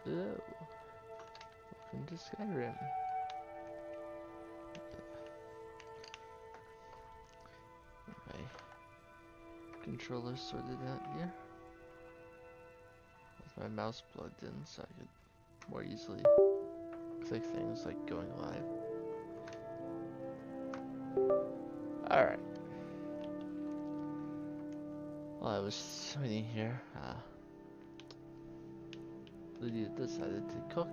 Hello. Welcome to Skyrim. My controller sorted out here. With my mouse plugged in so I could more easily click things like going live. Alright. While I was sitting here, Lydia decided to cook.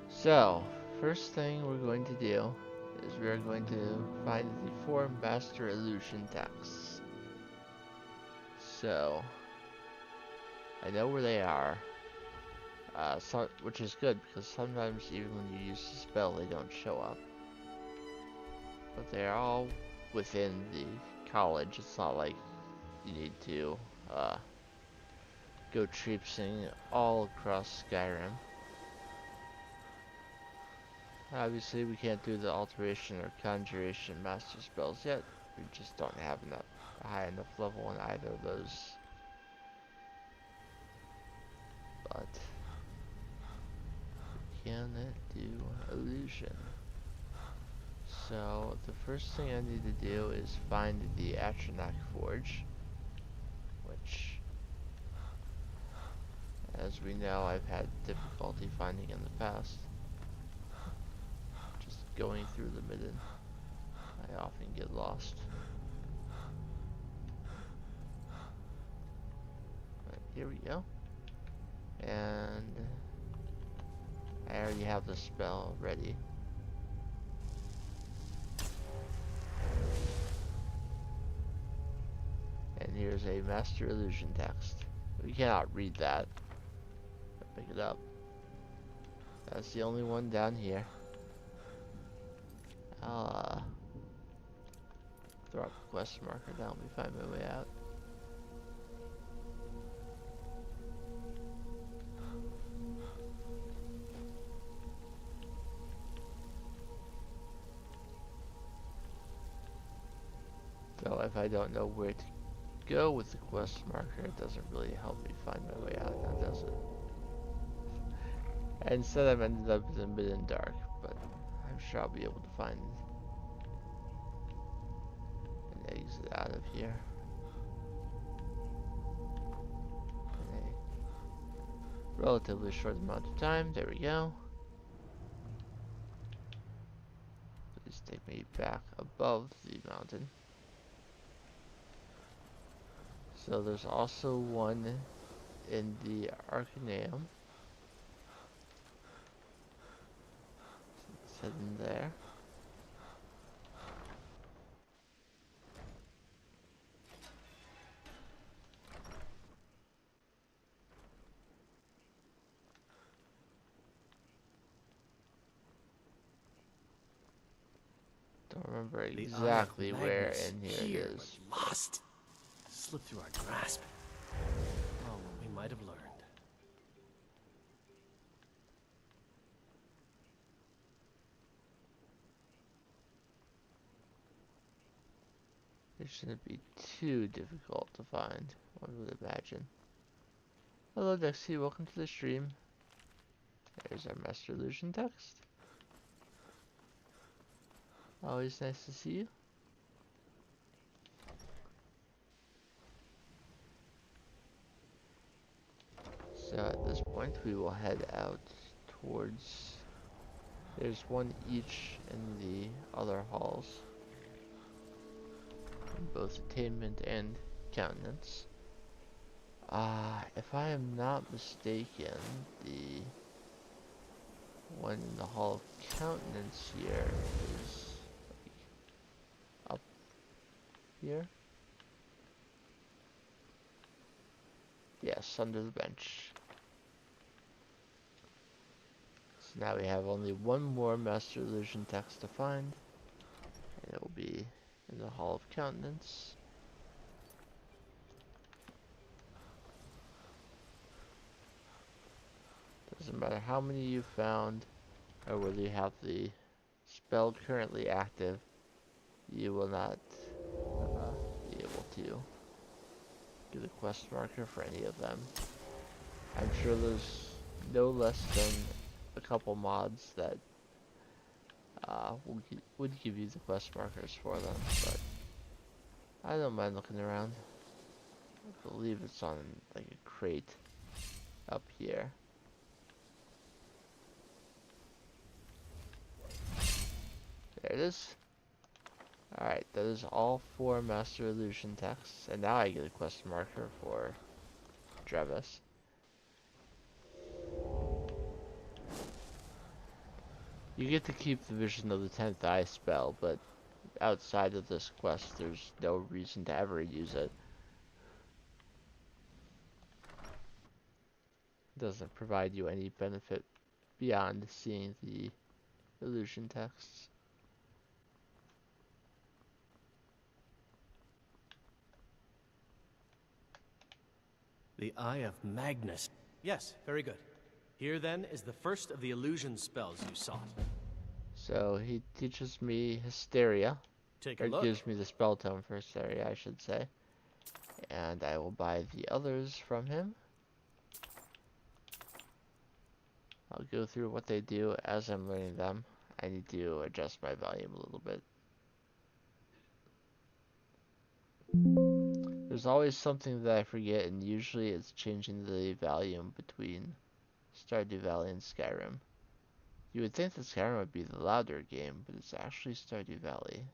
So, first thing we're going to do is we're going to find the 4 master illusion texts. So, I know where they are, which is good because sometimes even when you use the spell they don't show up. But they're all within the college. It's not like you need to go traipsing all across Skyrim. Obviously we can't do the alteration or conjuration master spells yet. We just don't have enough high enough level in either of those. But we can do illusion. So the first thing I need to do is find the Atronach Forge, which, as we know, I've had difficulty finding in the past. Just going through the midden, I often get lost. But here we go. And I already have the spell ready. And here's a master illusion text. We cannot read that. Pick it up. That's the only one down here. I'll throw up a quest marker to help me find my way out. So if I don't know where to go with the quest marker, it doesn't really help me find my way out now, does it? And instead I've ended up in the midden dark, but I'm sure I'll be able to find an exit out of here. In a relatively short amount of time. There we go. Please take me back above the mountain. So there's also one in the Arcaneum. It's hidden there. Don't remember exactly where in here it is. Lost. Slipped through our grasp. Oh, well, we might have learned. It shouldn't be too difficult to find, one would imagine. Hello Dexy, welcome to the stream. There's our master illusion text. Always nice to see you. So at this point we will head out towards, there's one each in the other halls, in both attainment and countenance. If I am not mistaken, the one in the hall of countenance here is like up here. Yes, under the bench. So now we have only one more master illusion text to find, and it will be in the hall of countenance. Doesn't matter how many you found, or whether you have the spell currently active, you will not be able to get a quest marker for any of them. I'm sure there's no less than a couple mods that would give you the quest markers for them, but I don't mind looking around. I believe it's on like a crate up here. There it is. Alright, that is all 4 Master Illusion texts, and now I get a quest marker for Drevis. You get to keep the Vision of the 10th Eye spell, but outside of this quest, there's no reason to ever use it. It doesn't provide you any benefit beyond seeing the illusion texts. The Eye of Magnus. Yes, very good. Here then is the first of the illusion spells you sought. So he teaches me Hysteria, Take a or look. gives me the spell tome for Hysteria, I should say. And I will buy the others from him. I'll go through what they do as I'm learning them. I need to adjust my volume a little bit. There's always something that I forget, and usually it's changing the volume between Stardew Valley and Skyrim. You would think that Skyrim would be the louder game, but it's actually Stardew Valley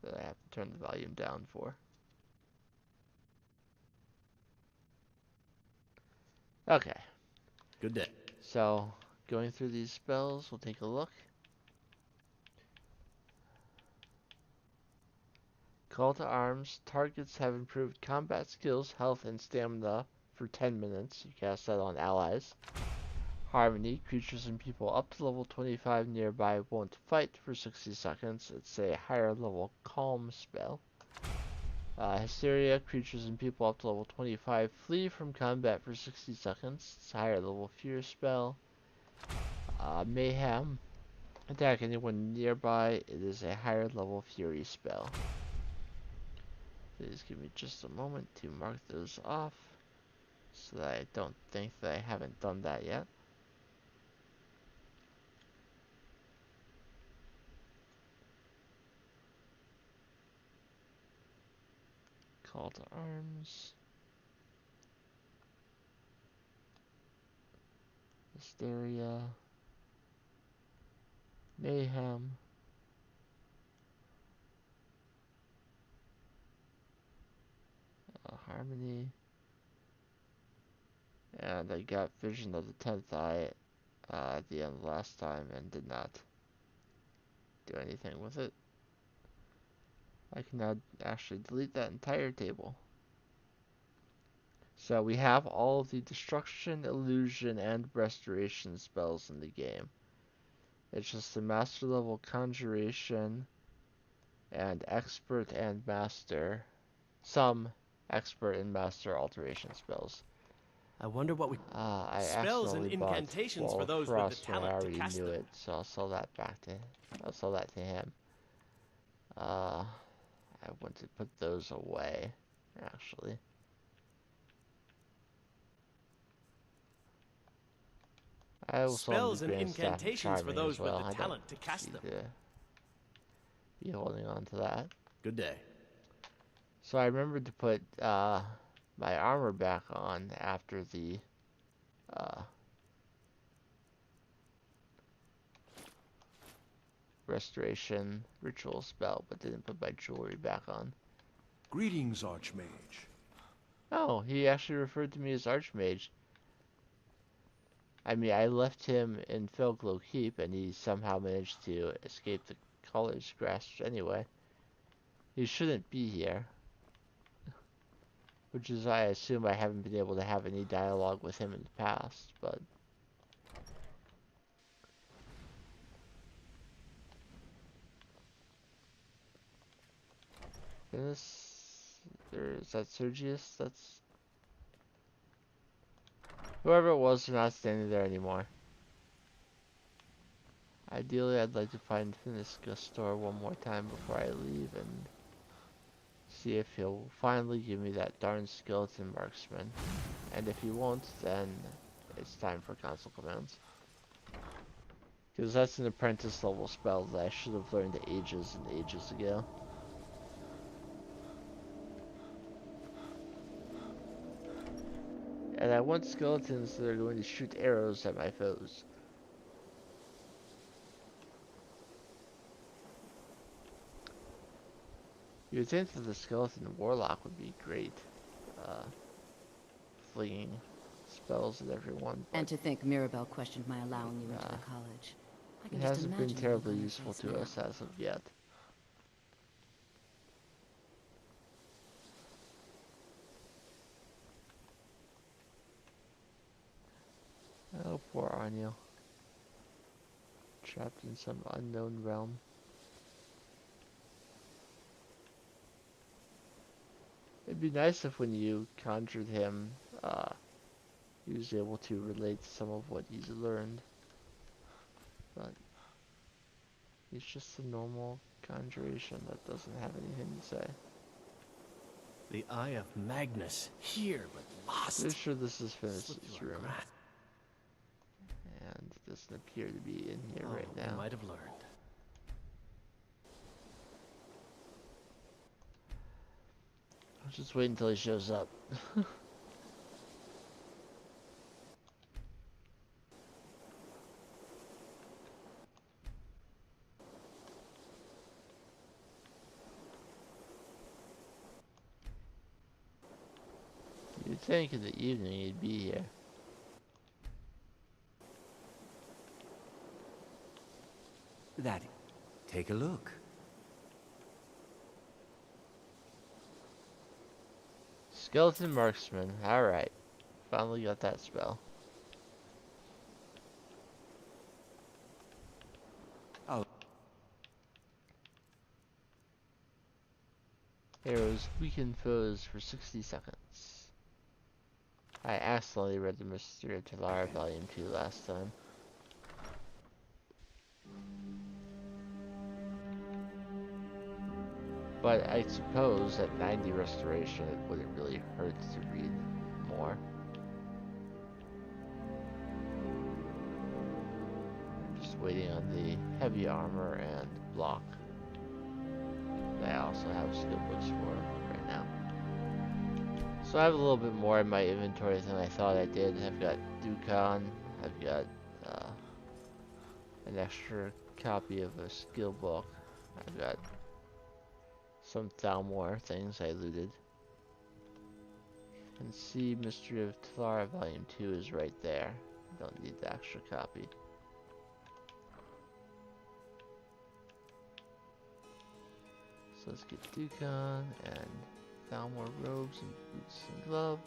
that I have to turn the volume down for. Okay. Good day. So, going through these spells, we'll take a look. Call to Arms. Targets have improved combat skills, health, and stamina for 10 minutes. You cast that on allies. Harmony. Creatures and people up to level 25 nearby won't fight for 60 seconds. It's a higher level calm spell. Hysteria. Creatures and people up to level 25 flee from combat for 60 seconds. It's a higher level fear spell. Mayhem. Attack anyone nearby. It is a higher level fury spell. Please give me just a moment to mark those off so that I don't think that I haven't done that yet. Call to Arms. Hysteria. Mayhem. Harmony. And I got Vision of the 10th Eye at the end of last time and did not do anything with it. I can now actually delete that entire table. So we have all of the Destruction, Illusion, and Restoration spells in the game. It's just the Master level Conjuration and Expert and Master. Some Expert and Master alteration spells. I wonder what we... I Spells and accidentally bought incantations Wall for of those with the Frost when I talent to already cast knew them. it, so I'll sell that to him. I want to put those away, actually. I will sell Spells the and Grand Staff of incantations for Charming as those with well. the I don't talent to cast need them. to be holding on to that. Good day. So I remembered to put my armor back on after the Restoration ritual spell, but didn't put my jewelry back on. Greetings, Archmage. Oh, he actually referred to me as Archmage. I mean, I left him in Felglow Keep, and he somehow managed to escape the Caller's grasp anyway. He shouldn't be here. Which is why I assume I haven't been able to have any dialogue with him in the past, but... Is that Sergius? That's... Whoever it was, they're not standing there anymore. Ideally, I'd like to find Finiska's store one more time before I leave and see if he'll finally give me that darn skeleton marksman. And if he won't, then it's time for console commands. Because that's an apprentice level spell that I should have learned ages and ages ago. And I want skeletons that are going to shoot arrows at my foes. You would think that the skeleton warlock would be great. Flinging spells at everyone. And to think Mirabelle questioned my allowing you into the college. I can It just hasn't been imagine the terribly look on her useful face to now. us as of yet. Oh, poor Arniel. Trapped in some unknown realm. It'd be nice if when you conjured him, he was able to relate to some of what he's learned. But he's just a normal conjuration that doesn't have anything to say. The Eye of Magnus, here but lost. Pretty sure this is Slipped Finis's through our room. grasp. And it doesn't appear to be in here right We now. might have learned. I'll just wait until he shows up. You'd think in the evening he'd be here. That. Take a look. Skeleton Marksman. Alright. Finally got that spell. Oh. Arrows weaken foes for 60 seconds. I accidentally read the Mystery of Talara Volume 2 last time. But I suppose at 90 restoration it wouldn't really hurt to read more. Just waiting on the heavy armor and block that I also have skill books for right now. So I have a little bit more in my inventory than I thought I did. I've got Dukan, I've got an extra copy of a skill book, I've got some Thalmor things I looted. And see Mystery of Talara Volume 2 is right there. Don't need the extra copy. So let's get Dukan and Thalmor robes and boots and glove.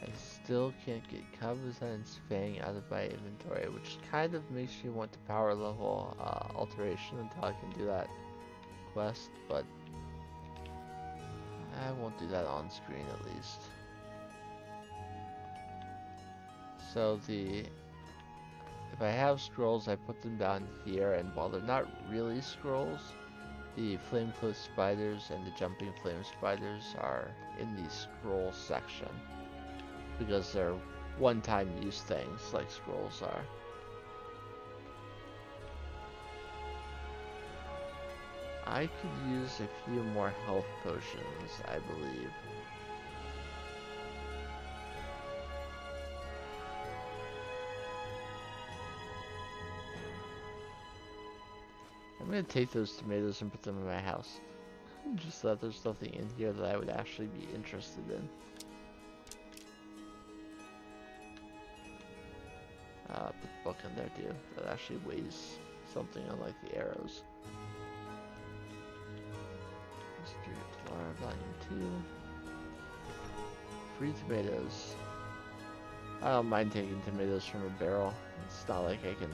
I still can't get Kabazan's Fang out of my inventory, which kind of makes me want to power level Alteration until I can do that quest, but I won't do that on screen at least. So if I have scrolls, I put them down here, and while they're not really scrolls, the flame cloth spiders and the jumping flame spiders are in the scroll section, because they're one-time use things like scrolls are. I could use a few more health potions, I believe. I'm gonna take those tomatoes and put them in my house. Just so that there's nothing in here that I would actually be interested in. Put the book in there too. That actually weighs something, unlike the arrows. Mystery of Talara Volume 2. Free tomatoes. I don't mind taking tomatoes from a barrel. It's not like I can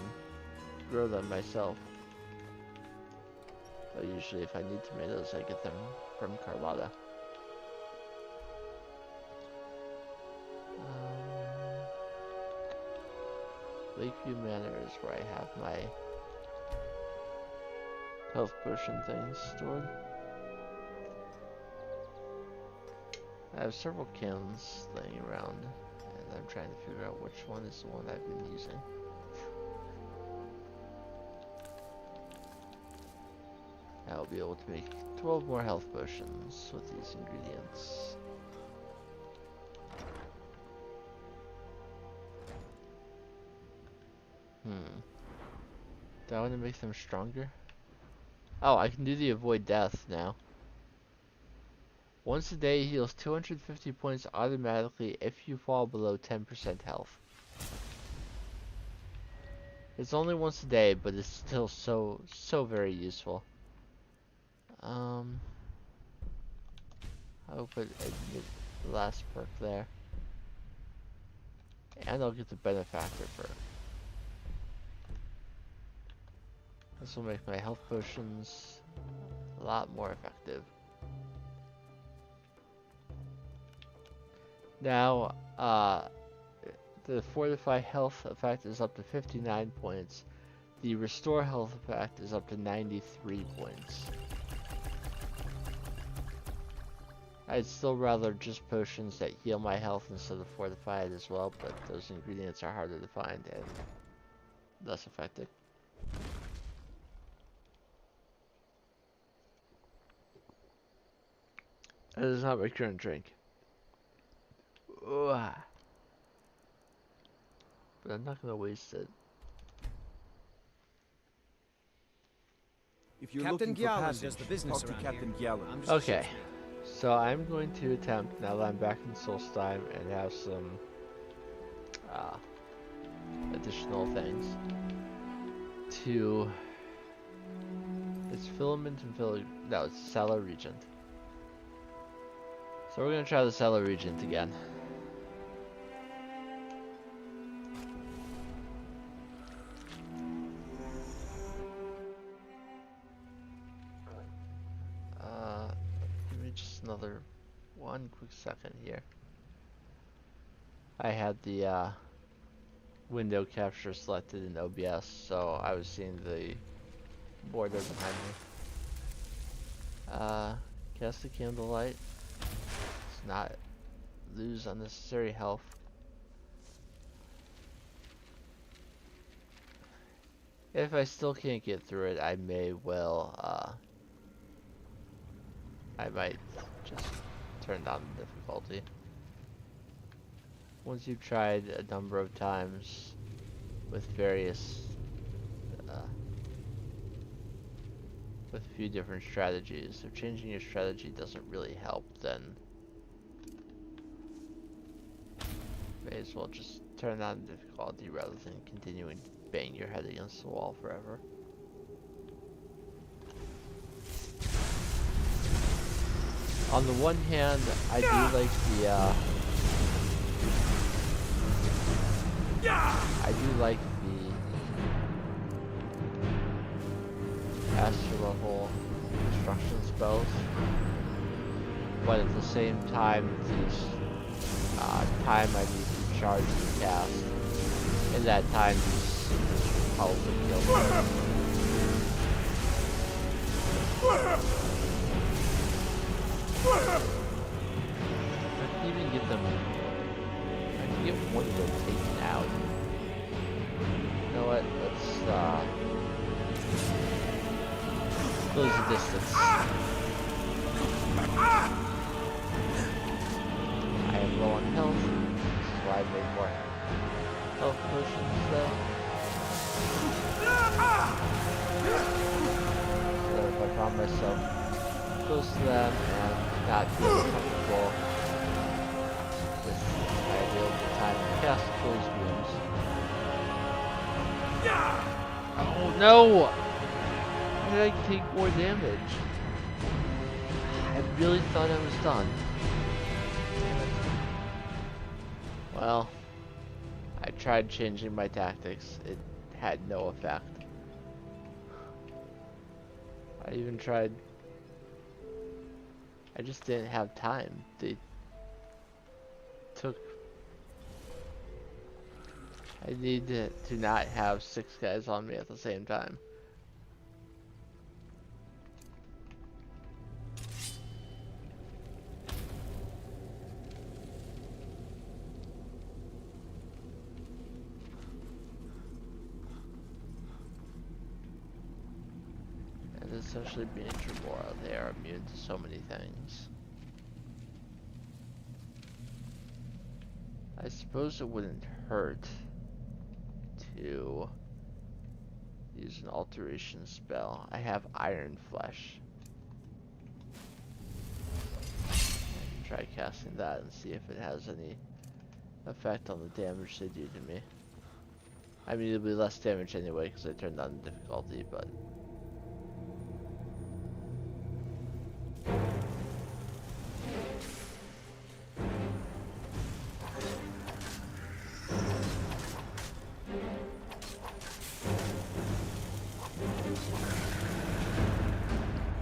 grow them myself. But usually if I need tomatoes, I get them from Carlotta. Lakeview Manor is where I have my health potion things stored. I have several cans laying around, and I'm trying to figure out which one is the one I've been using. I'll be able to make 12 more health potions with these ingredients. Do I want to make them stronger? Oh, I can do the avoid death now. Once a day heals 250 points automatically if you fall below 10% health. It's only once a day, but it's still so very useful. I'll put the last perk there. And I'll get the benefactor perk. This will make my health potions a lot more effective. Now, the fortify health effect is up to 59 points. The restore health effect is up to 93 points. I'd still rather just potions that heal my health instead of fortified as well, but those ingredients are harder to find and less effective. That is not my current drink. Ugh. But I'm not gonna waste it. If you're Captain looking for Gjallan passage, does the business talk to around Captain here. Gjallan. I'm just Okay, so I'm going to attempt, now that I'm back in Solstheim and have some additional things, to... It's Filament and no, it's Cellar Regent. So we're gonna try the Cellar Regent again. Give me just another one quick second here. I had the window capture selected in OBS, so I was seeing the border behind me. Cast the candlelight. Let's not lose unnecessary health. If I still can't get through it, I may well, I might just turn down the difficulty. Once you've tried a number of times with various, with a few different strategies, if changing your strategy doesn't really help, then may as well just turn down the difficulty rather than continuing to bang your head against the wall forever. On the one hand, I do like the master level construction spells, but at the same time, these time I need to charge the cast. In that time, these probably kill me. I can even get them. I can get one of them taken out. You know what? Let's close the distance. I am low on health, this is why I made more health potions though. So if I found myself close to them and not feeling comfortable with my available time to cast those wounds. Oh no! How did I take more damage? I really thought I was done. Well, I tried changing my tactics. It had no effect. I even tried... I just didn't have time. They took... I needed to not have 6 guys on me at the same time. essentially being Tremora, they are immune to so many things. I suppose it wouldn't hurt to use an alteration spell. I have Iron Flesh. I can try casting that and see if it has any effect on the damage they do to me. I mean, it'll be less damage anyway because I turned on the difficulty, but...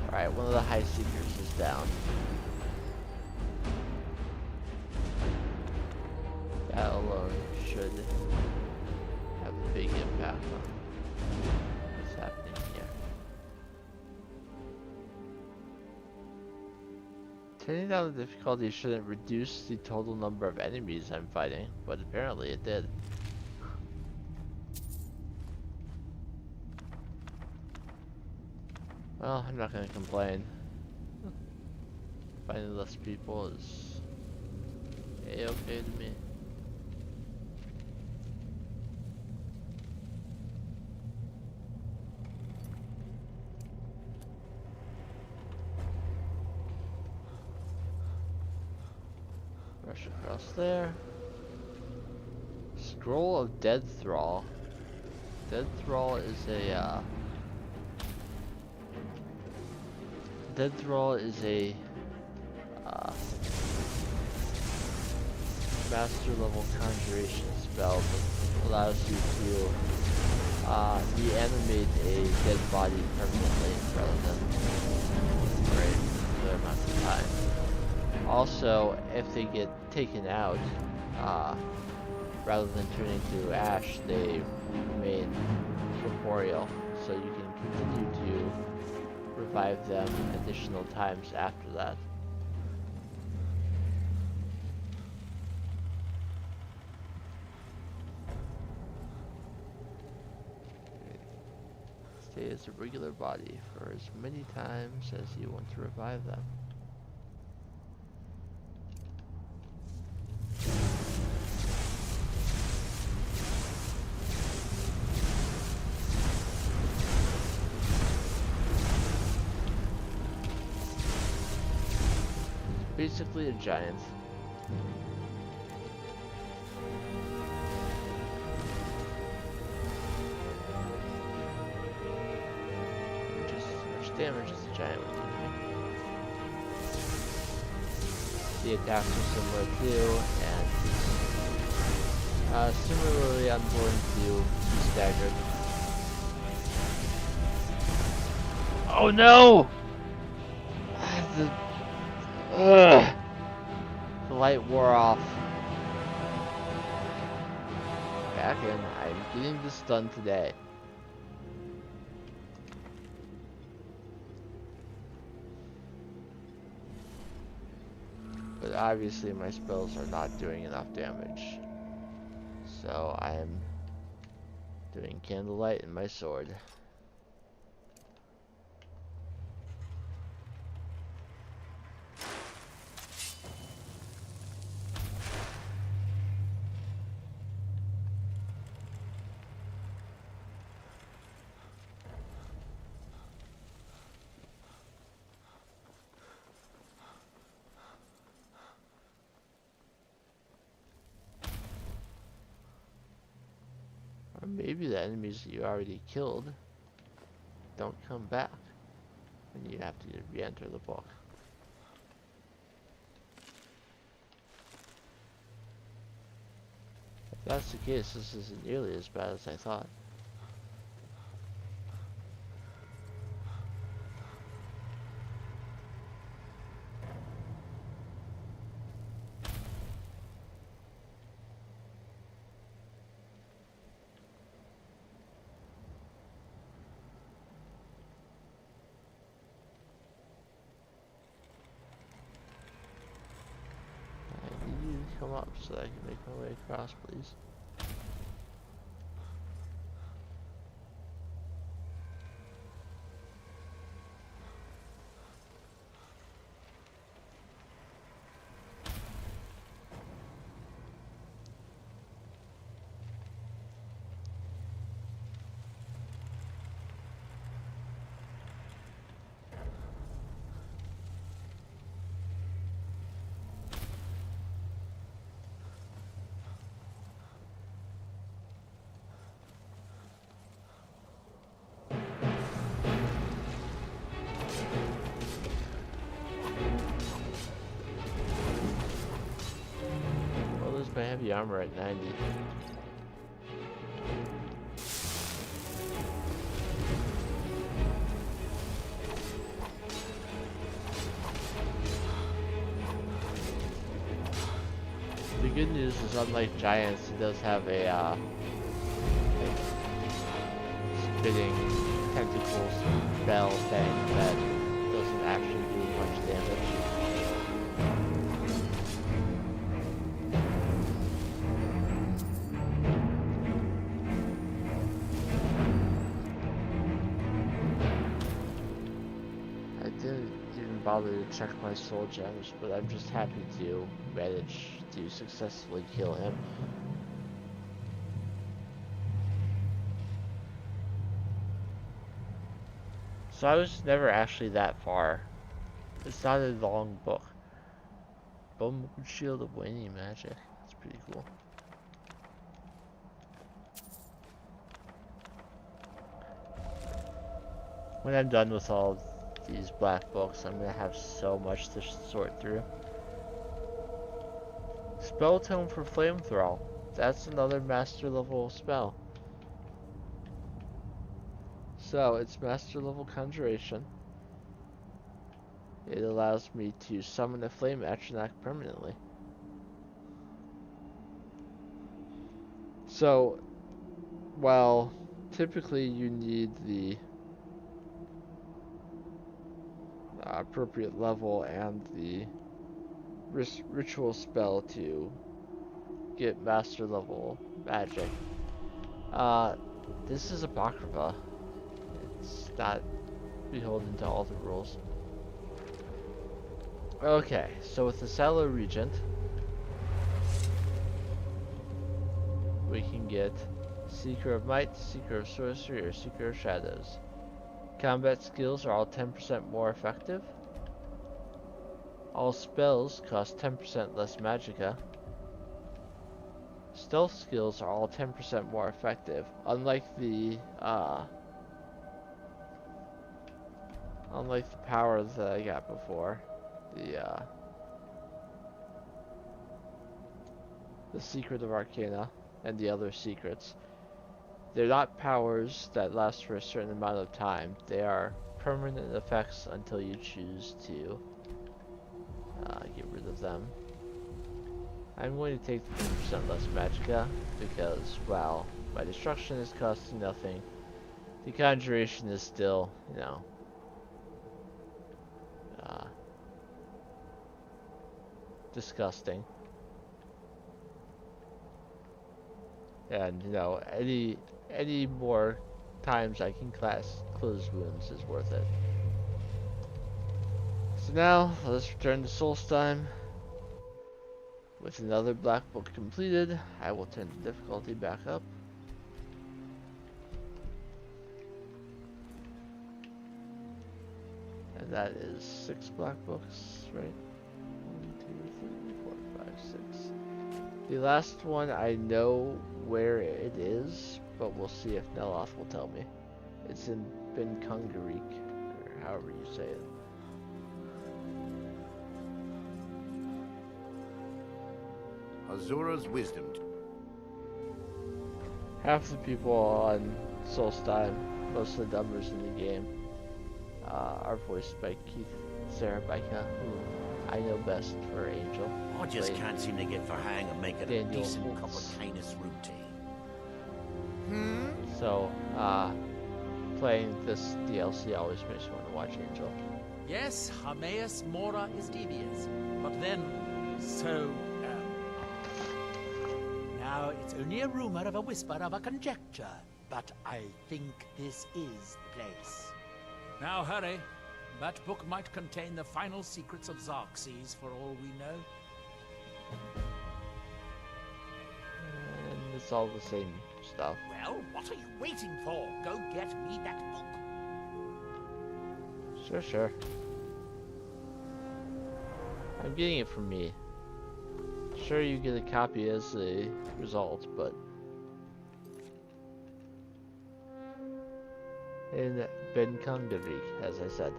Alright, one of the High Seekers is down. That alone should have a big impact on what's happening here. Turning down the difficulty shouldn't reduce the total number of enemies I'm fighting, but apparently it did. Well, I'm not gonna complain. Finding less people is a-okay to me. Rush across there. Scroll of Dead Thrall. Dead Thrall is a Dead Thrall is a master level conjuration spell that allows you to reanimate a dead body permanently rather than for a particular amount of time. Also, if they get taken out, rather than turning to ash, they remain corporeal, so you can continue to revive them additional times after that. Stay as a regular body for as many times as you want to revive them. Basically a giant. Just as much damage as a giant would do to me. The attacks are similar too, and similarly I'm going to be staggered. Oh no! The light wore off. Back in. I'm getting this done today. But obviously my spells are not doing enough damage. So I'm doing candlelight in my sword. Or maybe the enemies that you already killed don't come back, and you have to re-enter the book. If that's the case, this isn't nearly as bad as I thought. Come up so that I can make my way across, please. my heavy armor at 90? The good news is, unlike giants, it does have a like, spitting tentacles spell thing that doesn't actually do much damage. I didn't even bother to check my soul gems, but I'm just happy to manage to successfully kill him. So I was never actually that far. It's not a long book. Bone Shield of Waning Magic. That's pretty cool. When I'm done with all these black books, I'm gonna have so much to sort through. Spell Tome for Flame Thrall. That's another master level spell. So it's master level conjuration. It allows me to summon a flame atronach permanently. So, while typically you need the appropriate level and the ritual spell to get master level magic, this is Apocrypha. It's not beholden to all the rules. Okay, so with the Sallow Regent, we can get Seeker of Might, Seeker of Sorcery, or Seeker of Shadows. Combat skills are all 10% more effective. All spells cost 10% less magicka. Stealth skills are all 10% more effective, unlike the power that I got before. The Secret of Arcana and the other secrets. They're not powers that last for a certain amount of time. They are permanent effects until you choose to get rid of them. I'm going to take the 10% less magicka because, well, my destruction is costing nothing. The conjuration is still, you know, disgusting. And, you know, any more times I can close wounds is worth it. So now, let's return to Solstheim. With another black book completed, I will turn the difficulty back up. And that is 6 black books, right? 1, 2, 3, 4, 5, 6. The last one, I know where it is, but we'll see if Neloth will tell me. It's in Ben Kungarik, or however you say it. Azura's wisdom. Half the people on Solstheim, most of the numbers in the game, are voiced by Keith Sarabika, who I know best for Angel. I just can't seem to get the hang of making a Daniel decent cup Holtz. of Canis root tea. So, playing this DLC always makes me want to watch Angel. Yes, Hameus Mora is devious, but then, so, now it's only a rumor of a whisper of a conjecture, but I think this is the place. Now hurry. That book might contain the final secrets of Xerxes for all we know. And it's all the same stuff. Well, what are you waiting for? Go get me that book. Sure. I'm getting it from me. Sure, you get a copy as a result, but in Ben Kungarik, as I said.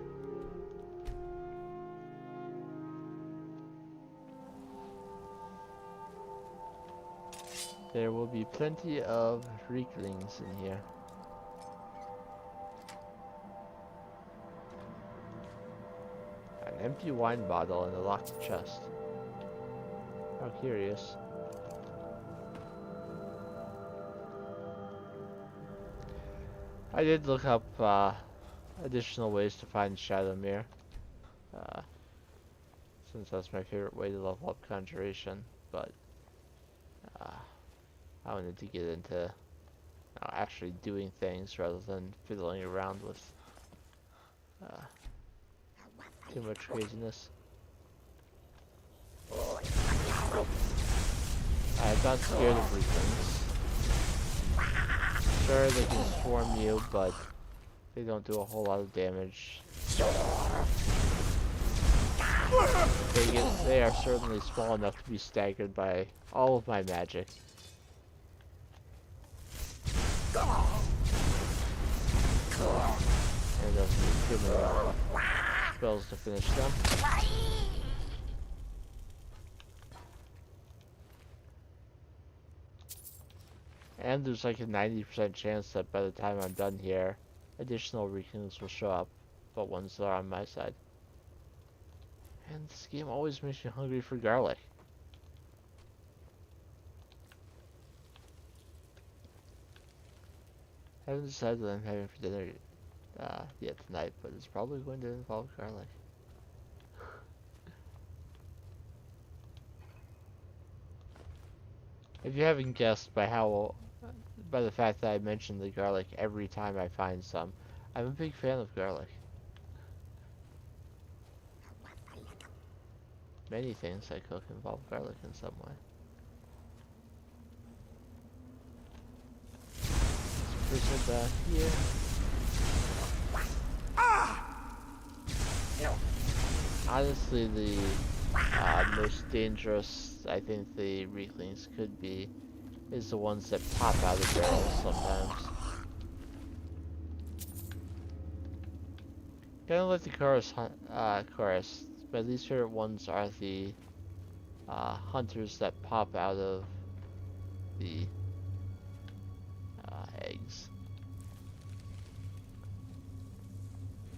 There will be plenty of Rieklings in here. An empty wine bottle and a locked chest. How curious. I did look up additional ways to find Shadowmere, since that's my favorite way to level up Conjuration, but I wanted to get into actually doing things rather than fiddling around with too much craziness. I'm not scared of Rieklings. Sure, they can swarm you, but they don't do a whole lot of damage. They are certainly small enough to be staggered by all of my magic. And it doesn't need too many spells to finish them. And there's like a 90% chance that by the time I'm done here, additional Rieklings will show up, but ones that are on my side. And this game always makes me hungry for garlic. I haven't decided what I'm having for dinner yet tonight, but it's probably going to involve garlic. If you haven't guessed by the fact that I mention the garlic every time I find some, I'm a big fan of garlic. Many things I cook involve garlic in some way. This person here. Honestly, the most dangerous I think the Rieklings could be is the ones that pop out of barrels sometimes. Kind of like the chorus, my least favorite ones are the hunters that pop out of the eggs.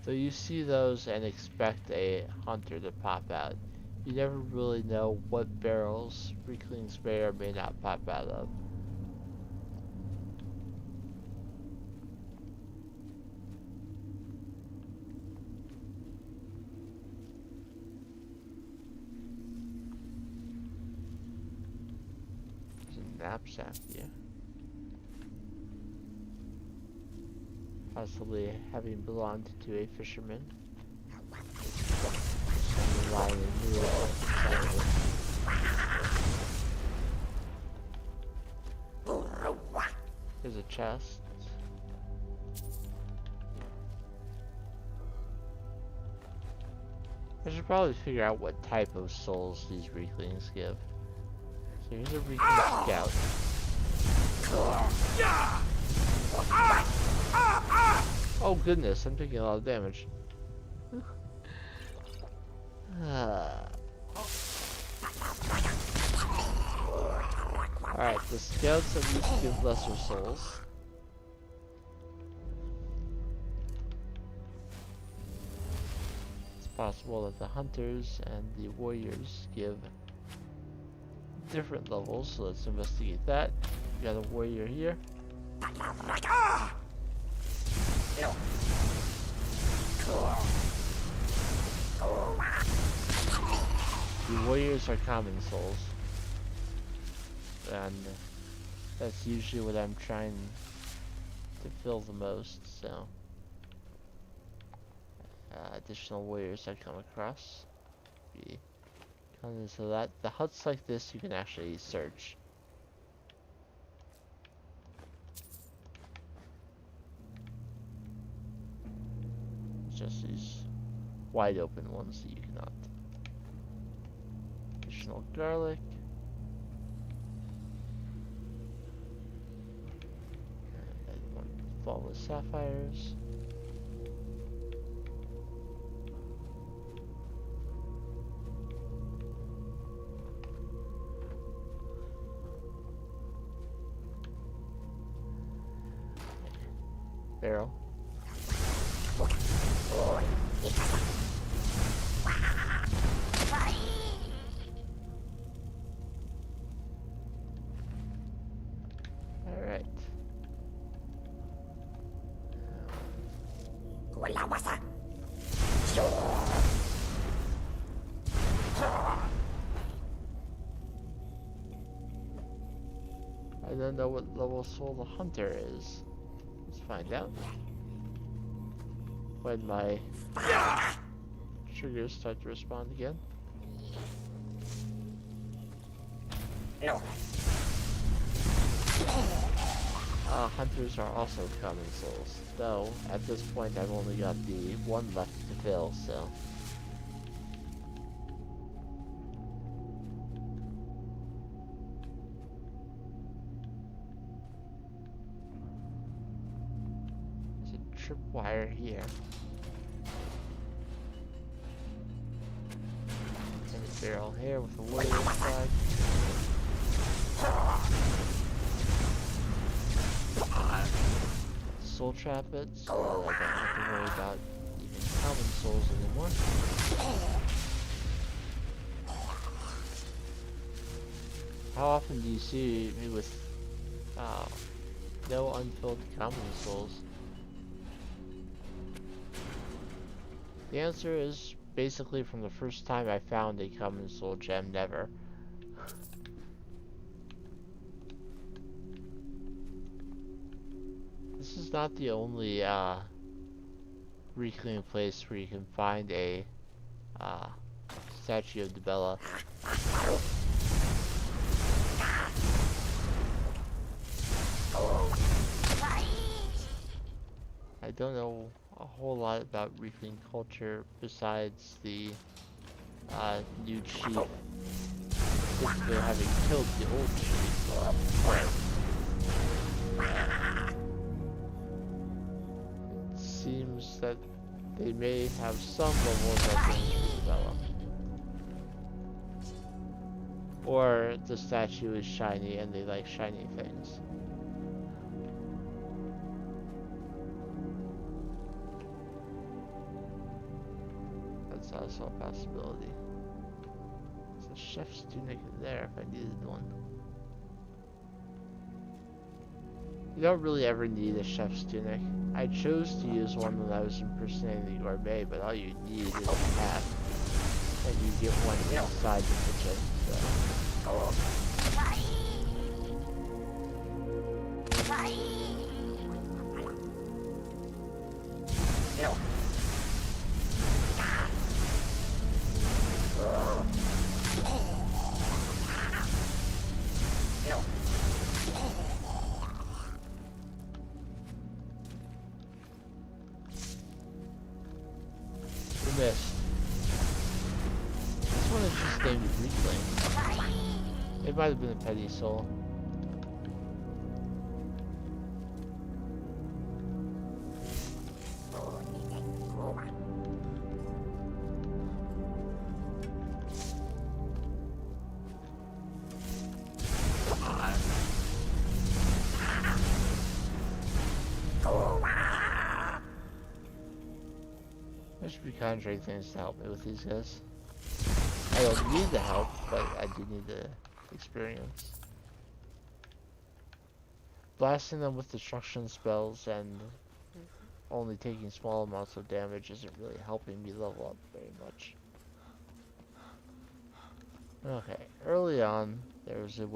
So you see those and expect a hunter to pop out. You never really know what barrels Rieklings may or may not pop out of. There's a knapsack here. Possibly having belonged to a fisherman. There's a chest. I should probably figure out what type of souls these Rieklings give. So here's a Riekling scout. Oh goodness, I'm taking a lot of damage. Alright, the scouts at least give lesser souls. It's possible that the hunters and the warriors give different levels, so let's investigate that. We got a warrior here. The warriors are common souls, and that's usually what I'm trying to fill the most, so additional warriors I come across. So that the huts like this you can actually search. It's just these wide open ones that you cannot. Additional garlic. And one flawless sapphires. barrel. Alright. I don't know what level soul the hunter is. Let's find out. When my triggers start to respond again. Hunters are also common souls, though at this point I've only got the one left to fill, so. There's a tripwire here. And a barrel here with a warrior flag. Soul trap it, so I don't have to worry about even common souls anymore. How often do you see me with no unfilled common souls? The answer is basically from the first time I found a common soul gem, never. This is not the only reclaim place where you can find a statue of Debella. I don't know a whole lot about reclaim culture besides the new chief basically having killed the old chief. Seems that they may have some level of reverence for Debella. Or the statue is shiny and they like shiny things. That's also a possibility. There's a chef's tunic there if I needed one. You don't really ever need a chef's tunic. I chose to use one when I was impersonating the gourmet, but all you need is a hat. And you get one inside the kitchen, so. Missed. This one is just named Reclaim. It might have been a petty soul. I should be conjuring things to help me with these guys. I don't need the help, but I do need the experience. Blasting them with destruction spells and only taking small amounts of damage isn't really helping me level up very much. Okay, early on there was a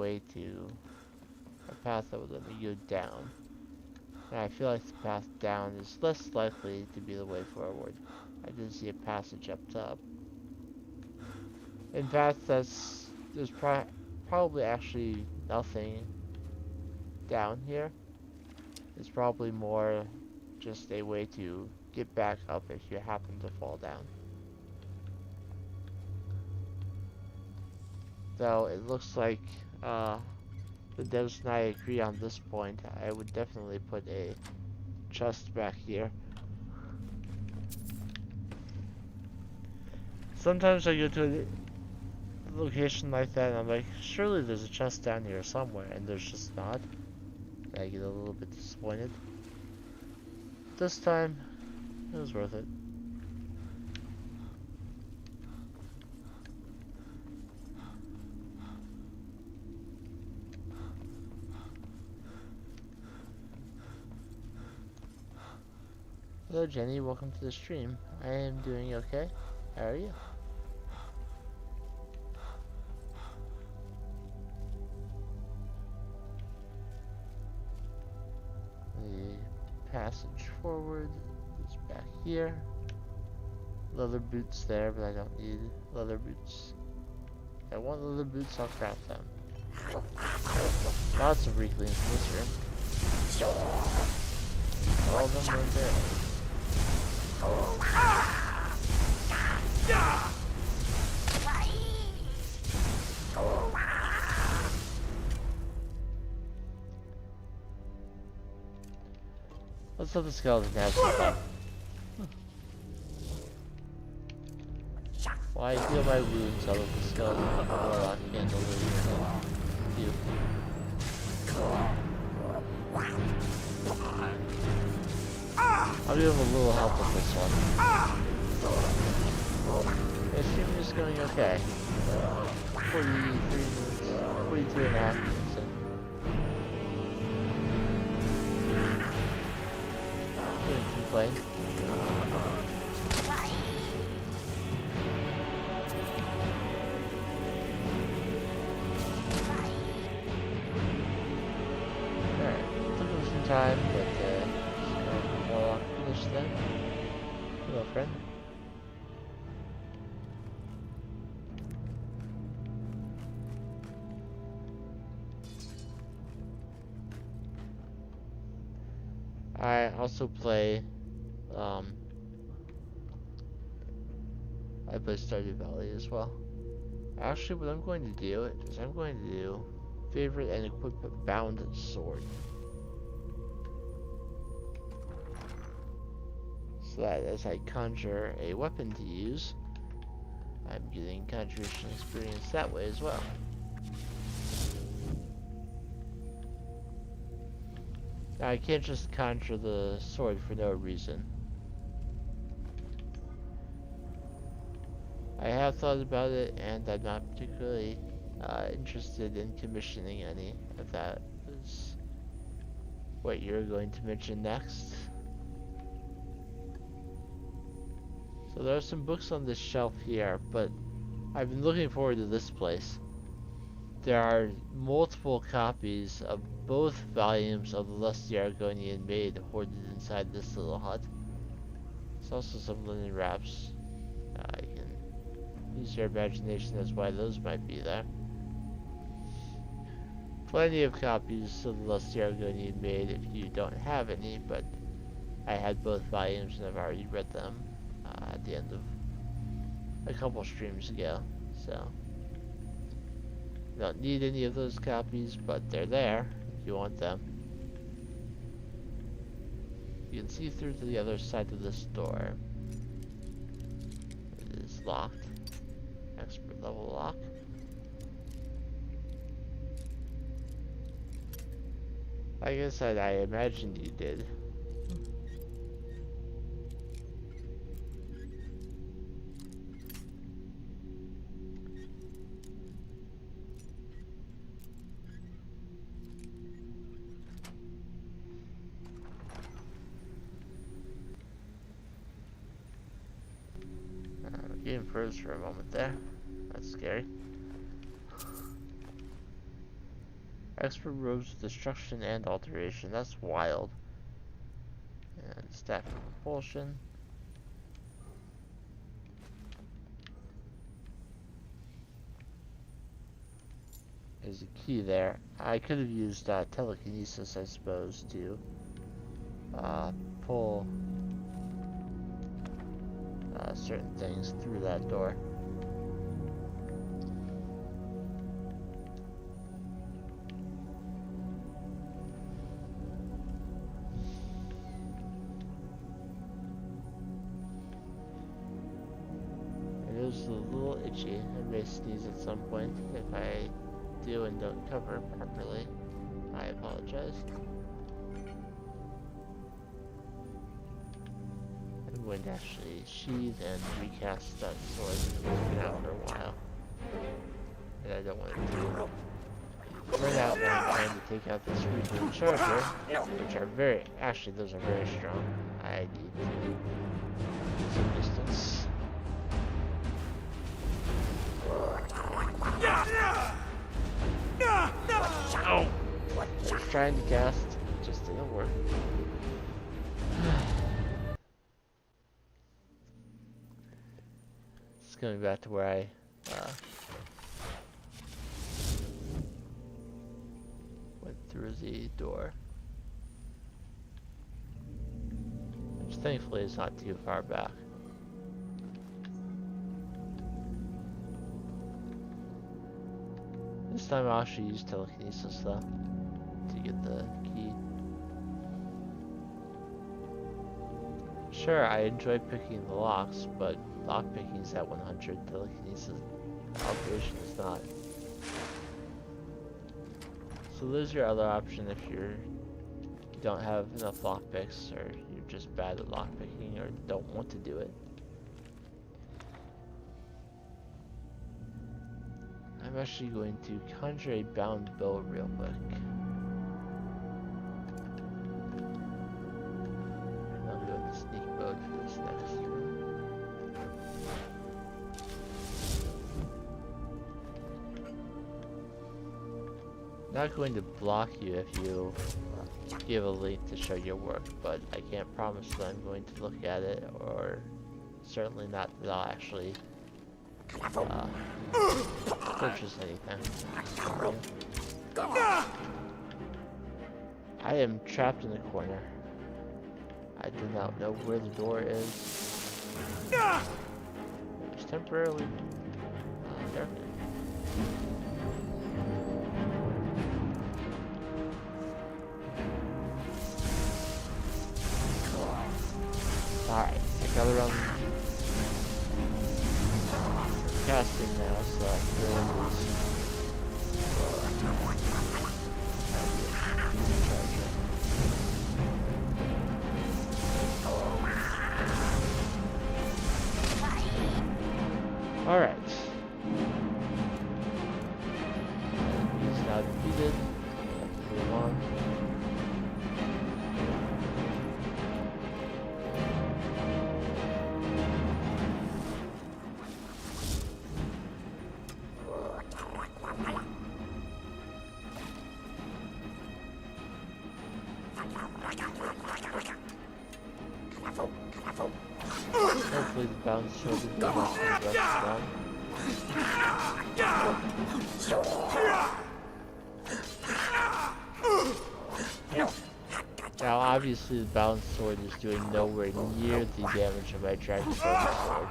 path that would let me go down. And I feel like the path down is less likely to be the way forward. I did see a passage up top. In fact, there's probably actually nothing down here. It's probably more just a way to get back up if you happen to fall down. Though it looks like the devs and I agree on this point. I would definitely put a chest back here. Sometimes I go to a location like that and I'm like, surely there's a chest down here somewhere, and there's just not. And I get a little bit disappointed. this time, it was worth it. Hello Jenny, welcome to the stream. I am doing okay. How are you? The passage forward is back here. Leather boots there, but I don't need leather boots. If I want leather boots, I'll craft them. Lots of weaklings in this room. All of them were there. Let's let the skeleton have some fun. While I heal my wounds, I'll let the skeleton and the warlock handle the you. I'll give him a little help with this one. The stream is going okay. 43 minutes, 43 and a half minutes in. Couldn't complain. Alright, took him some time, but Warlock finished then. Hello, friend. I also play, I play Stardew Valley as well. Actually, what I'm going to do is I'm going to do favorite and equip a bound sword. So that as I conjure a weapon to use, I'm getting conjuration experience that way as well. Now I can't just conjure the sword for no reason. I have thought about it, and I'm not particularly interested in commissioning any, if that is what you're going to mention next. So there are some books on this shelf here, but I've been looking forward to this place. There are multiple copies of both volumes of the Lusty Argonian Maid hoarded inside this little hut. There's also some linen wraps. You can use your imagination as why those might be there. Plenty of copies of the Lusty Argonian Maid if you don't have any, but I had both volumes and I've already read them at the end of a couple streams ago, so don't need any of those copies, but they're there if you want them. You can see through to the other side of this door. It is locked. Expert level lock. Like I said, I imagined you did. Game froze for a moment there. That's scary. Expert rogues with destruction and alteration. That's wild. And staff of propulsion. There's a key there. I could have used telekinesis, I suppose, to pull certain things through that door. It is a little itchy. I may sneeze at some point. If I do and don't cover properly, I apologize. I'm going to actually sheathe and recast that sword. It's been out for a while. And I don't want it to run out while I'm trying to take out this Reaper and Charger, which are very, actually those are very strong. I need some distance. Oh! I was trying to cast, it just didn't work. It's going back to where I went through the door, which thankfully is not too far back. This time I'll actually use telekinesis though to get the key. Sure, I enjoy picking the locks, but lockpicking is at 100, telekinesis operation is not. So there's your other option if you don't have enough lockpicks, or you're just bad at lockpicking, or don't want to do it. I'm actually going to conjure a bound bow real quick. And I'll go into sneak mode for this next room. Not going to block you if you give a link to show your work, but I can't promise that I'm going to look at it, or certainly not that I'll actually purchase anything. I am trapped in a corner. I do not know where the door is. It's temporarily darkened. Alright, I got around casting now, so I can lose. Alright. He's now defeated. Move on. Hopefully the bounce sword will be enough to address them. Now obviously the bounce sword is doing nowhere near the damage of my dragon sword.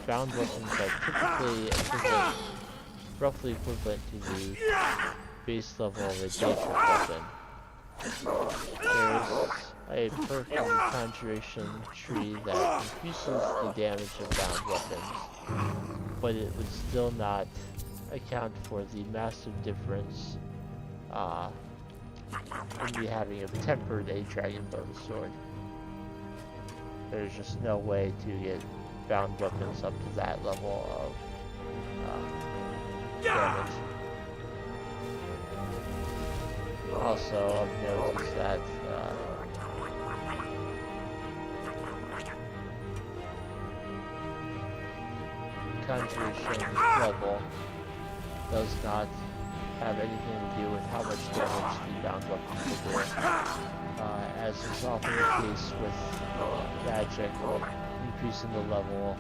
Bound weapons are typically roughly equivalent to the base level of a dangerous weapon. There's a perfect conjuration tree that increases the damage of bound weapons, but it would still not account for the massive difference in me having tempered a dragon bone sword. There's just no way to get bound weapons up to that level of damage. Also, I've noticed that conjuration level does not have anything to do with how much damage the bound weapons will do. As is often the case with magic, increasing the level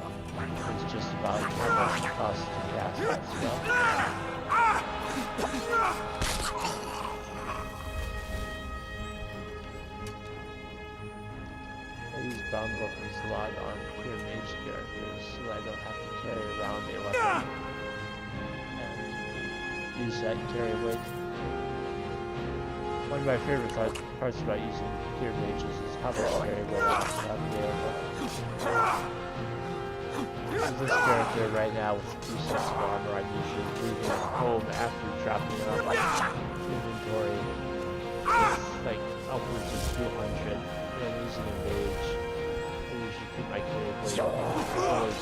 is just about how much it costs to cast that spell. I use bound weapons a lot on pure mage characters, so that I don't have to carry around a weapon and use that carry weight. One of my favorite parts about using pure mages is how much carry weight I have available. With this character right now with 2 sets of armor, I'm usually leaving it home after dropping it on my inventory. It's like upwards of 200. I'm using a mage. I usually keep my carry blade below 60.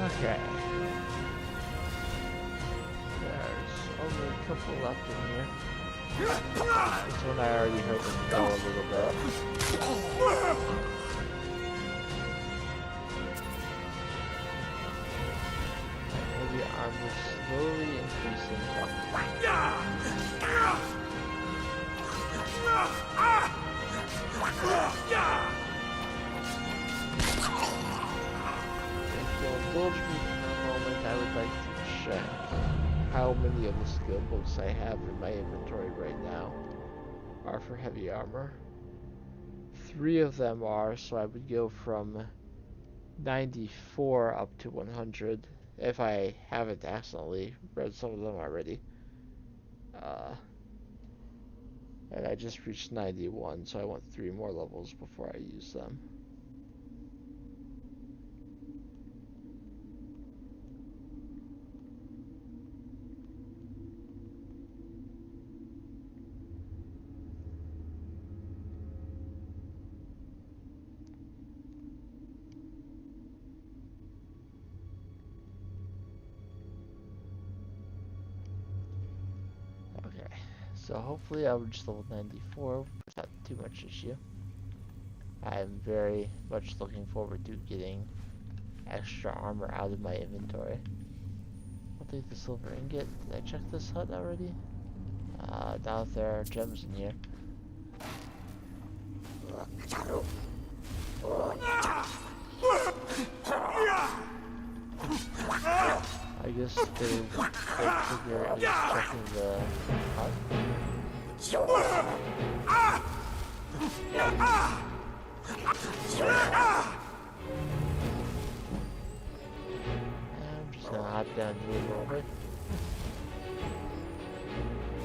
Okay. There's only a couple left in here. This one I already heard them go a little bit. Maybe armor slowly increasing. If you'll indulge me for a moment, I would like to check how many of the skill books I have in my inventory right now are for heavy armor. 3 of them are, so I would go from 94 up to 100 if I haven't accidentally read some of them already. And I just reached 91, so I want 3 more levels before I use them. Okay, so hopefully I'll reach level 94 without too much issue. I'm very much looking forward to getting extra armor out of my inventory. I'll take the silver ingot. Did I check this hut already? Now that there are gems in here. I guess they figure I was checking the hut. I'm just gonna hop down here a little bit.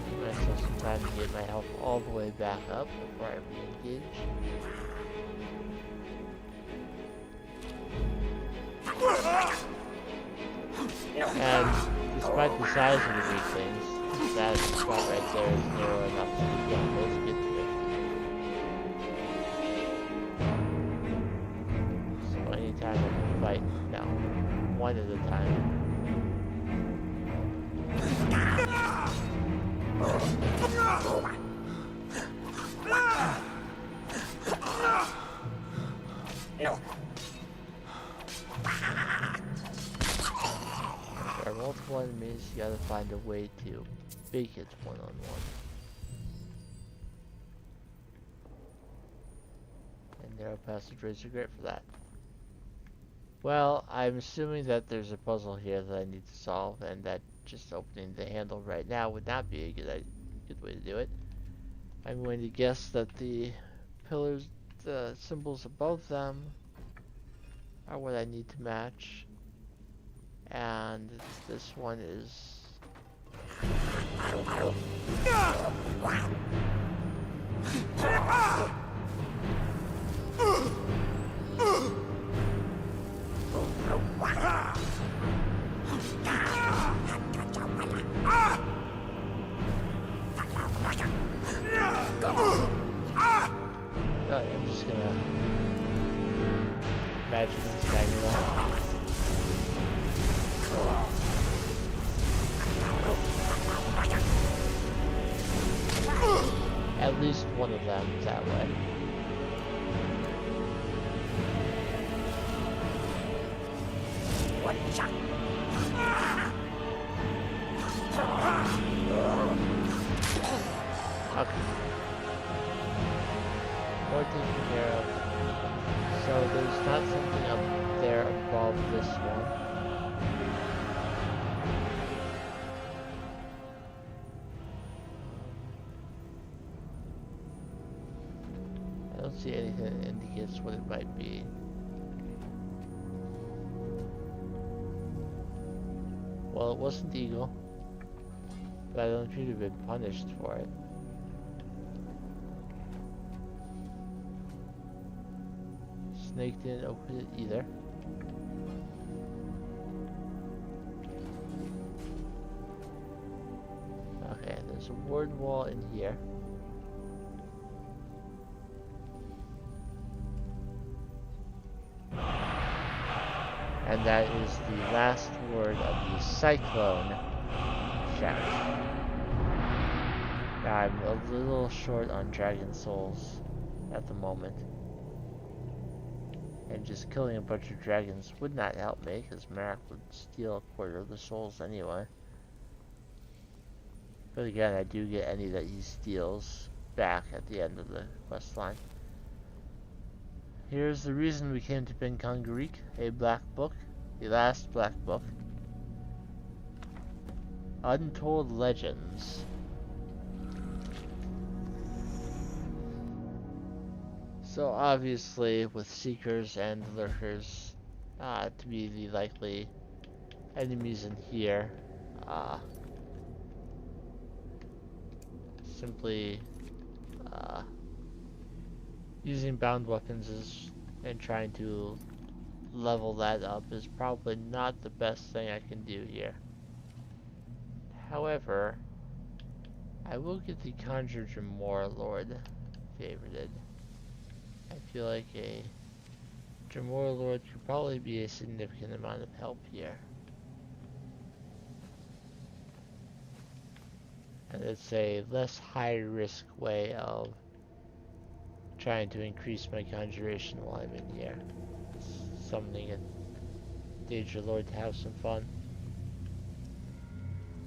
Give myself some time to get my health all the way back up before I re-engage. And despite the size of the weak things, that spot right there is narrow enough to be able to get through. So anytime I can fight, no, one at a time. There are multiple enemies, you gotta find a way to make it one-on-one. And narrow passageways are great for that. Well, I'm assuming that there's a puzzle here that I need to solve, and that just opening the handle right now would not be a good way to do it. I'm going to guess that the pillars, the symbols above them, are what I need to match. And this one is... I'm just gonna imagine this magnet. At least one of them that way. Okay. More taken care of. So there's not something up there above this one. I don't see anything that indicates what it might be. Well, it wasn't Eagle, but I don't appear to have been punished for it. Snake didn't open it either. There's a ward wall in here. And that is the last word of the Cyclone shout. Now I'm a little short on Dragon Souls at the moment. And just killing a bunch of dragons would not help me, because Merrick would steal a quarter of the souls anyway. But again, I do get any that he steals back at the end of the quest line. Here's the reason we came to Benkangarik, a black book, the last black book. Untold Legends. So obviously, with Seekers and Lurkers to be the likely enemies in here, simply using bound weapons and trying to level that up is probably not the best thing I can do here. However, I will get the Conjure Jamor Lord favorited. I feel like a Jamor Lord could probably be a significant amount of help here. And it's a less high risk way of trying to increase my conjuration while I'm in here. Summoning a Danger Lord to have some fun.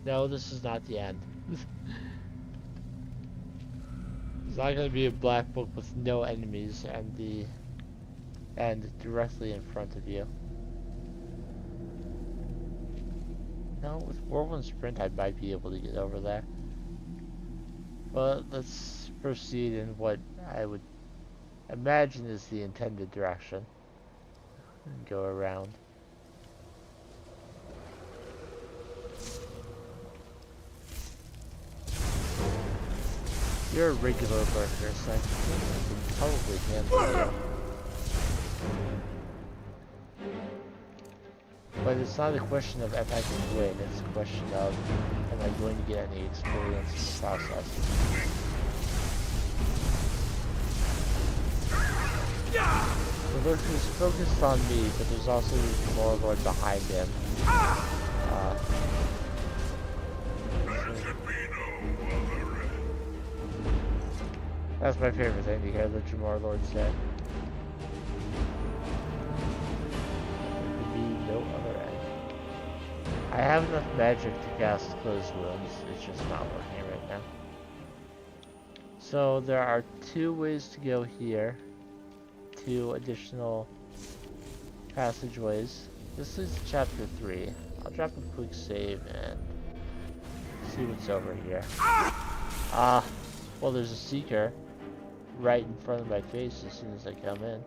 No, this is not the end. It's not going to be a black book with no enemies and directly in front of you. No, with Whirlwind Sprint I might be able to get over there. But let's proceed in what I would imagine is the intended direction. And go around. You're a regular lurker, so I think I can probably handle you. But it's not a question of if I can win, it's a question of am I going to get any experience in the process. The lurker is focused on me, but there's also the more lord behind him. That's my favorite thing to hear the Jamor Lord say. There could be no other end. I have enough magic to cast Close Wounds, it's just not working right now. So there are 2 ways to go here. 2 additional passageways. This is chapter 3. I'll drop a quick save and see what's over here. Well, there's a Seeker right in front of my face as soon as I come in.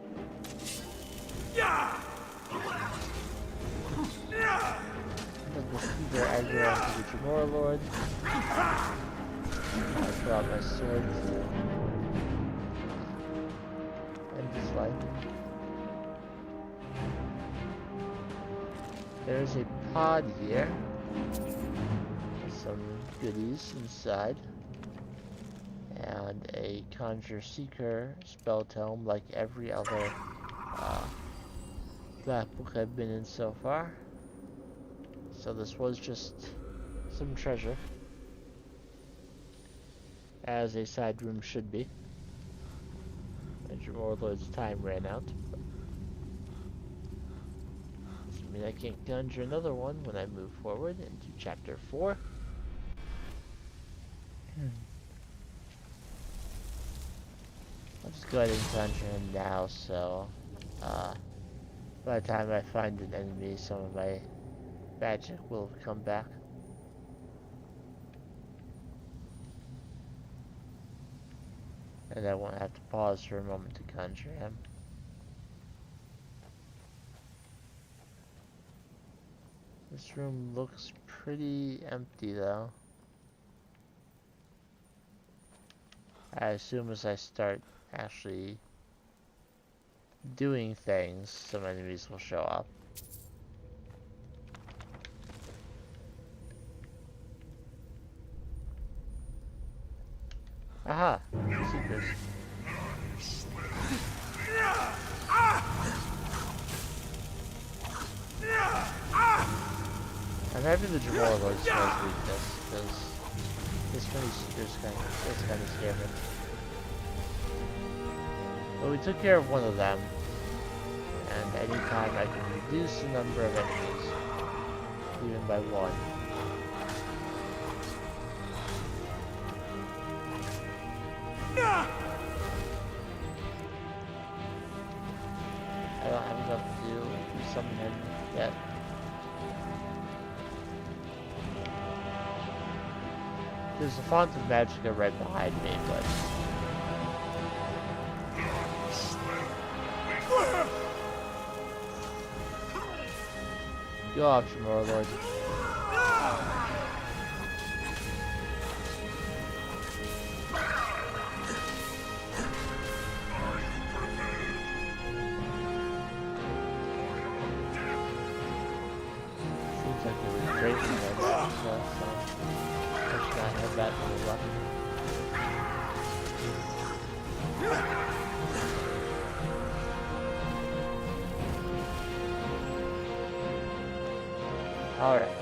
The Seeker aggro onto the Jamor Lord. I pull out my sword and his life. There's a pod here. Some goodies inside. And a Conjure Seeker spell tome like every other black book I've been in so far. So this was just some treasure. As a side room should be. And Jamor Lord's time ran out. Doesn't mean I can't conjure another one when I move forward into chapter 4. I'll just go ahead and conjure him now, so by the time I find an enemy, some of my magic will come back. And I won't have to pause for a moment to conjure him. This room looks pretty empty though. I assume as I start actually doing things, some enemies will show up. Aha! Secrets. I'm happy the Jamora Lord smells weakness, because this many secrets kind of scare me. But we took care of one of them, and anytime I can reduce the number of enemies, even by one. I don't have enough to do summon him yet. There's a font of magicka right behind me, but go off, Jamora Lord. Seems like it was great when I got so I should not have that many left. Alright.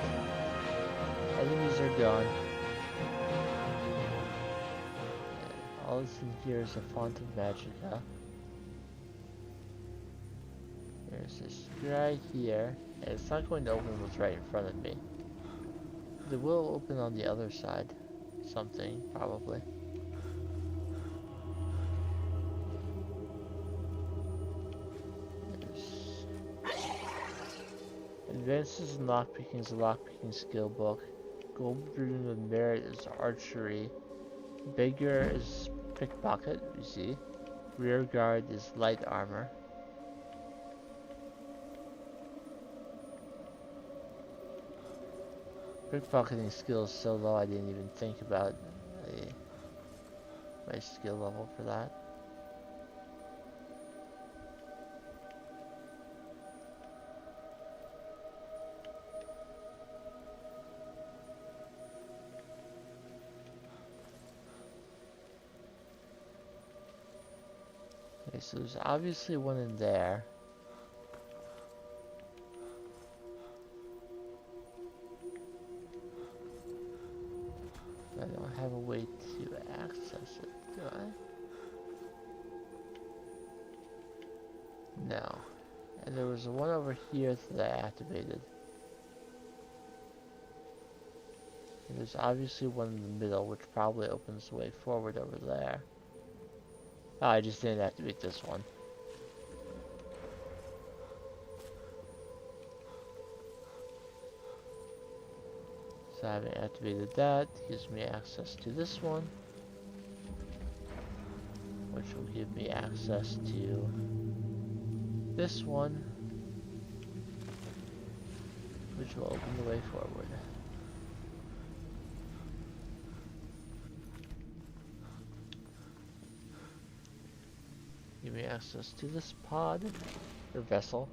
Enemies are gone. And all that's in here is a font of magicka. There's this guy here, and it's not going to open what's right in front of me. It will open on the other side. Something, probably. Advances in lockpicking is a lockpicking skill book. Gold Rune of Merit is archery. Beggar is pickpocket, you see. Rear guard is light armor. Pickpocketing skill is so low I didn't even think about my skill level for that. Okay, so there's obviously one in there. I don't have a way to access it, do I? No. And there was one over here that I activated. And there's obviously one in the middle, which probably opens the way forward over there. Oh, I just didn't activate this one. So having activated that gives me access to this one, which will give me access to this one, which will open the way forward. Give me access to this pod, or vessel.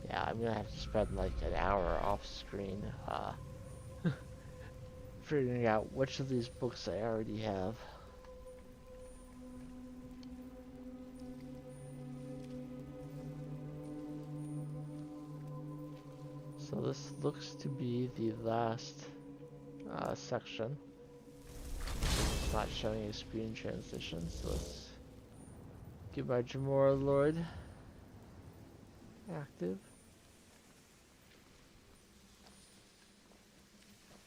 Yeah, I'm gonna have to spend like an hour off screen, figuring out which of these books I already have. So this looks to be the last section. It's not showing a screen transition, so let's get my Jamora Lord active.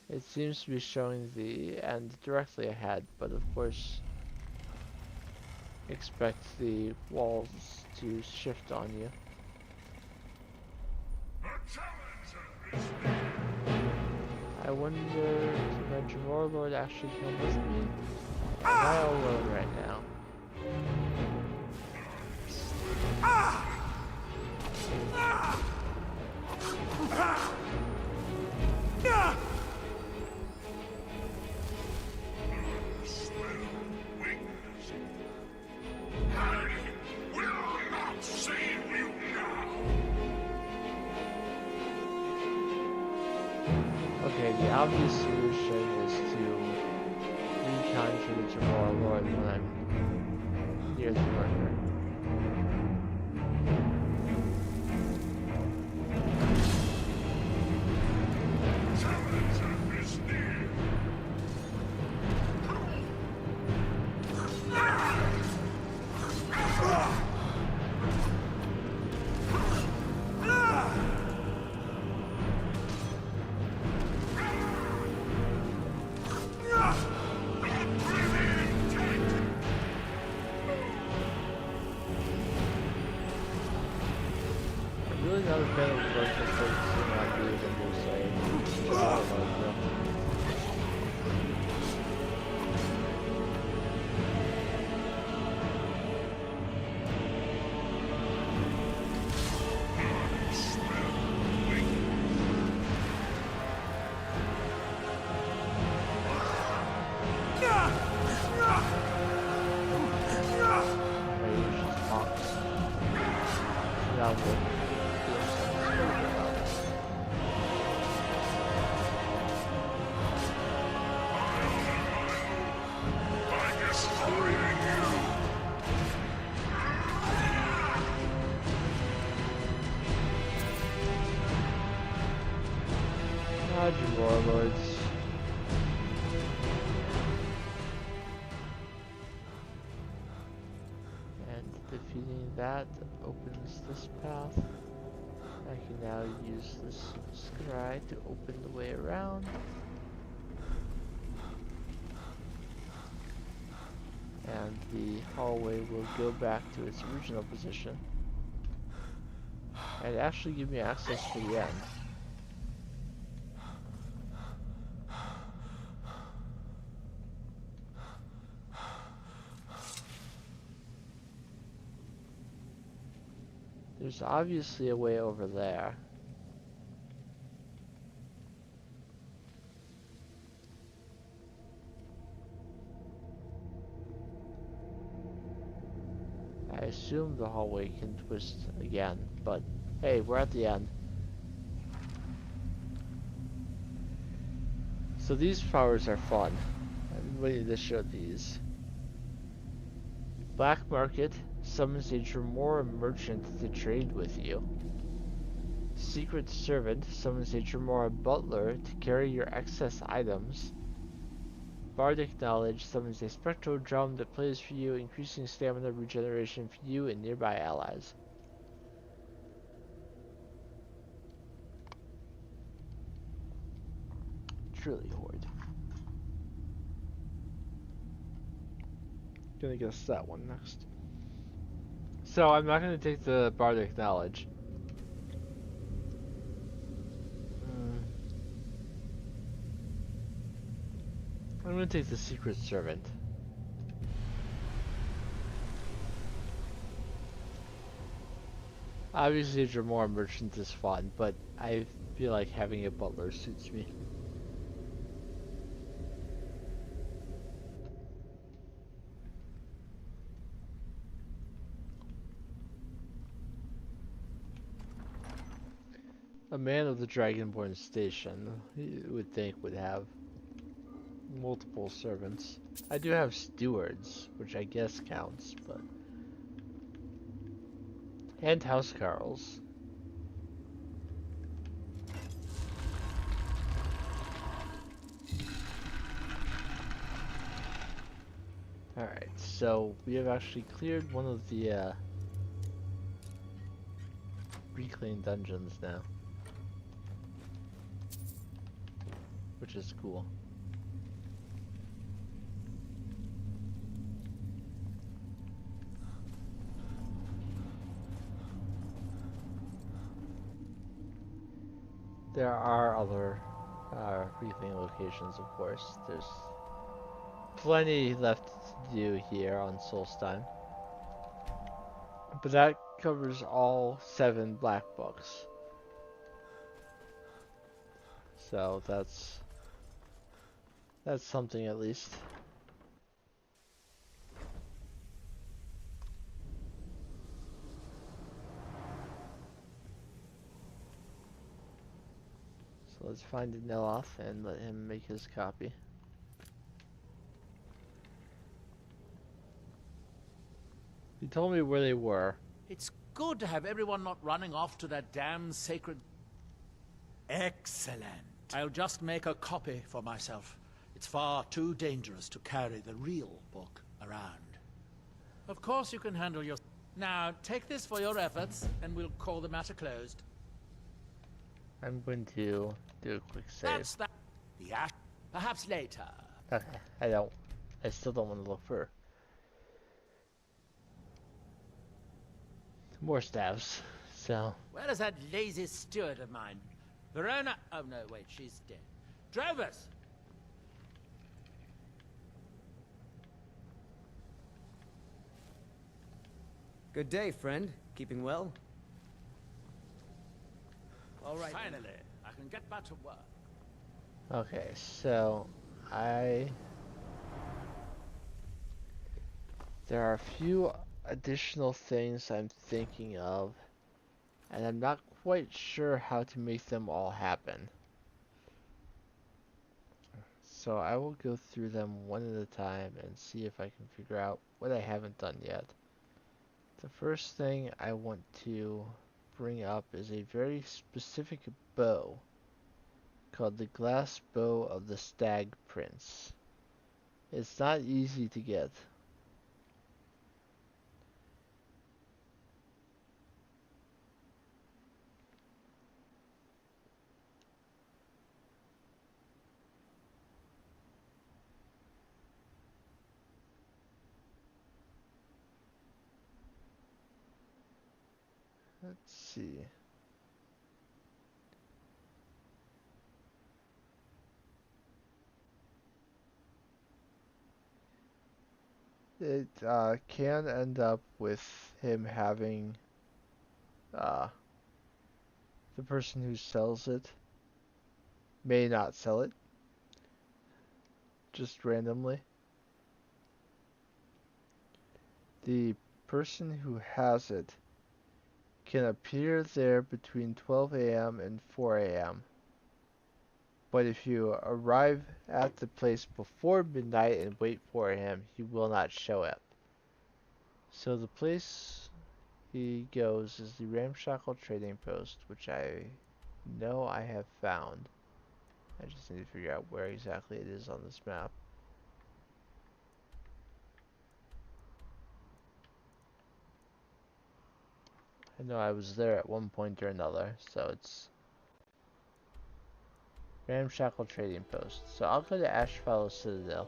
It seems to be showing the end directly ahead, but of course expect the walls to shift on you. I wonder, did my Jamora Lord actually come with me? Am I alone right now? the obvious solution is to reconjure tomorrow Lord when I'm near the marker. Really not a fan of virtual focusing on these and just saying, Roger, warlords. And defeating that opens this path. I can now use this scry to open the way around. And the hallway will go back to its original position. And actually give me access to the end. There's obviously a way over there. I assume the hallway can twist again, but hey, we're at the end. So these powers are fun. I've been waiting to show these. Black Market summons a Dremora merchant to trade with you. Secret Servant summons a Dremora butler to carry your excess items. Bardic Knowledge summons a spectral drum that plays for you, increasing stamina regeneration for you and nearby allies. Truly Horde. Gonna guess that one next. So I'm not gonna take the Bardic Knowledge. I'm gonna take the Secret Servant. Obviously, a Dremora merchant is fun, but I feel like having a butler suits me. A man of the Dragonborn station, you would think, would have multiple servants. I do have stewards, which I guess counts, but... And housecarls. Alright, so we have actually cleared one of the reclaimed dungeons now. Which is cool. There are other reclaimed locations, of course. There's plenty left to do here on Solstheim. But that covers all 7 black books. So that's something at least. So Let's find the Neloth and let him make his copy. He told me where they were. It's good to have everyone not running off to that damn sacred... Excellent. I'll just make a copy for myself. It's far too dangerous to carry the real book around. Of course you can handle your... Now, take this for your efforts, and we'll call the matter closed. I'm going to do a quick save. That's that. The ash... Perhaps later. Okay, I still don't want to look for more stabs, so... Where is that lazy steward of mine? Verona... Oh, no, wait, she's dead. Drovers! Good day, friend. Keeping well? All right. Finally, I can get back to work. Okay, so there are a few additional things I'm thinking of, and I'm not quite sure how to make them all happen. So I will go through them one at a time and see if I can figure out what I haven't done yet. The first thing I want to bring up is a very specific bow called the glass bow of the Stag Prince. It's not easy to get. Let's see. It can end up with him having the person who sells it may not sell it just randomly. The person who has it can appear there between 12 a.m. and 4 a.m. But if you arrive at the place before midnight and wait for him, he will not show up. So the place he goes is the Ramshackle Trading Post, which I know I have found. I just need to figure out where exactly it is on this map. I know I was there at one point or another, so it's Ramshackle Trading Post. So I'll go to Ashfallow Citadel.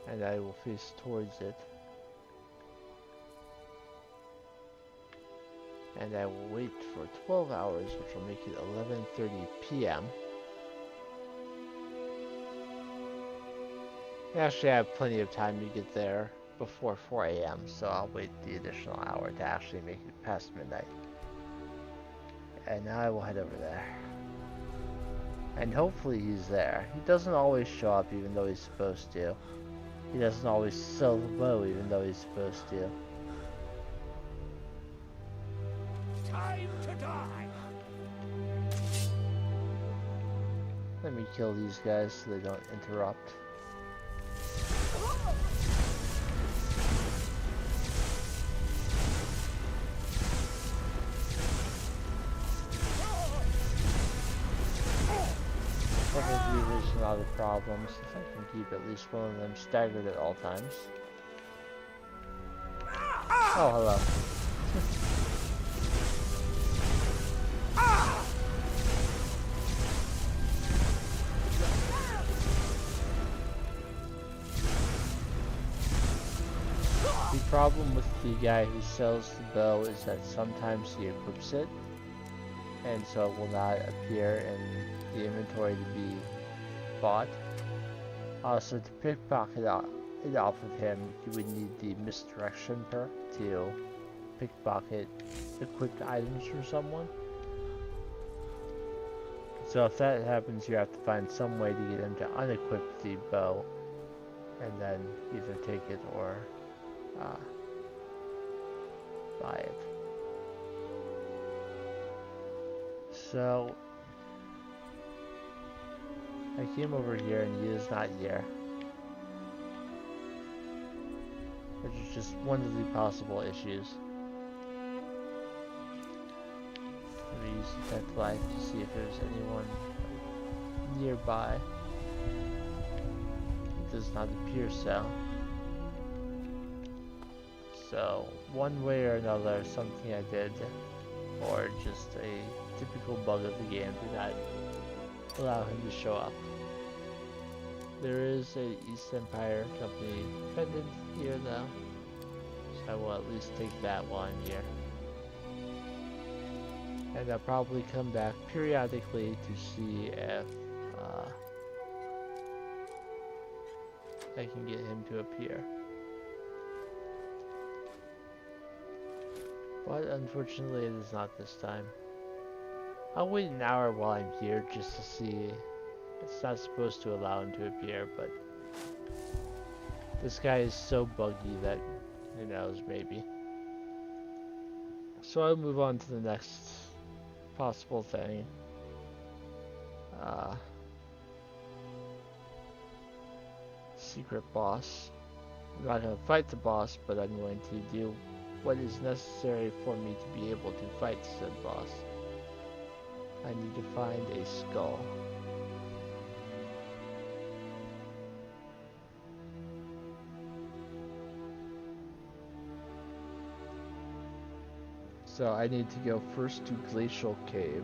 And I will face towards it. And I will wait for 12 hours, which will make it 11:30 p.m. Actually, I have plenty of time to get there before 4 a.m., so I'll wait the additional hour to actually make it past midnight. And now I will head over there. And hopefully he's there. He doesn't always show up even though he's supposed to. He doesn't always sell the bow even though he's supposed to. Time to die! Let me kill these guys so they don't interrupt. Double viewers is not a problem since I can keep at least one of them staggered at all times. Oh, hello. The problem with the guy who sells the bow is that sometimes he equips it, and so it will not appear in the inventory to be bought. Also, to pickpocket it off of him, you would need the misdirection perk to pickpocket equipped items from someone. So if that happens, you have to find some way to get him to unequip the bow, and then either take it or buy it. So I came over here and he is not here. Which is just one of the possible issues. Let me use detect light to see if there's anyone nearby. It does not appear so. So, one way or another, something I did, or just a typical bug of the game, did not allow him to show up. There is a East Empire Company pendant here though, so I will at least take that while I'm here. And I'll probably come back periodically to see if I can get him to appear. But unfortunately it is not this time. I'll wait an hour while I'm here just to see. It's not supposed to allow him to appear, but this guy is so buggy that who knows, maybe. So I'll move on to the next possible thing. Secret boss. I'm not going to fight the boss, but I'm going to do what is necessary for me to be able to fight said boss. I need to find a skull. So I need to go first to Glacial Cave,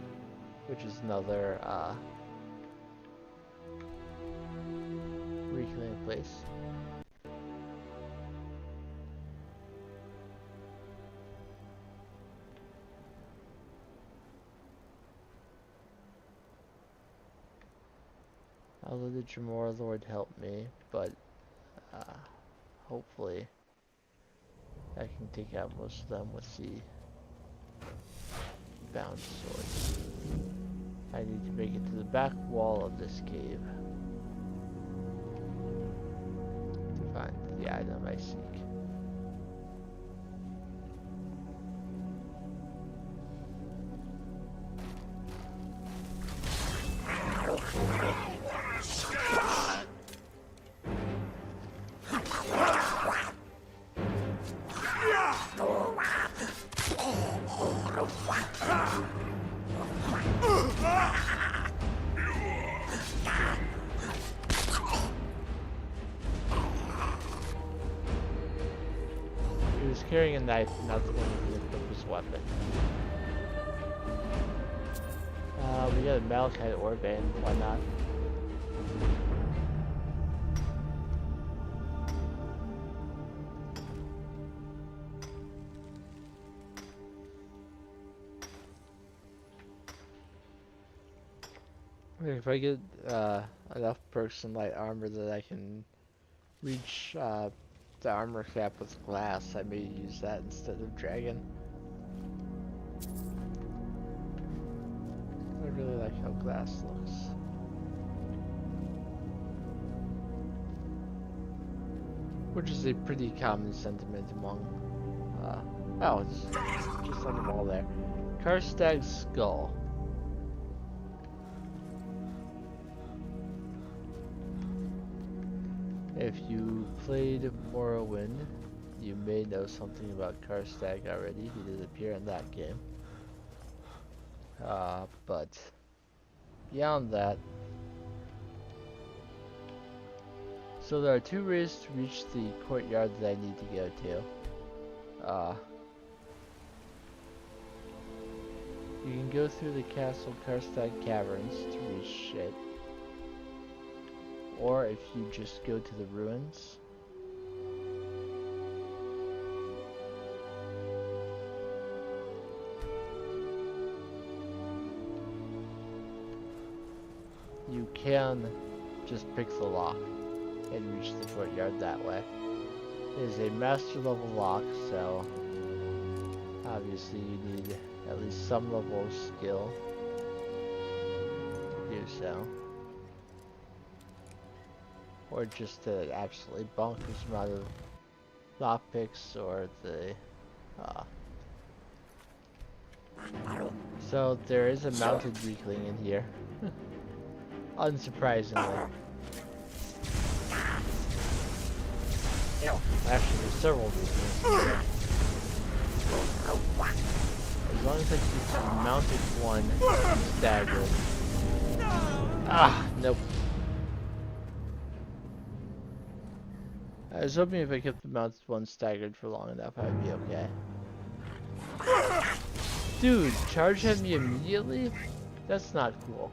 which is another reclaim place. Although the Jamor Lord helped me, but hopefully I can take out most of them with the bound sword. I need to make it to the back wall of this cave to find the item I seek. He was carrying a knife, not the one who equipped his weapon. We got a Malachite Orbane, why not? If I get enough perks and light armor that I can reach the armor cap with glass, I may use that instead of dragon. I really like how glass looks. Which is a pretty common sentiment among oh, it's just on the wall there. Karstag's skull. If you played Morrowind, you may know something about Karstag already. He did appear in that game. But beyond that, so there are two ways to reach the courtyard that I need to go to. You can go through the Castle Karstag Caverns to reach it. Or if you just go to the ruins. You can just pick the lock and reach the courtyard that way. It is a master level lock, so obviously you need at least some level of skill to do so. Or just to absolutely bonkers amount of lockpicks or the So there is a mounted weakling in here. Unsurprisingly. Actually, there's several weaklings in here. As long as I keep the mounted one staggered. Ah, nope. I was hoping if I kept the mounted one staggered for long enough, I'd be okay. Dude, charge at me immediately? That's not cool.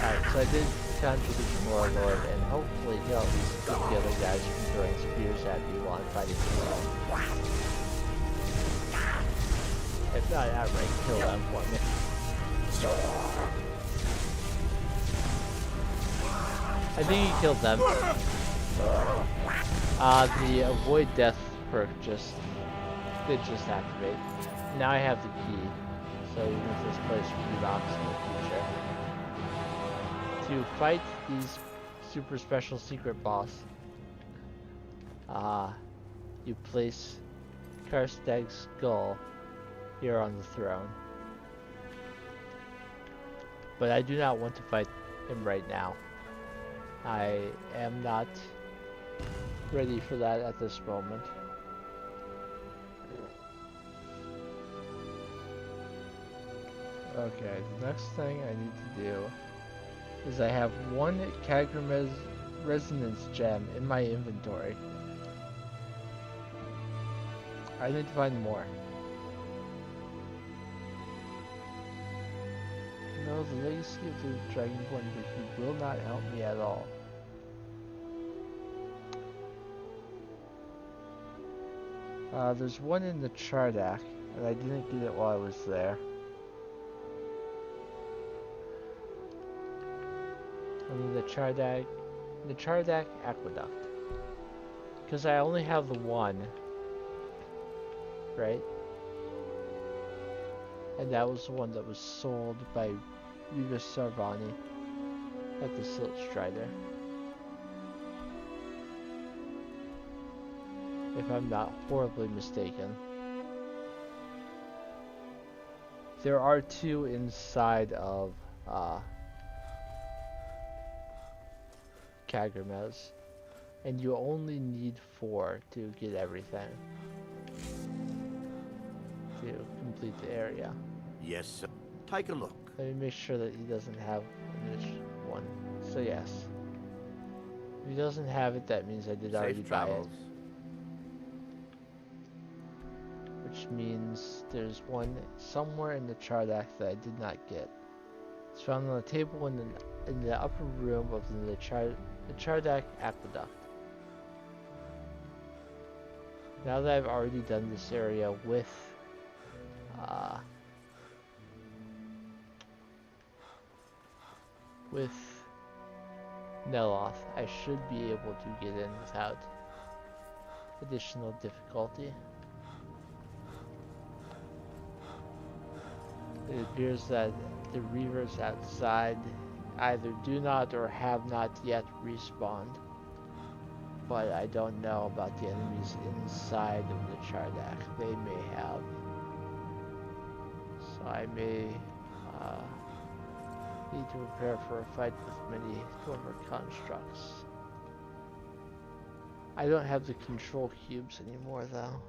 Alright, so I did contradict Lord, and hopefully he'll at least keep the other guys from throwing spears at me while I'm fighting myself. If not, outright kill them for me. I think he killed them. The avoid death perk did just activate. Now I have the key, so even if this place relocks in the future. To fight these super special secret boss, you place Karstag's skull here on the throne. But I do not want to fight him right now. I am not ready for that at this moment. Okay, the next thing I need to do is I have one Kagrim resonance gem in my inventory. I need to find more. No, the legacy of the Dragonborn Wiki will not help me at all. There's one in the Chardak, and I didn't get it while I was there. And the Chardak Aqueduct. Because I only have the one, right? And that was the one that was sold by Riva Sarvani at the Silt Strider. If I'm not horribly mistaken. There are two inside of Kagrimez, and you only need 4 to get everything. To complete the area. Yes, sir. Take a look. Let me make sure that he doesn't have this one. So yes. If he doesn't have it, that means I did already Safe buy it. travels. Which means there's one somewhere in the Chardak that I did not get. It's found on the table in the upper room of the Chardak Aqueduct. Now that I've already done this area with Neloth, I should be able to get in without additional difficulty. It appears that the Reavers outside either do not or have not yet respawned. But I don't know about the enemies inside of the Chardak. They may have. So I may need to prepare for a fight with many Dwarfer constructs. I don't have the control cubes anymore though.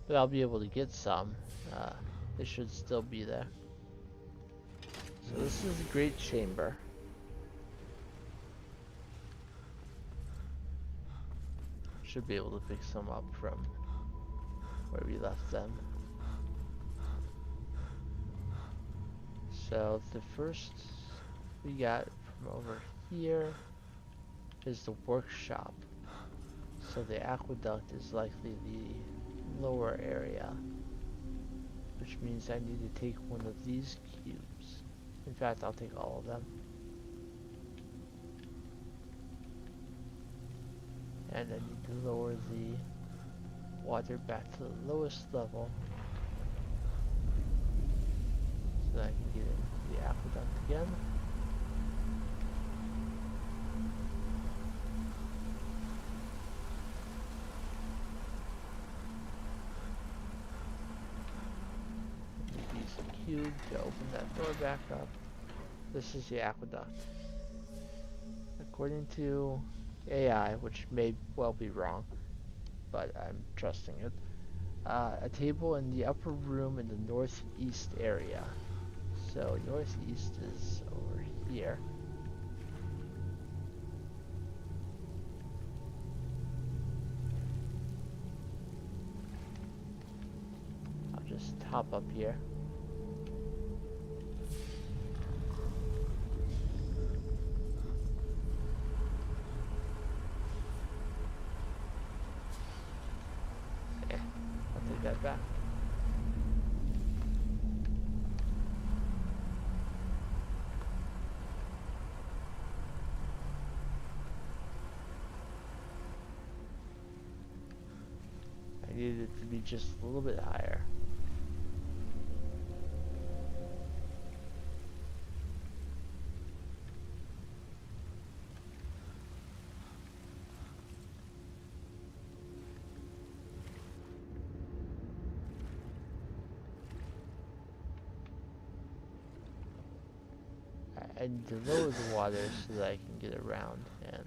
But I'll be able to get some. They should still be there. So this is the Great Chamber. Should be able to pick some up from where we left them. So the first we got from over here is the workshop. So the aqueduct is likely the lower area, which means I need to take one of these cubes. In fact, I'll take all of them. And I need to lower the water back to the lowest level so that I can get into the aqueduct again. cube to open that door back up. This is the aqueduct. According to AI, which may well be wrong, but I'm trusting it, a table in the upper room in the northeast area. So northeast is over here. I'll just hop up here. I'll take that back. I needed it to be just a little bit higher. I need to lower the water so that I can get around and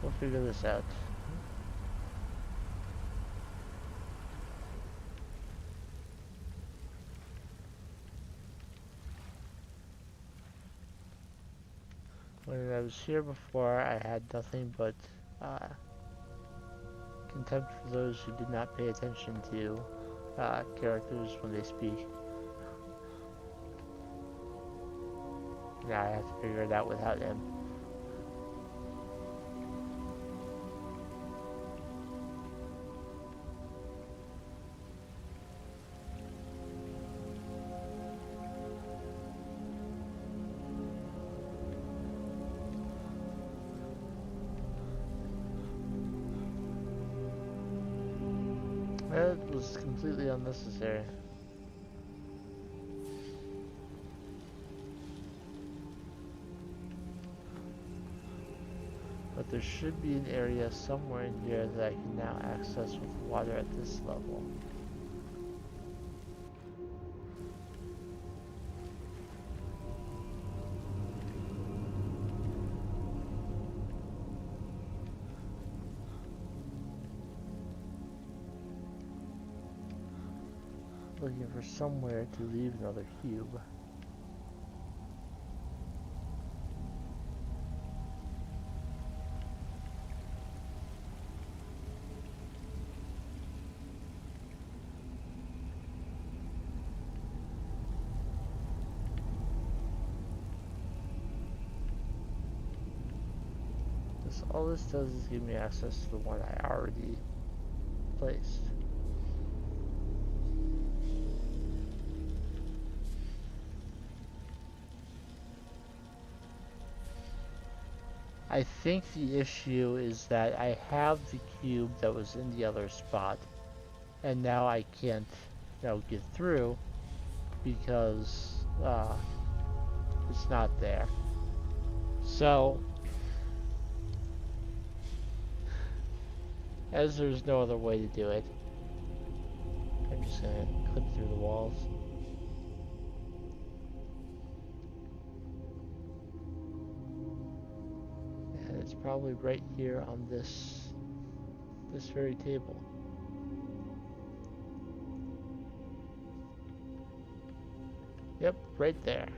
we'll figure this out. When I was here before, I had nothing but contempt for those who did not pay attention to characters when they speak. Now I have to figure it out without him. That was completely unnecessary. But there should be an area somewhere in here that I can now access with water at this level. Looking for somewhere to leave another cube. All this does is give me access to the one I already placed. I think the issue is that I have the cube that was in the other spot, and now I can't, get through because it's not there. So, as there's no other way to do it, I'm just gonna clip through the walls. It's probably right here on this very table. Yep, right there.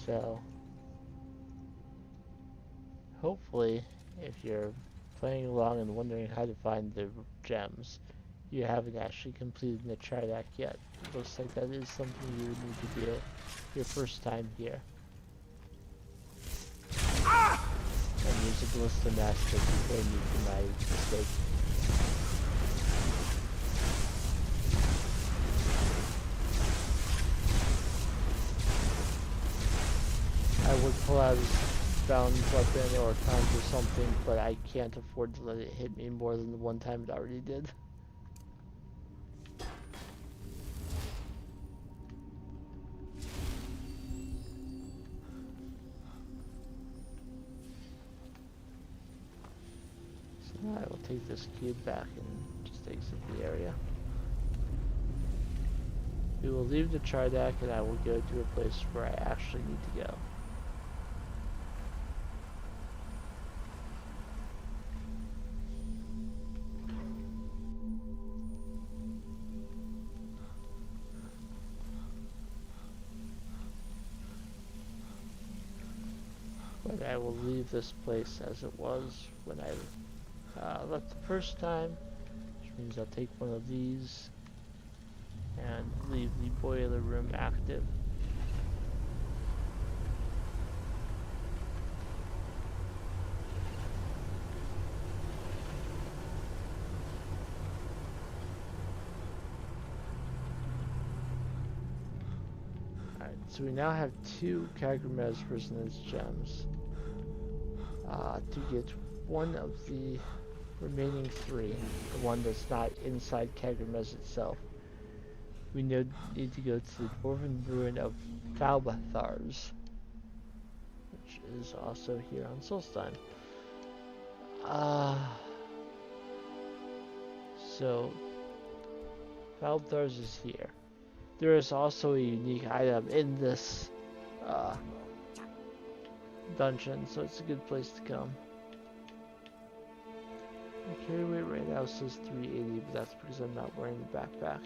So, hopefully, if you're playing along and wondering how to find the gems, you haven't actually completed the Tridac yet. It looks like that is something you would need to do your first time here. And use a Ballista Master to train you for my mistake. I would pull out bound weapon or counter something, but I can't afford to let it hit me more than the one time it already did. So now I will take this cube back and just exit the area. We will leave the Chardak and I will go to a place where I actually need to go. But I will leave this place as it was when I left the first time, which means I'll take one of these and leave the boiler room active. Alright, so we now have 2 Kagrumez Resonance Gems. To get one of the remaining 3, the one that's not inside Kagrumez itself, we need to go to the Dwarven Ruin of Falbathars, which is also here on Solstheim. So, Falbathars is here. There is also a unique item in this dungeon, so it's a good place to come. My carry weight right now says 380, but that's because I'm not wearing the backpack.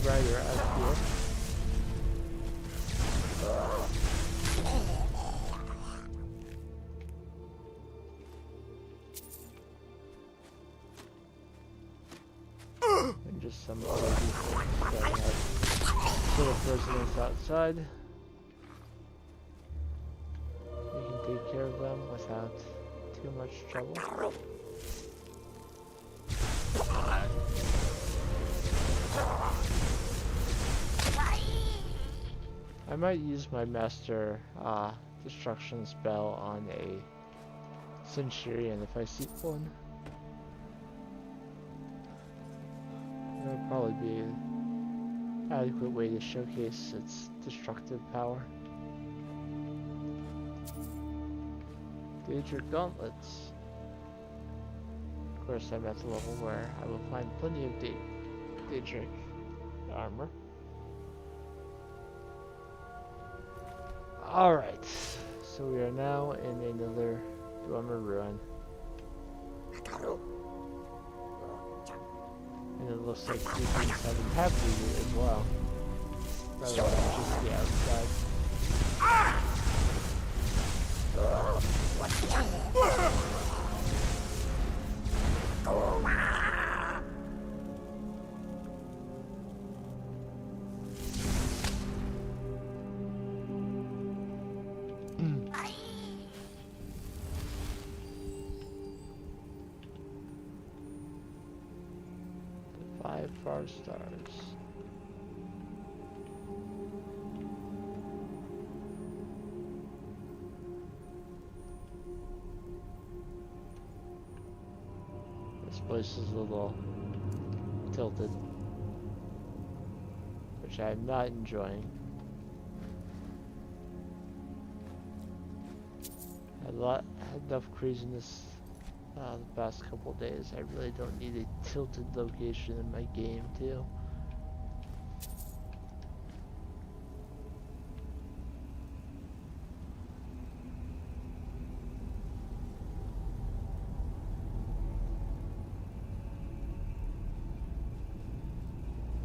Rider out here. And just some other people that have little residents outside. We can take care of them without too much trouble. I might use my master destruction spell on a Centurion if I see one. That would probably be an adequate way to showcase its destructive power. Daedric gauntlets. Of course, I'm at the level where I will find plenty of Daedric armor. Alright, so we are now in another Dwemer ruin. And it looks like these things have inhabited it as well. Rather than just the outside. The 5 far stars. This place is a little tilted, which I'm not enjoying. I had enough craziness the past couple days. I really don't need a tilted location in my game too.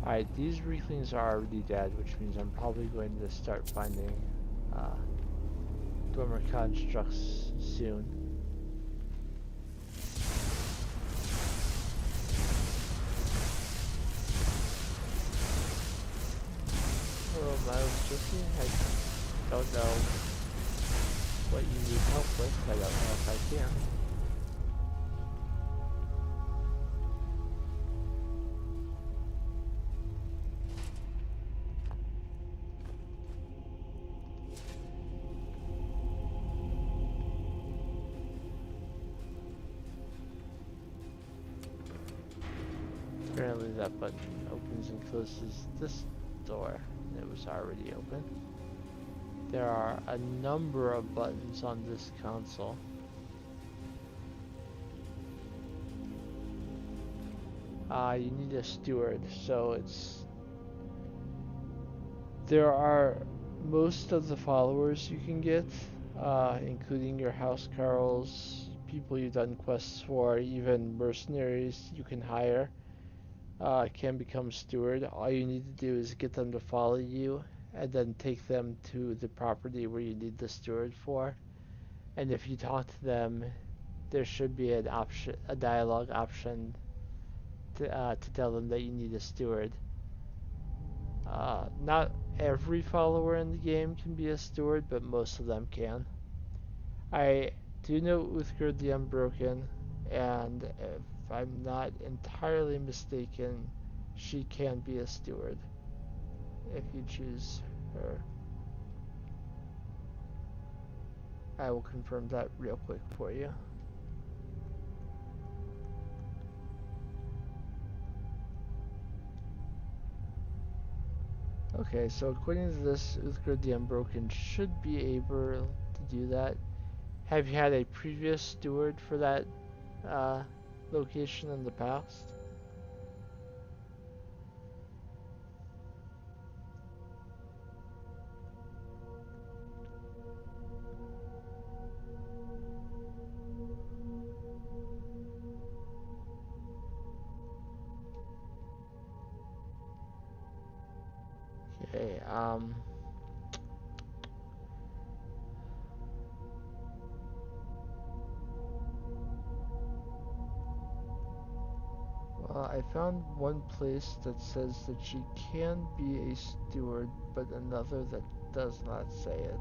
Alright, these weaklings are already dead, which means I'm probably going to start finding Dwemer constructs soon. Hello, Miles Jesse. I don't know what you need help with. I don't know if I can. that button opens and closes this door. It was already open. There are a number of buttons on this console. You need a steward, so there are most of the followers you can get, including your house carls, people you've done quests for, even mercenaries you can hire, can become steward. All you need to do is get them to follow you and then take them to the property where you need the steward for. And if you talk to them, there should be an option, a dialogue option to tell them that you need a steward. Not every follower in the game can be a steward, but most of them can. I do know Uthgerd the Unbroken, and if I'm not entirely mistaken, she can be a steward if you choose her. I will confirm that real quick for you. Okay, so according to this, Uthgerd the Unbroken should be able to do that. Have you had a previous steward for that location in the past? Okay, well, I found one place that says that she can be a steward, but another that does not say it.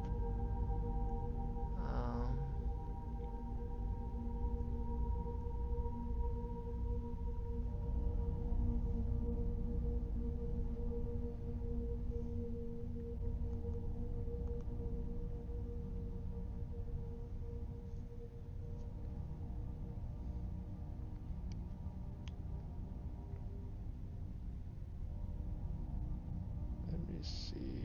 Let me see.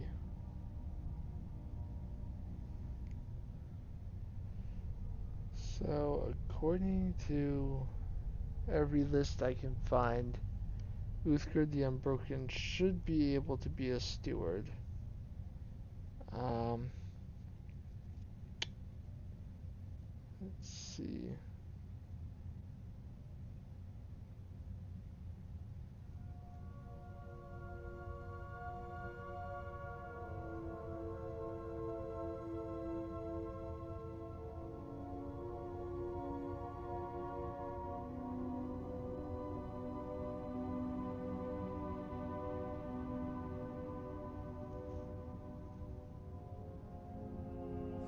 So, according to every list I can find, Uthgerd the Unbroken should be able to be a steward. Let's see.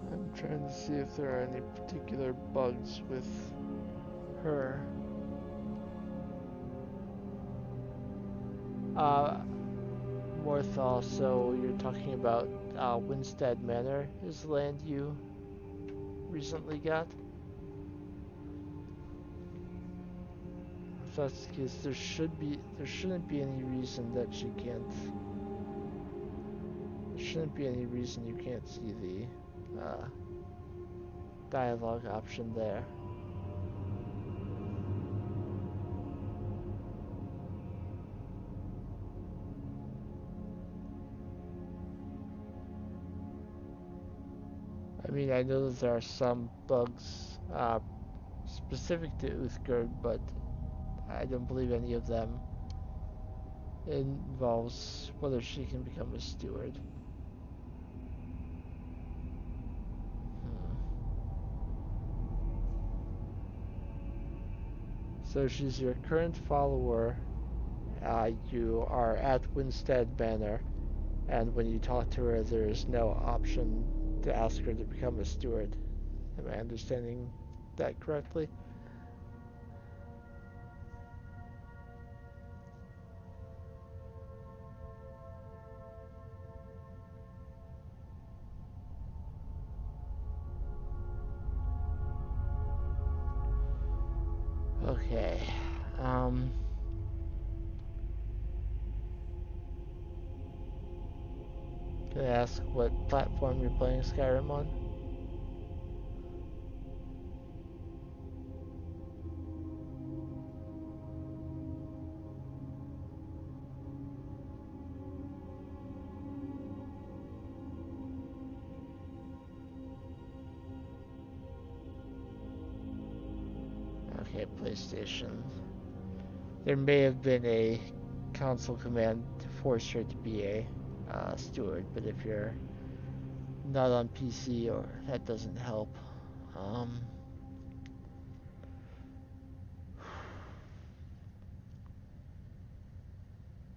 I'm trying to see if there are any particular bugs with her. Morthal, so you're talking about Winstead Manor is the land you recently got? If that's the case, there shouldn't be any reason that she can't. There shouldn't be any reason you can't see the dialogue option there. I mean, I know that there are some bugs specific to Uthgerd, but I don't believe any of them involves whether she can become a steward. So she's your current follower. You are at Winstead Manor, and when you talk to her, there is no option to ask her to become a steward. Am I understanding that correctly? Okay. Can I ask what platform you're playing Skyrim on? Okay, PlayStation. There may have been a console command to force her to be a steward, but if you're not on PC, or that doesn't help.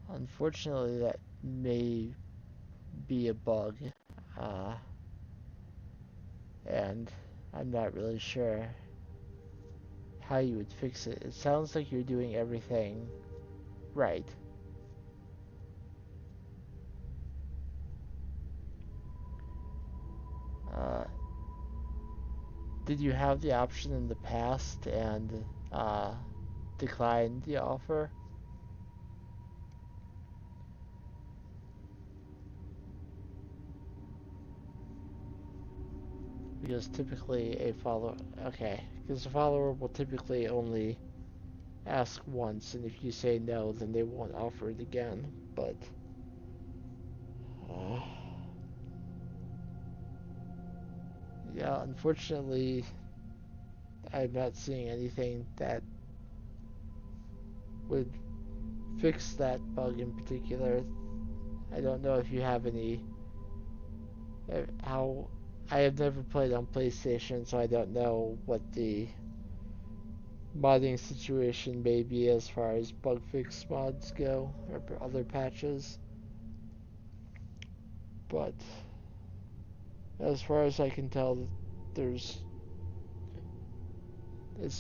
Unfortunately, that may be a bug, uh, and I'm not really sure how you would fix it. It sounds like you're doing everything right. Uh, did you have the option in the past and declined the offer? Because typically a follower, okay, because a follower will typically only ask once, and if you say no, then they won't offer it again. But yeah, unfortunately, I'm not seeing anything that would fix that bug in particular. I don't know if you have any, how, I have never played on PlayStation, so I don't know what the modding situation may be as far as bug fix mods go, or other patches. But as far as I can tell, it's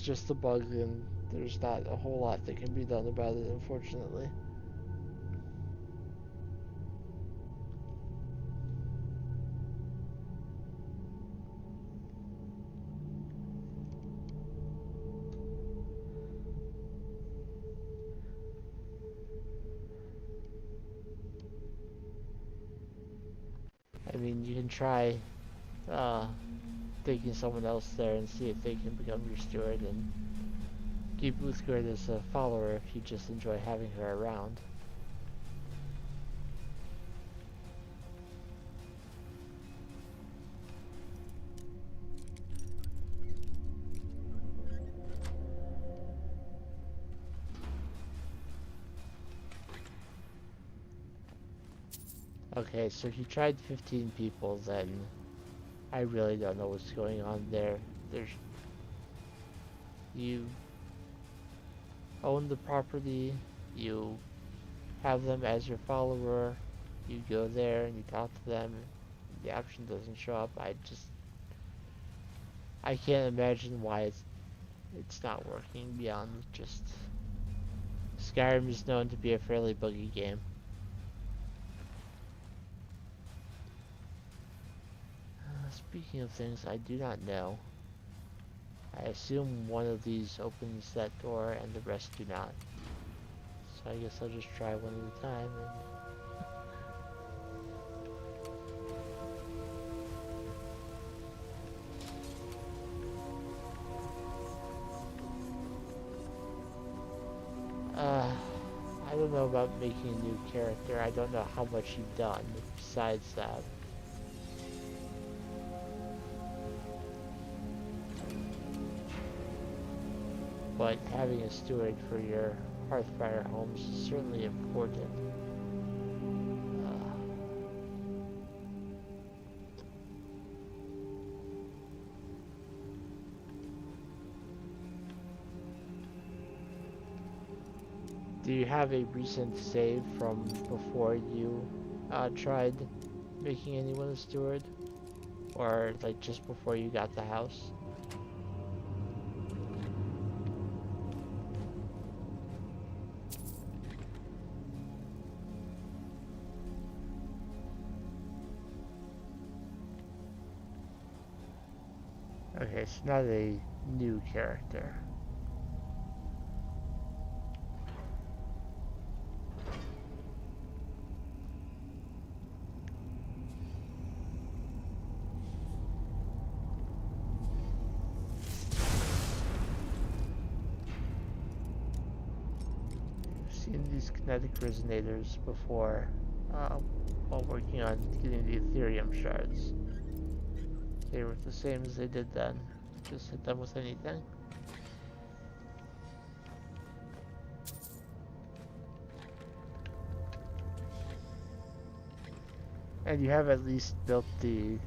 just a bug, and there's not a whole lot that can be done about it, unfortunately. I mean, you can try taking someone else there and see if they can become your steward, and keep Uthgard as a follower if you just enjoy having her around. Okay, so if you tried 15 people, then I really don't know what's going on there. You own the property, you have them as your follower, you go there and you talk to them, the option doesn't show up. I can't imagine why it's not working beyond just Skyrim is known to be a fairly buggy game. Speaking of things I do not know, I assume one of these opens that door and the rest do not. So I guess I'll just try one at a time. I don't know about making a new character. I don't know how much you've done besides that. But having a steward for your Hearthfire homes is certainly important. Do you have a recent save from before you tried making anyone a steward? Or like just before you got the house? Okay, it's not a new character. seen these kinetic resonators before while working on getting the Ethereum shards. They were the same as they did then. Just hit them with anything. And you have at least built the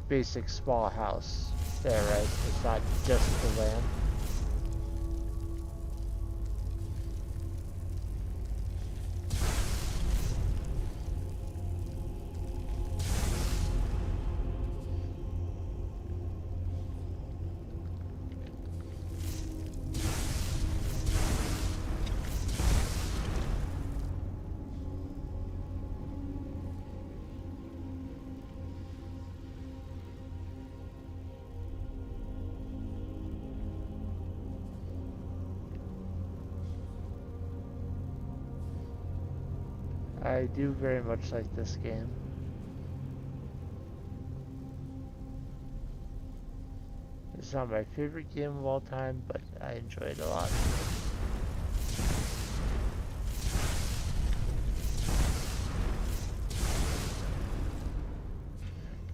basic small house there, right? It's not just the land. I do very much like this game. It's not my favorite game of all time, but I enjoy it a lot.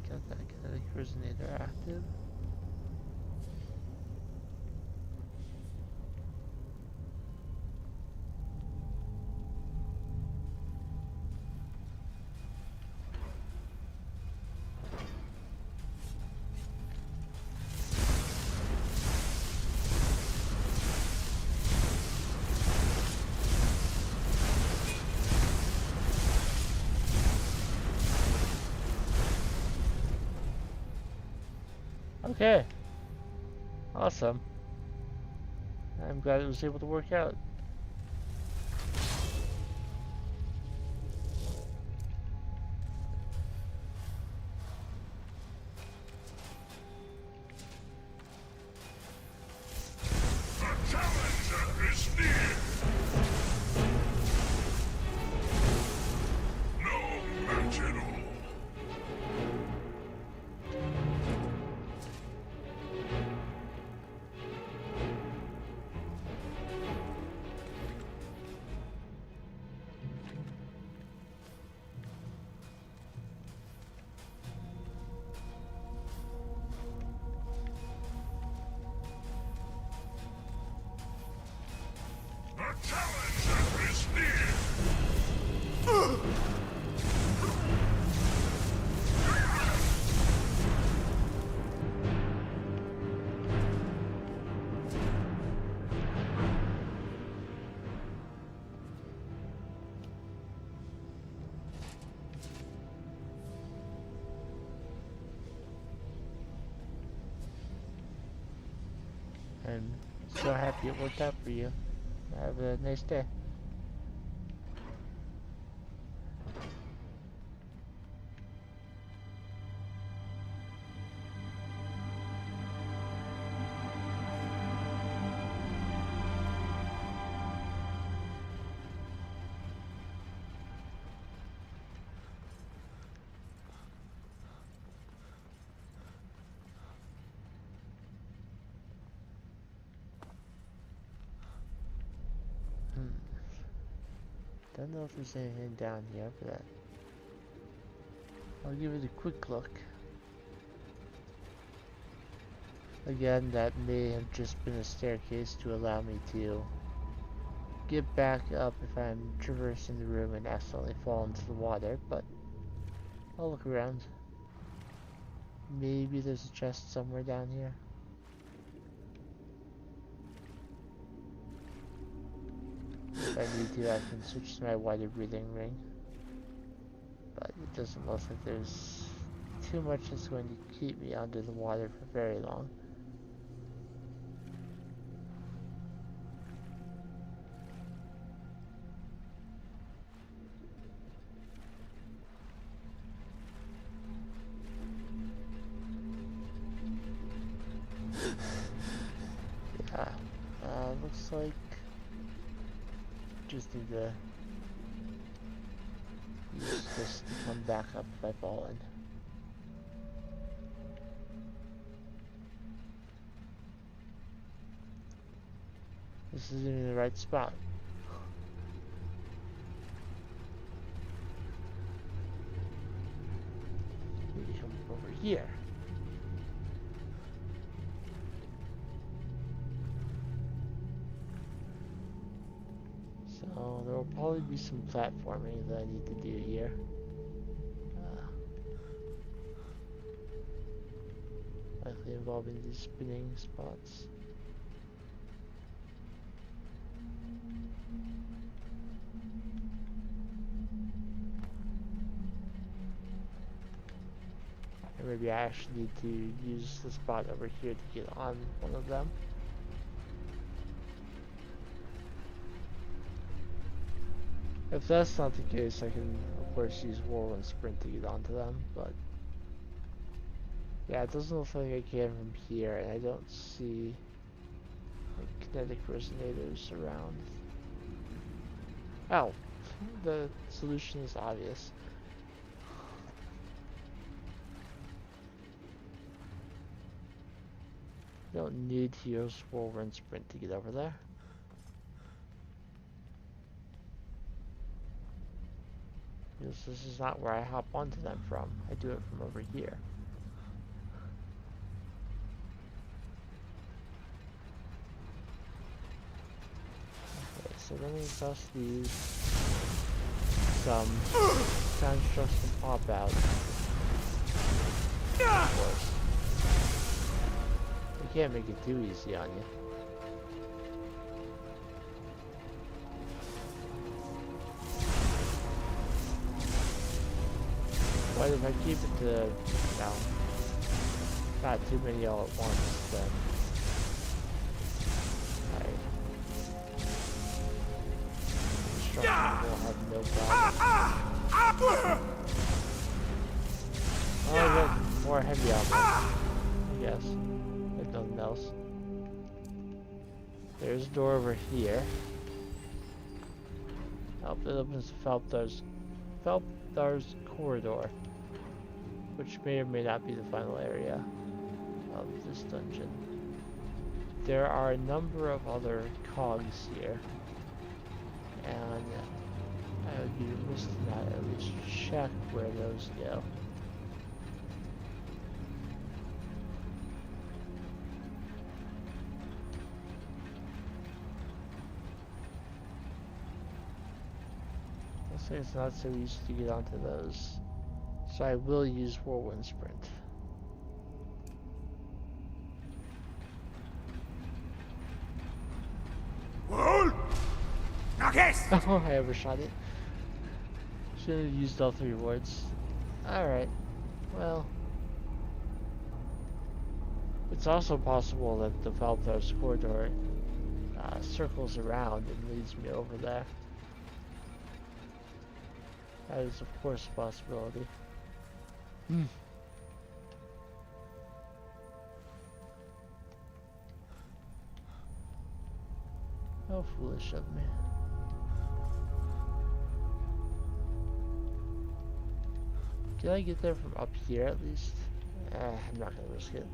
Got that kinetic resonator active. Okay. Awesome. I'm glad it was able to work out. I'm so happy it worked out for you. Have a nice day. Don't know if there's anything down here, but I'll give it a quick look. Again, that may have just been a staircase to allow me to get back up if I'm traversing the room and accidentally fall into the water, but I'll look around. Maybe there's a chest somewhere down here. If I need to, I can switch to my water breathing ring. But it doesn't look like there's too much that's going to keep me under the water for very long. Yeah, looks like just need to use this to come back up if I fall in. This isn't even the right spot. here. So there will probably be some platforming that I need to do here. Likely involving these spinning spots. Or maybe I actually need to use the spot over here to get on one of them. If that's not the case, I can of course use whirlwind sprint to get onto them, but yeah, it doesn't look like I can from here, and I don't see like, kinetic resonators around. Oh, the solution is obvious. You don't need to use whirlwind sprint to get over there. Because this is not where I hop onto them from. I do it from over here. Okay, so then we just these. Some constructs can pop out. Of course. You can't make it too easy on you. But if I keep it to, not too many all at once, then I will have no problem. Oh, look, more heavy armor, I guess, if nothing else. There's a door over here. Oh, it opens Felpdar's corridor, which may or may not be the final area of this dungeon. There are a number of other cogs here, and I would be remiss to not at least check where those go. Looks like it's not so easy to get onto those, so I will use whirlwind sprint. Oh, I overshot it. Should have used all 3 words. Alright. Well. It's also possible that the Felpdar's corridor circles around and leads me over there. That is of course a possibility. How foolish of me. Did I get there from up here at least? I'm not gonna risk it.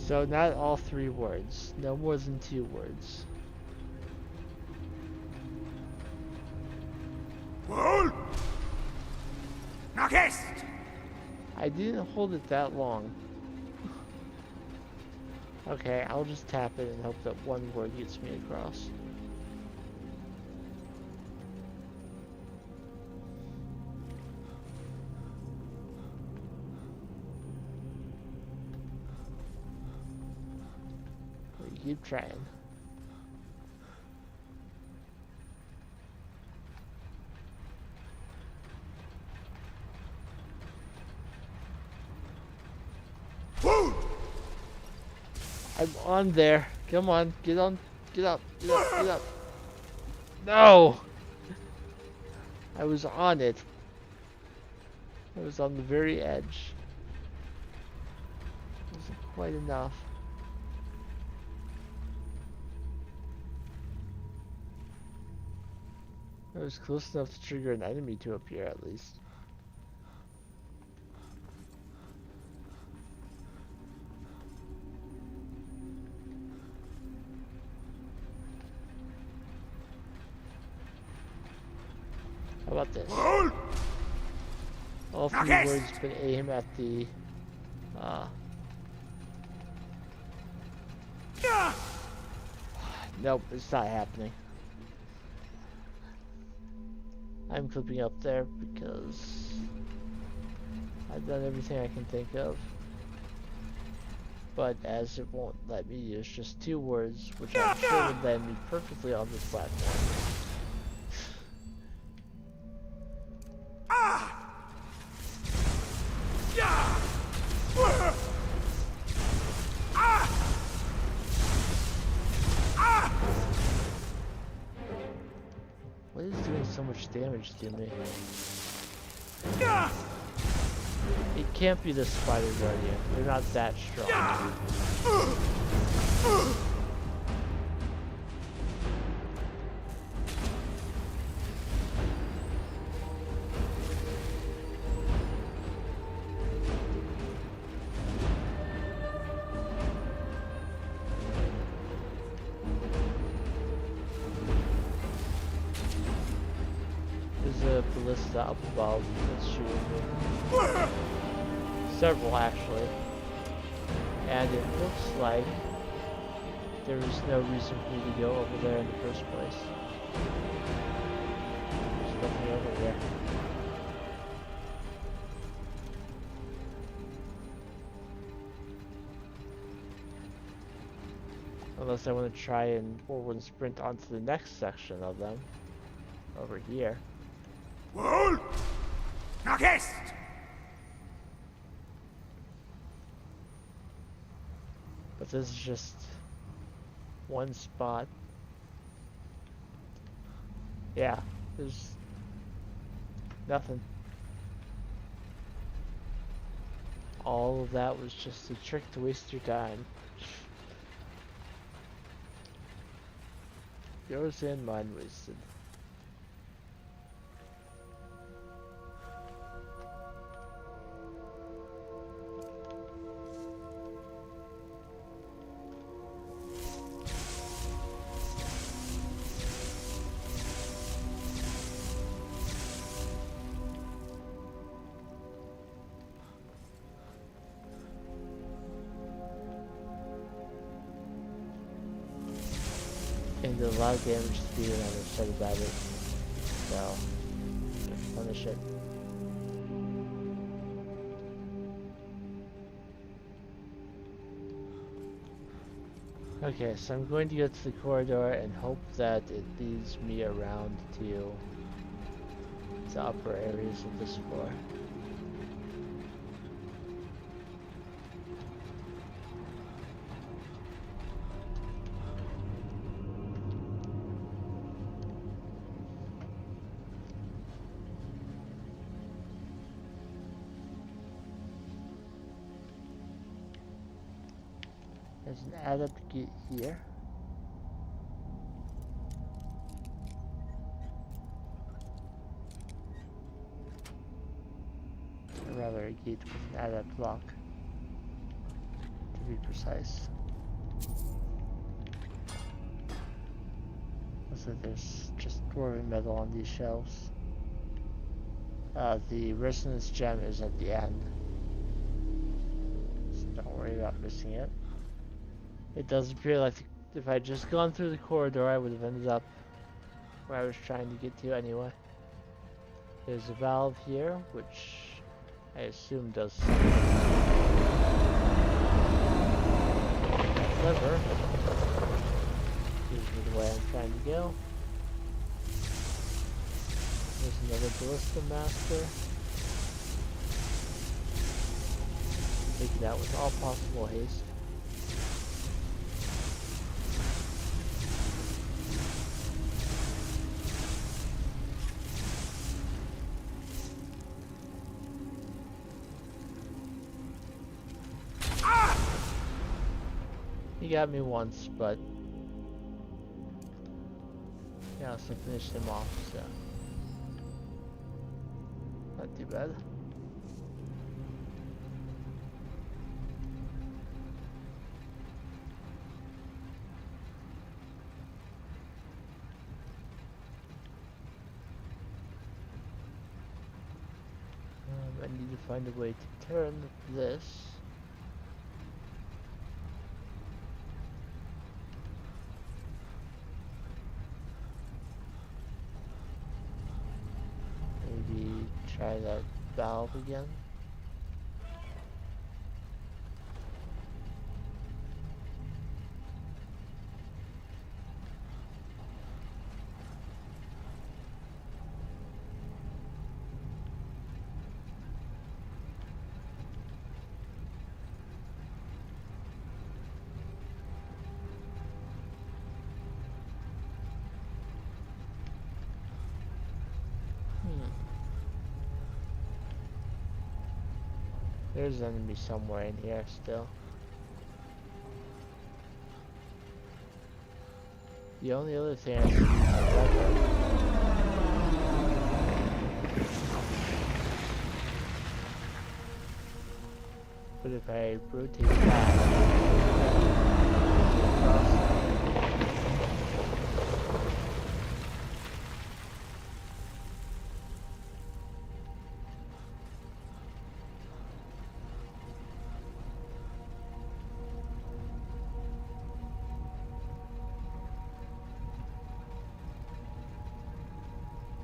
So not all 3 words. No more than 2 words. I didn't hold it that long. Okay, I'll just tap it and hope that 1 word gets me across. Keep trying. I'm on there. Come on, get on, get up, get up, get up. No! I was on it. I was on the very edge. It wasn't quite enough. I was close enough to trigger an enemy to appear at least. How about this? All 3 words but aim at the nope, it's not happening. I'm clipping up there because I've done everything I can think of. But as it won't let me use just 2 words, which I'm sure would land me perfectly on this platform. What is doing so much damage to me? It can't be the Spider Guardian. They're not that strong. There's a ballista up above that's shooting me. Several actually. And it looks like there is no reason for me to go over there in the first place. There's nothing over there. Unless I want to try and forward sprint onto the next section of them. Over here. Wohl! Nach est! But this is just one spot. Yeah, there's nothing. All of that was just a trick to waste your time. Yours and mine wasted. And did a lot of damage to me when I'm upset about it. So, just punish it. Okay, so I'm going to go to the corridor and hope that it leads me around to the upper areas of this floor. There's an adept gate here. Or rather, a gate with an adept lock, to be precise. Looks like there's just dwarven metal on these shelves. The resonance gem is at the end, so don't worry about missing it. It does appear like if I had just gone through the corridor, I would have ended up where I was trying to get to anyway. There's a valve here, which I assume does something. Lever gives me the way I'm trying to go. There's another ballista master. Take it out with all possible haste. He got me once, but yeah, so I finished him off, so not too bad. to find a way to turn this. Maybe try that valve again. There's an enemy somewhere in here still. The only other thing I can use is a lever. But if I rotate that,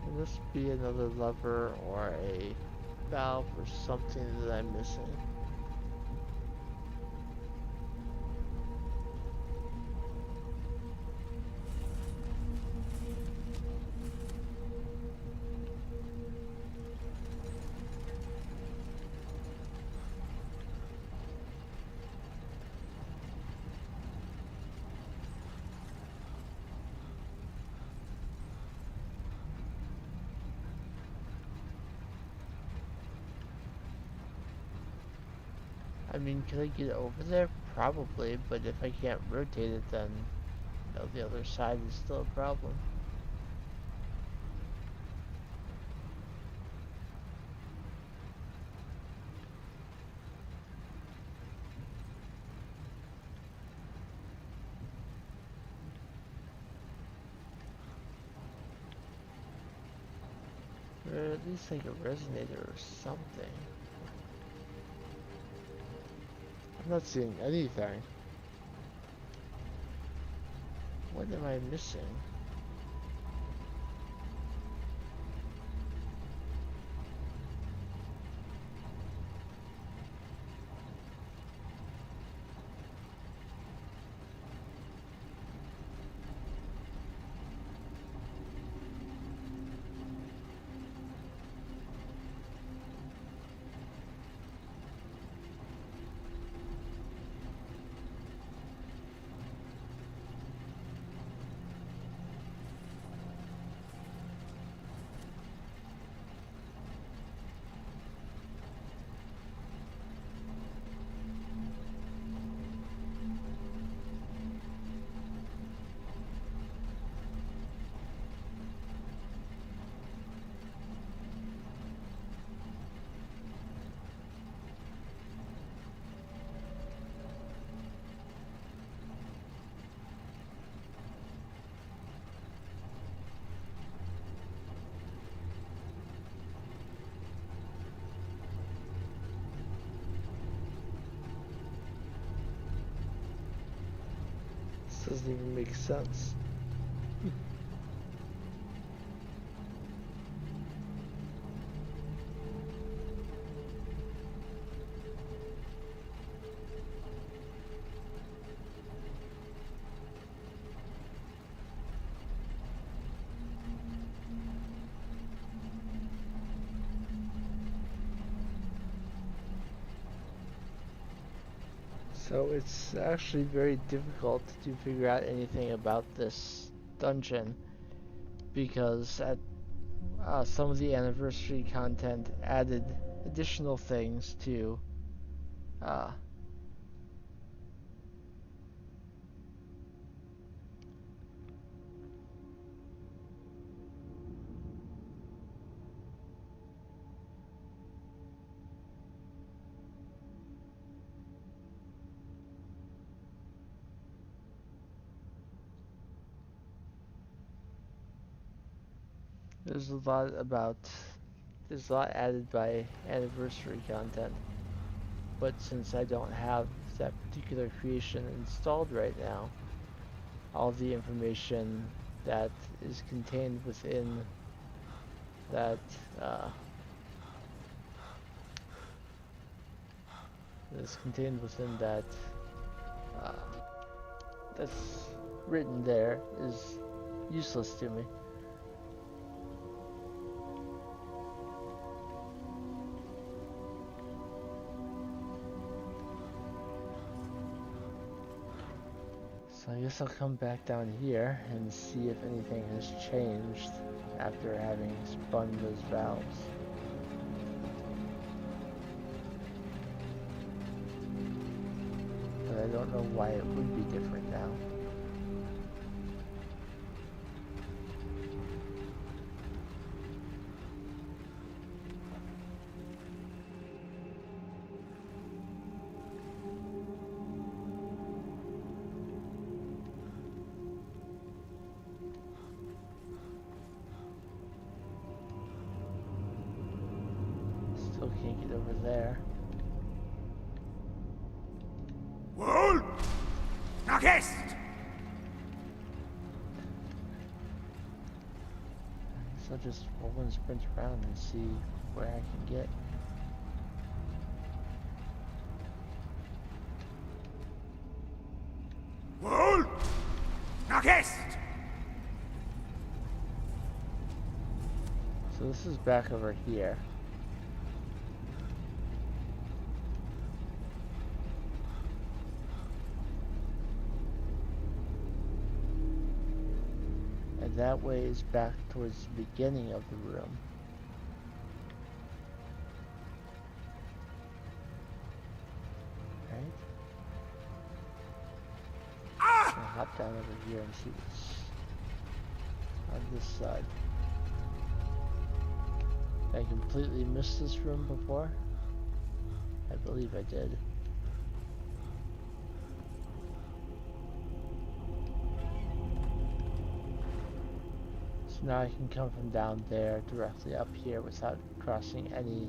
could this be another lever or a valve or something that I'm missing? I mean, could I get over there? Probably, but if I can't rotate it, then the other side is still a problem. Or at least like a resonator or something. I'm not seeing anything. What am I missing? This doesn't even make sense. So it's actually very difficult to figure out anything about this dungeon because at some of the anniversary content added additional things to uh, there's a lot about there's a lot added by anniversary content. But since I don't have that particular creation installed right now, all the information that is contained within that that's written there is useless to me. So I guess I'll come back down here and see if anything has changed after having spun those valves. But I don't know why it would be different now. Still can't get over there. Wohl! Nach est! So I'll just roll and sprint around and see where I can get. Wohl! Nach est! So this is back over here. And that way is back towards the beginning of the room. Right? I'm gonna hop down over here and see what's on this side. I completely missed this room before? I believe I did. So now I can come from down there directly up here without crossing any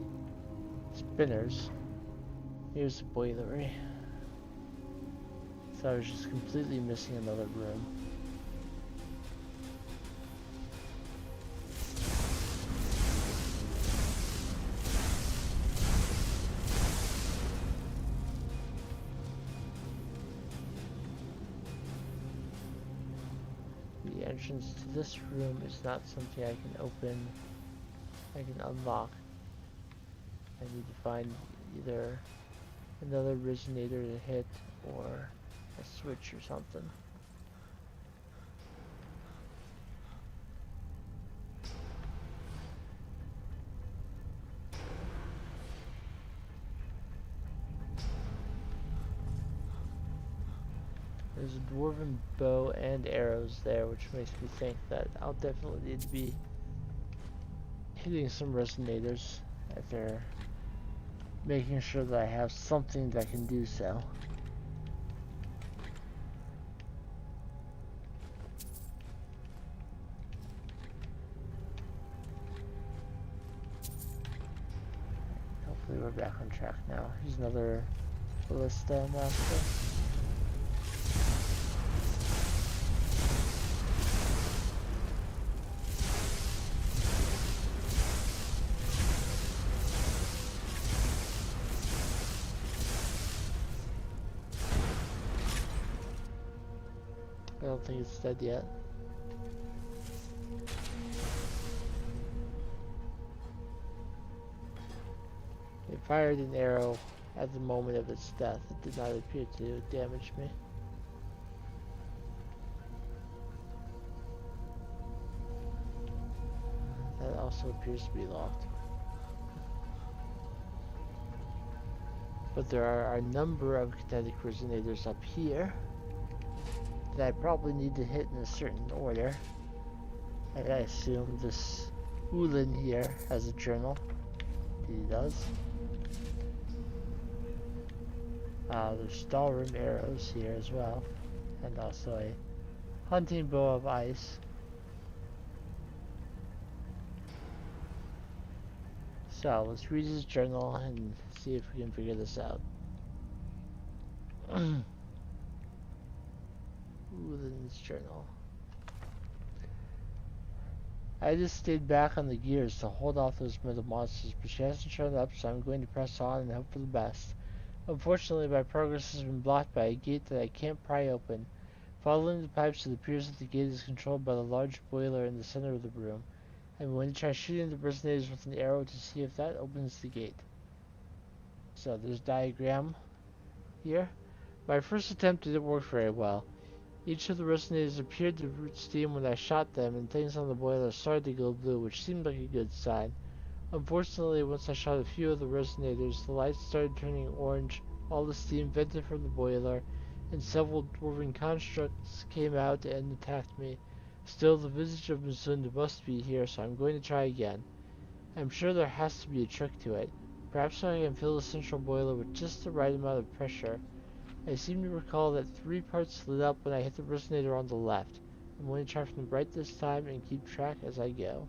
spinners. Here's the boilery. So I was just completely missing another room. The entrance to this room is not something I can open. I can unlock. I need to find either another resonator to hit or a switch or something. There's a dwarven bow and arrows there, which makes me think that I'll definitely need to be hitting some resonators after making sure that I have something that can do so. Hopefully we're back on track now. Here's another ballista master. I don't think it's dead yet. It fired an arrow at the moment of its death. It did not appear to damage me. That also appears to be locked. But there are a number of kinetic resonators up here that I probably need to hit in a certain order. And I assume this Ulin here has a journal. He does. There's Stalrim arrows here as well. And also a hunting bow of ice. So let's read his journal and see if we can figure this out. Ooh, in his journal. I just stayed back on the gears to hold off those middle monsters, but she hasn't shown up, so I'm going to press on and hope for the best. Unfortunately, my progress has been blocked by a gate that I can't pry open. Following the pipes, it appears that the gate is controlled by the large boiler in the center of the room. I'm going to try shooting the resonators with an arrow to see if that opens the gate. So there's a diagram here. My first attempt didn't work very well. Each of the resonators appeared to root steam when I shot them, and things on the boiler started to go blue, which seemed like a good sign. Unfortunately, once I shot a few of the resonators, the lights started turning orange, all the steam vented from the boiler, and several dwarven constructs came out and attacked me. Still, the visage of Muzund must be here, so I'm going to try again. I'm sure there has to be a trick to it. Perhaps I can fill the central boiler with just the right amount of pressure. I seem to recall that 3 parts lit up when I hit the resonator on the left. I'm going to try from the right this time and keep track as I go.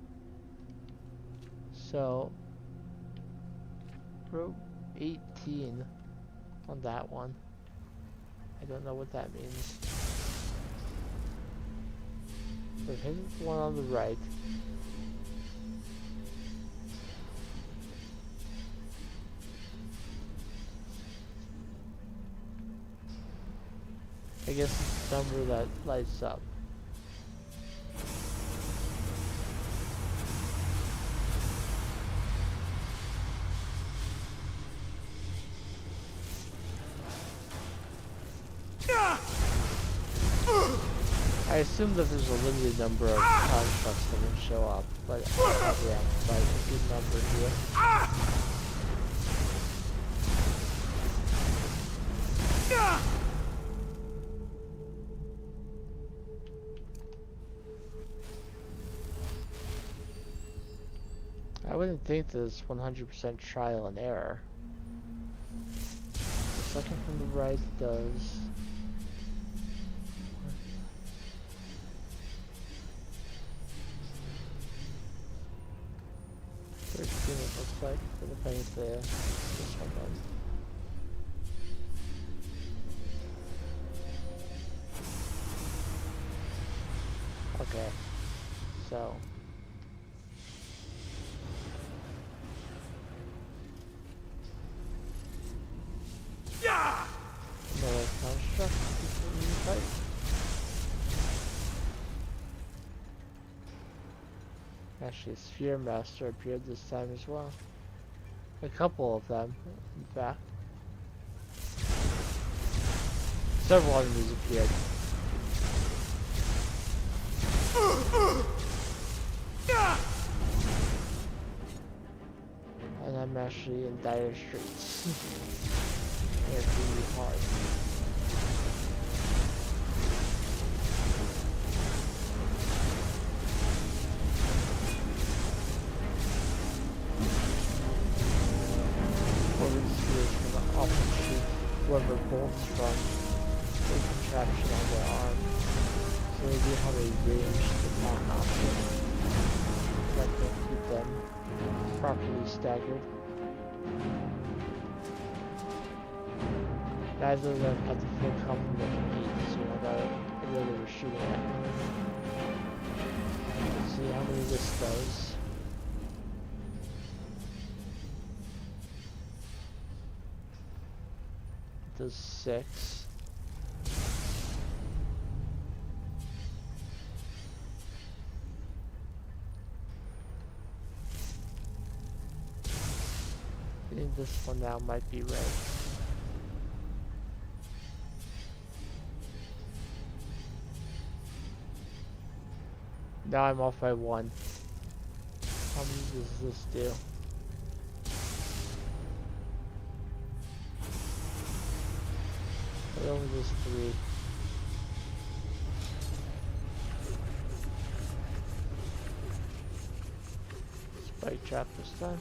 So, wrote 18 on that one. I don't know what that means. So hit the one on the right. I guess it's the number that lights up. I assume that there's a limited number of constructs that will show up, but yeah, by a good number here. I wouldn't think that it's 100% trial and error. The second from the right does. 13 it looks like, for the things there. This one then. Okay, so. Another construct in the fight. Actually, a Sphere Master appeared this time as well. A couple of them, in fact. Several enemies appeared. And I'm actually in dire straits. It's really hard. Whoever bolts from the contraption on their arm, so they do have a ranged attack option that can keep them properly staggered. Neither of them had the full complement of heat, so you know that I know they were shooting at. Let's see how many this does. Does 6. I think this one now might be right. Now I'm off by 1. How many does this do? It only does 3. Spike trap this time.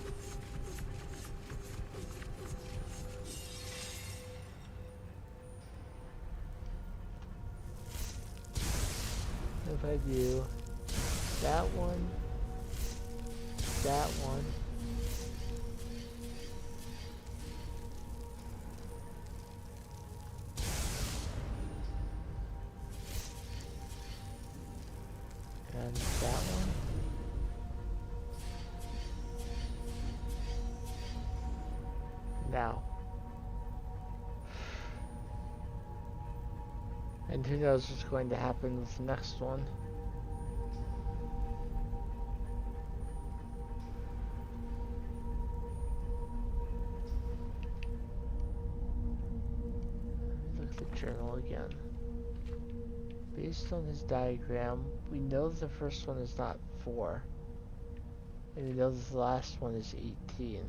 If I do that one, and that one. Now. And who knows what's going to happen with the next one. Look at the journal again. Based on his diagram, we know the first one is not 4. And we know that the last one is 18.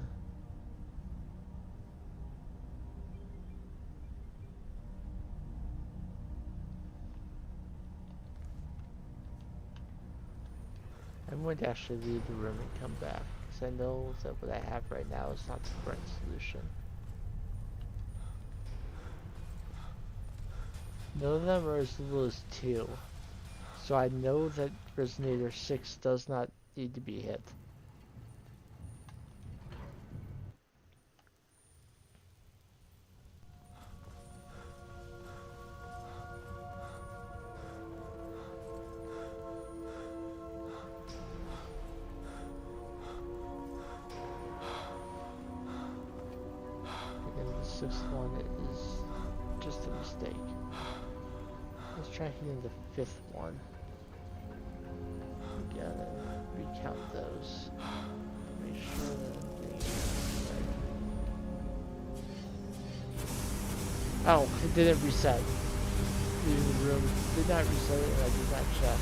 I'm going to actually leave the room and come back, because I know that what I have right now is not the correct solution. None of them are as little as 2, so I know that Resonator 6 does not need to be hit. And the 6th one is just a mistake. Let's try hitting the 5th one. We gotta recount those. Make sure that I'm doing it right. Oh, it didn't reset. Leaving the room did not reset it, and I did not check.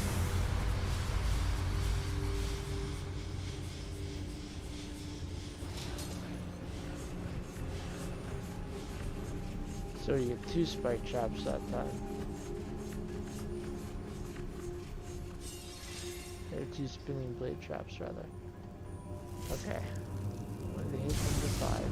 So you get 2 spike traps that time. Or 2 spinning blade traps, rather. Okay. When they hit number 5.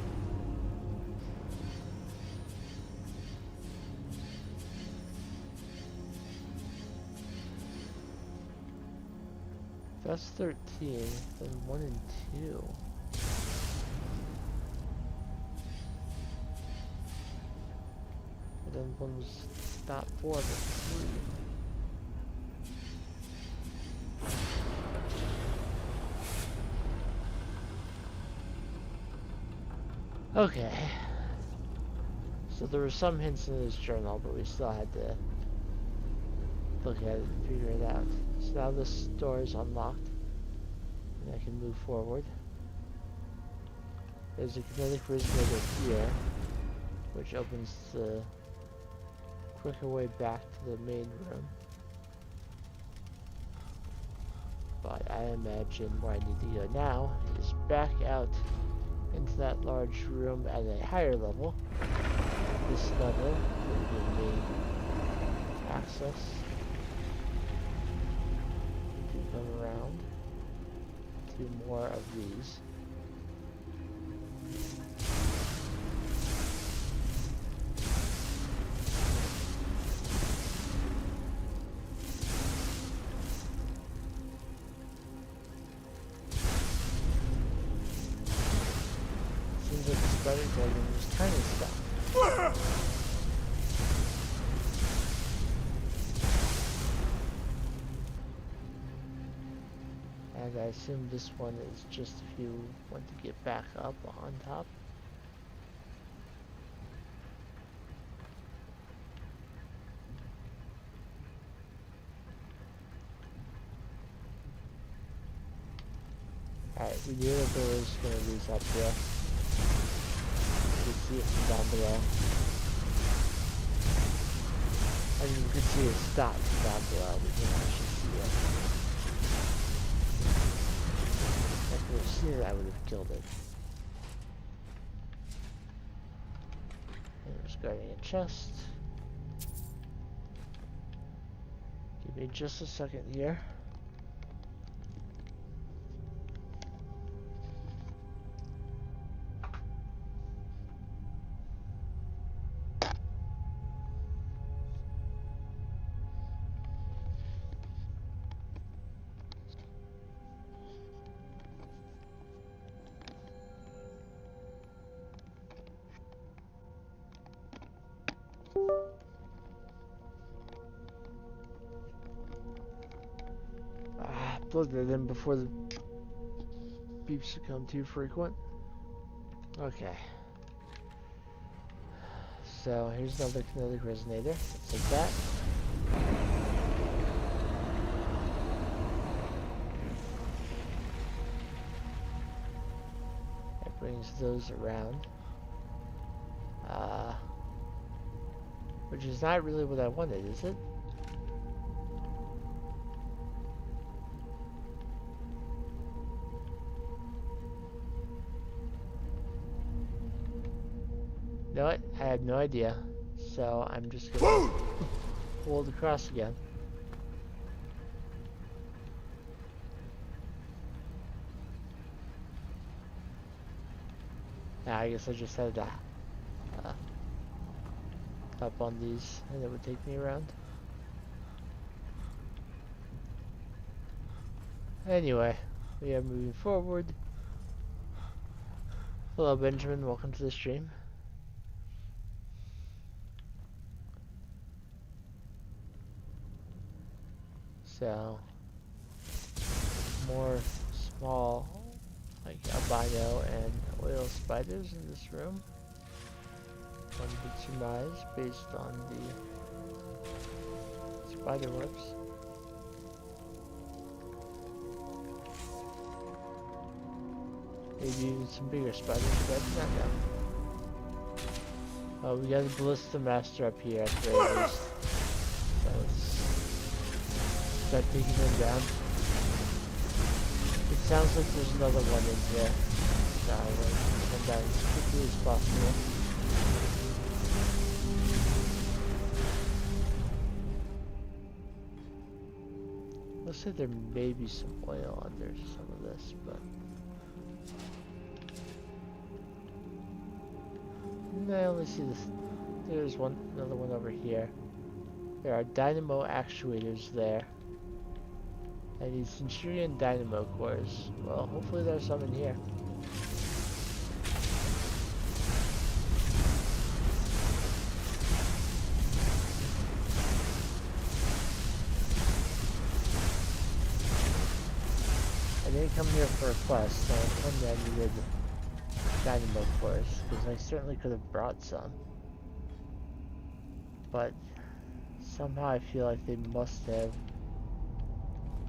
If that's 13, then 1 and 2. And then 1 was not 4, but 3. Okay. So there were some hints in his journal, but we still had to look at it and figure it out. So now this door is unlocked, and I can move forward. There's a kinetic resonator here, which opens the quicker way back to the main room. But I imagine where I need to go now is back out into that large room at a higher level. This level will give me access to come around to more of these. Seems like the spider dragon is trying to stop. And I assume this one is just if you want to get back up on top. Alright, we knew that there was going to lose up here. You can see it from down below. And you can see it stop from down below. We can actually see it. If I could have seen it, I would have killed it. And there's guarding a chest. Give me just a second here. looked at them before the beeps become too frequent. Okay. So here's another kinetic resonator. Let's take that. That brings those around. Which is not really what I wanted, is it? You know what? I have no idea. So I'm just gonna pull it across again. Now I guess I just had to up on these and it would take me around. Anyway, we are moving forward. Hello Benjamin, welcome to the stream. So, more small, like albino and oil spiders in this room. One could surmise based on the spider webs. Maybe even some bigger spiders, but I do not know. Oh, we got a ballista master up here at the very least. So let's start taking them down. It sounds like there's another one in here. So I will take them down as quickly as possible. Looks like there may be some oil under some of this, but I only see this. There's another one over here. There are dynamo actuators there. I need Centurion dynamo cores. Well, hopefully there's some in here. I didn't come here for a quest, so I told me I needed dynamo cores, because I certainly could have brought some. But somehow I feel like they must have.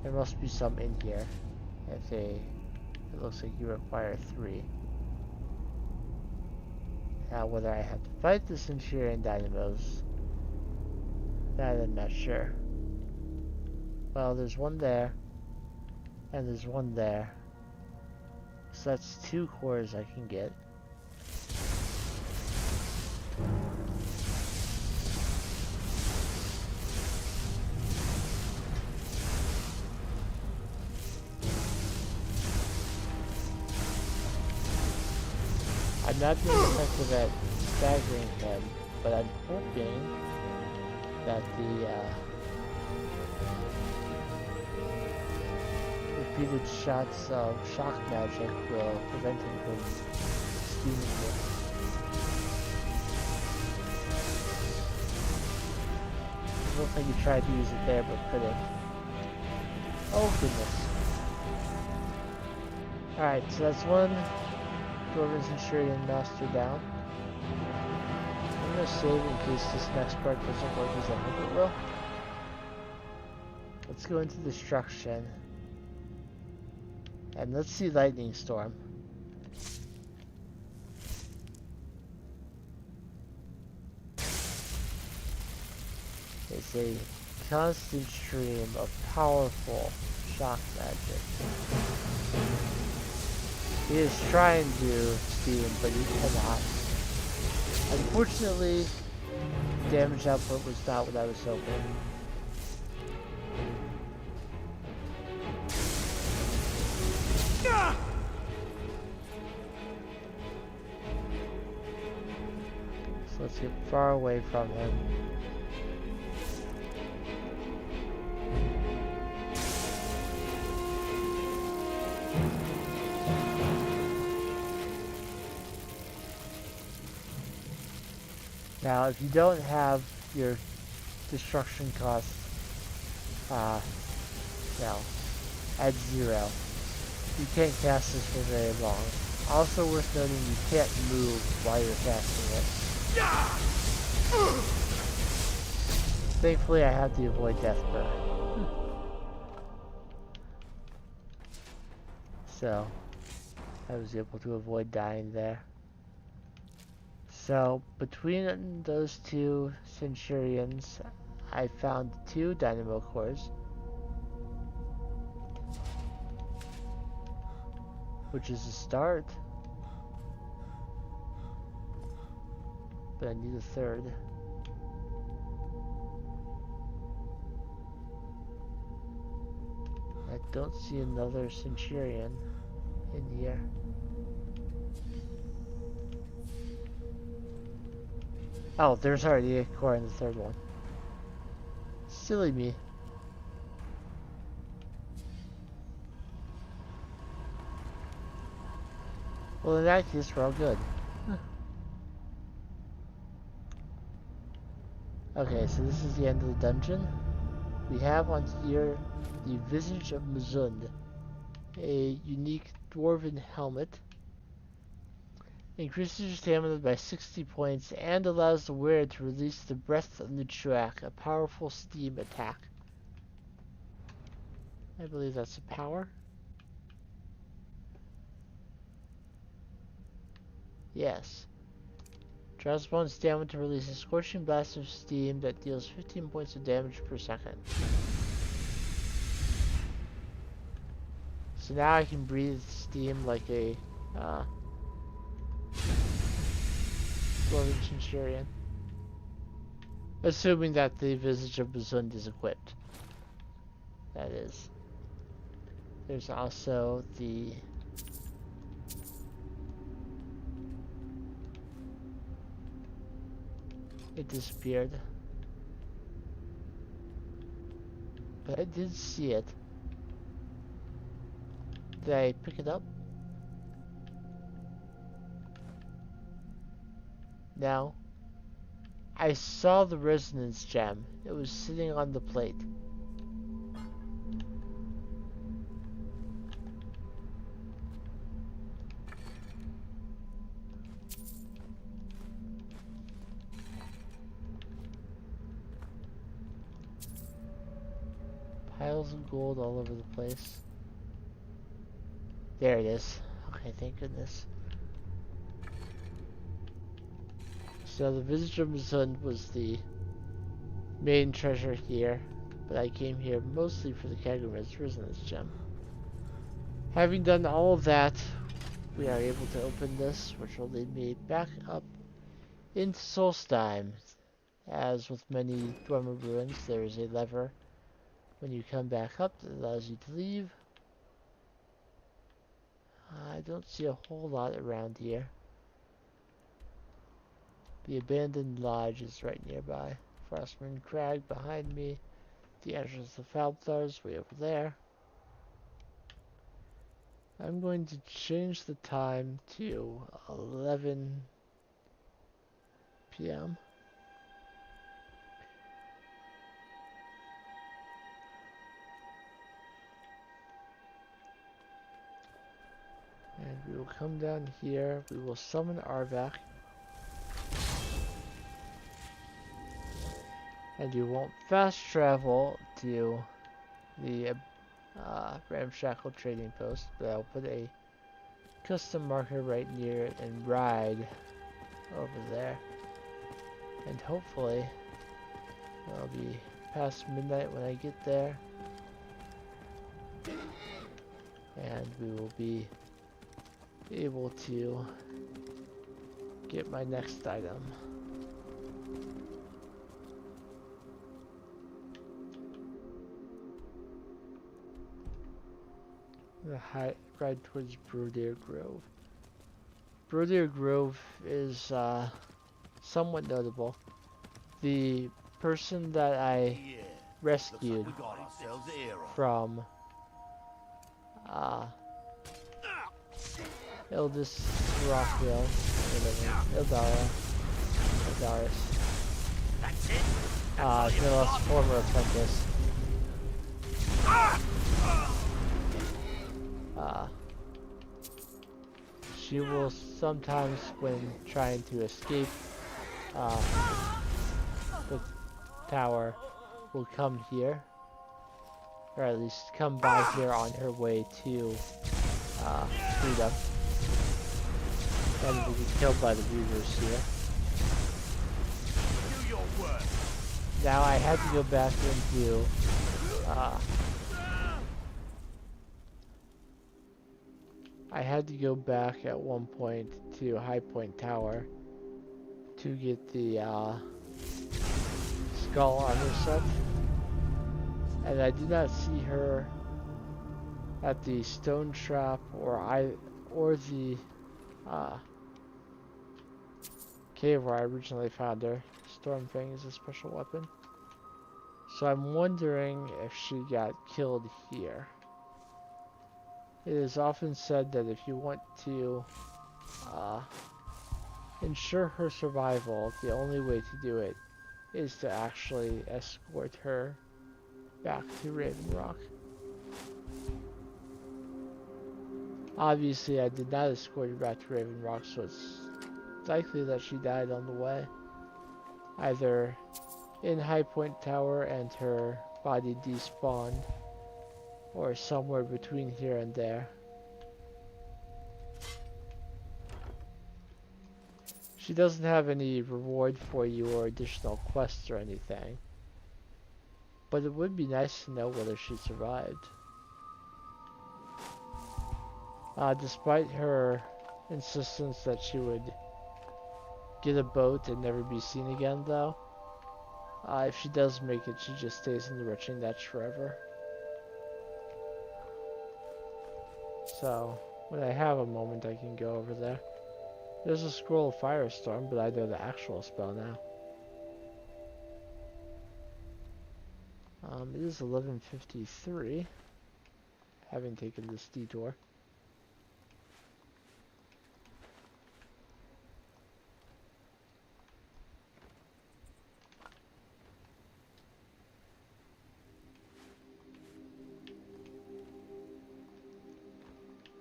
There must be some in here. It looks like you require 3. Now whether I have to fight the Centurion dynamos, that I'm not sure. Well, there's one there. And there's one there. So that's 2 cores I can get. I'm not being effective at staggering him, but I'm hoping that the repeated shots of shock magic will prevent him from steaming me. I don't think he tried to use it there, but couldn't. Oh goodness. Alright, so that's one Dwarven Centurion master down. I'm gonna save in case this next part doesn't work as I hope it will. Let's go into destruction. And let's see Lightning Storm. It's a constant stream of powerful shock magic. He is trying to steam, but he cannot. Unfortunately, damage output was not what I was hoping. So let's get far away from him. Now, if you don't have your destruction cost, at 0. You can't cast this for very long. Also worth noting, you can't move while you're casting it. Thankfully, I have to avoid death burn. So, I was able to avoid dying there. So, between those two Centurions, I found 2 dynamo cores, which is a start, but I need a 3rd. I don't see another Centurion in here. Oh, there's already a core in the 3rd one. Silly me. Well, in that case, we're all good. Okay, so this is the end of the dungeon. We have on here the Visage of Muzund, a unique dwarven helmet. Increases your stamina by 60 points and allows the wearer to release the Breath of Nuchuak, a powerful steam attack. I believe that's a power. Yes. Draws opponent's stamina to release a scorching blast of steam that deals 15 points of damage per second. So now I can breathe steam like a Dwarven Centurion. Assuming that the Visage of Bazund is equipped. That is. There's also the it disappeared. But I did see it. Did I pick it up? No. I saw the resonance gem. It was sitting on the plate. Piles of gold all over the place. There it is. Okay, thank goodness. So the Visage of Muzund was the main treasure here, but I came here mostly for the Kagura's Resonance Gem. Having done all of that, we are able to open this, which will lead me back up into Solstheim. As with many Dwemer ruins, there is a lever when you come back up that allows you to leave. I don't see a whole lot around here. The abandoned lodge is right nearby. Frostmourne Crag behind me. The entrance to Falthar is way over there. I'm going to change the time to 11 p.m. And we will come down here. We will summon Arvak. And you won't fast travel to the Ramshackle trading post, but I'll put a custom marker right near it and ride over there. And hopefully, it'll be past midnight when I get there. And we will be able to get my next item. The ride towards Brodeer Grove. Brodeer Grove is somewhat notable. The person that I rescued from Ildis Rockville, Ildaris, Gnila's former apprentice. Uh, she will sometimes, when trying to escape uh, the tower, will come here, or at least come by here on her way to freedom, and will be killed by the Reavers here. Do your work. Now I had to go back into I had to go back at one point to High Point Tower to get the skull armor set, and I did not see her at the stone trap or the cave where I originally found her. Stormfang is a special weapon. So I'm wondering if she got killed here. It is often said that if you want to ensure her survival, the only way to do it is to actually escort her back to Raven Rock. Obviously, I did not escort her back to Raven Rock, so it's likely that she died on the way. Either in High Point Tower and her body despawned, or somewhere between here and there. She doesn't have any reward for you or additional quests or anything, but it would be nice to know whether she survived. Despite her insistence that she would get a boat and never be seen again, though, if she does make it, she just stays in the retching nets forever. So, when I have a moment, I can go over there. There's a scroll of Firestorm, but I know the actual spell now. It is 11:53, having taken this detour.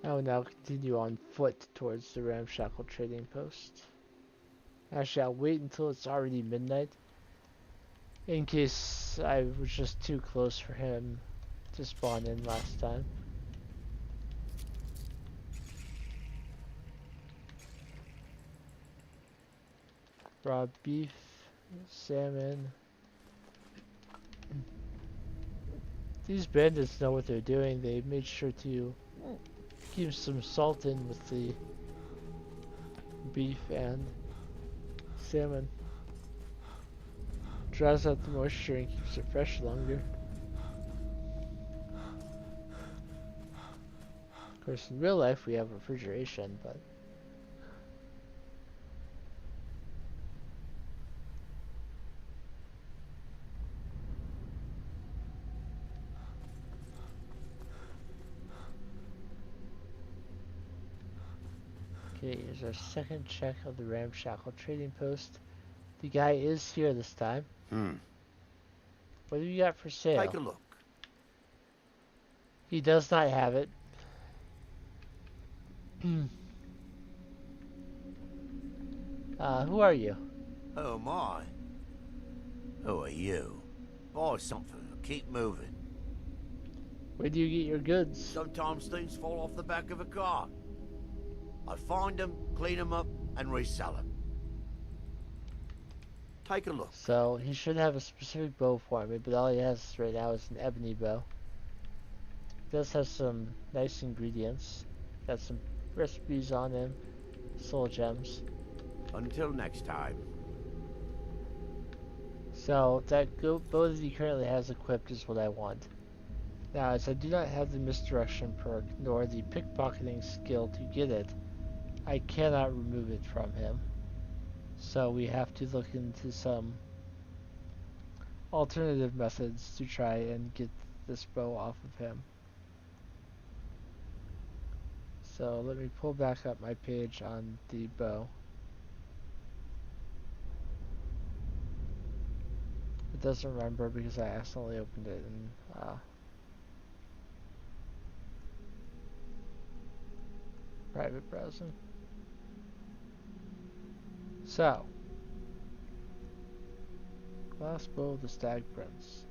I will now continue on foot towards the ramshackle trading post. Actually, I'll wait until it's already midnight, in case I was just too close for him to spawn in last time. Raw beef, salmon. These bandits know what they're doing. They made sure to keep some salt in with the beef and salmon. Draws out the moisture and keeps it fresh longer. Of course, in real life we have refrigeration, but okay, here's our second check of the ramshackle trading post. The guy is here this time. What do you got for sale? Take a look. He does not have it. Who are you? Oh my. Who are you? Buy something. Keep moving. Where do you get your goods? Sometimes things fall off the back of a car. I find them, clean them up, and resell them. Take a look. So, he should have a specific bow for me, but all he has right now is an ebony bow. He does have some nice ingredients. Got some recipes on him. Soul gems. Until next time. So, that bow that he currently has equipped is what I want. Now, as I do not have the misdirection perk, nor the pickpocketing skill to get it, I cannot remove it from him. So we have to look into some alternative methods to try and get this bow off of him. So let me pull back up my page on the bow. It doesn't remember because I accidentally opened it and private browsing. So, glass bow of the Stag Prince.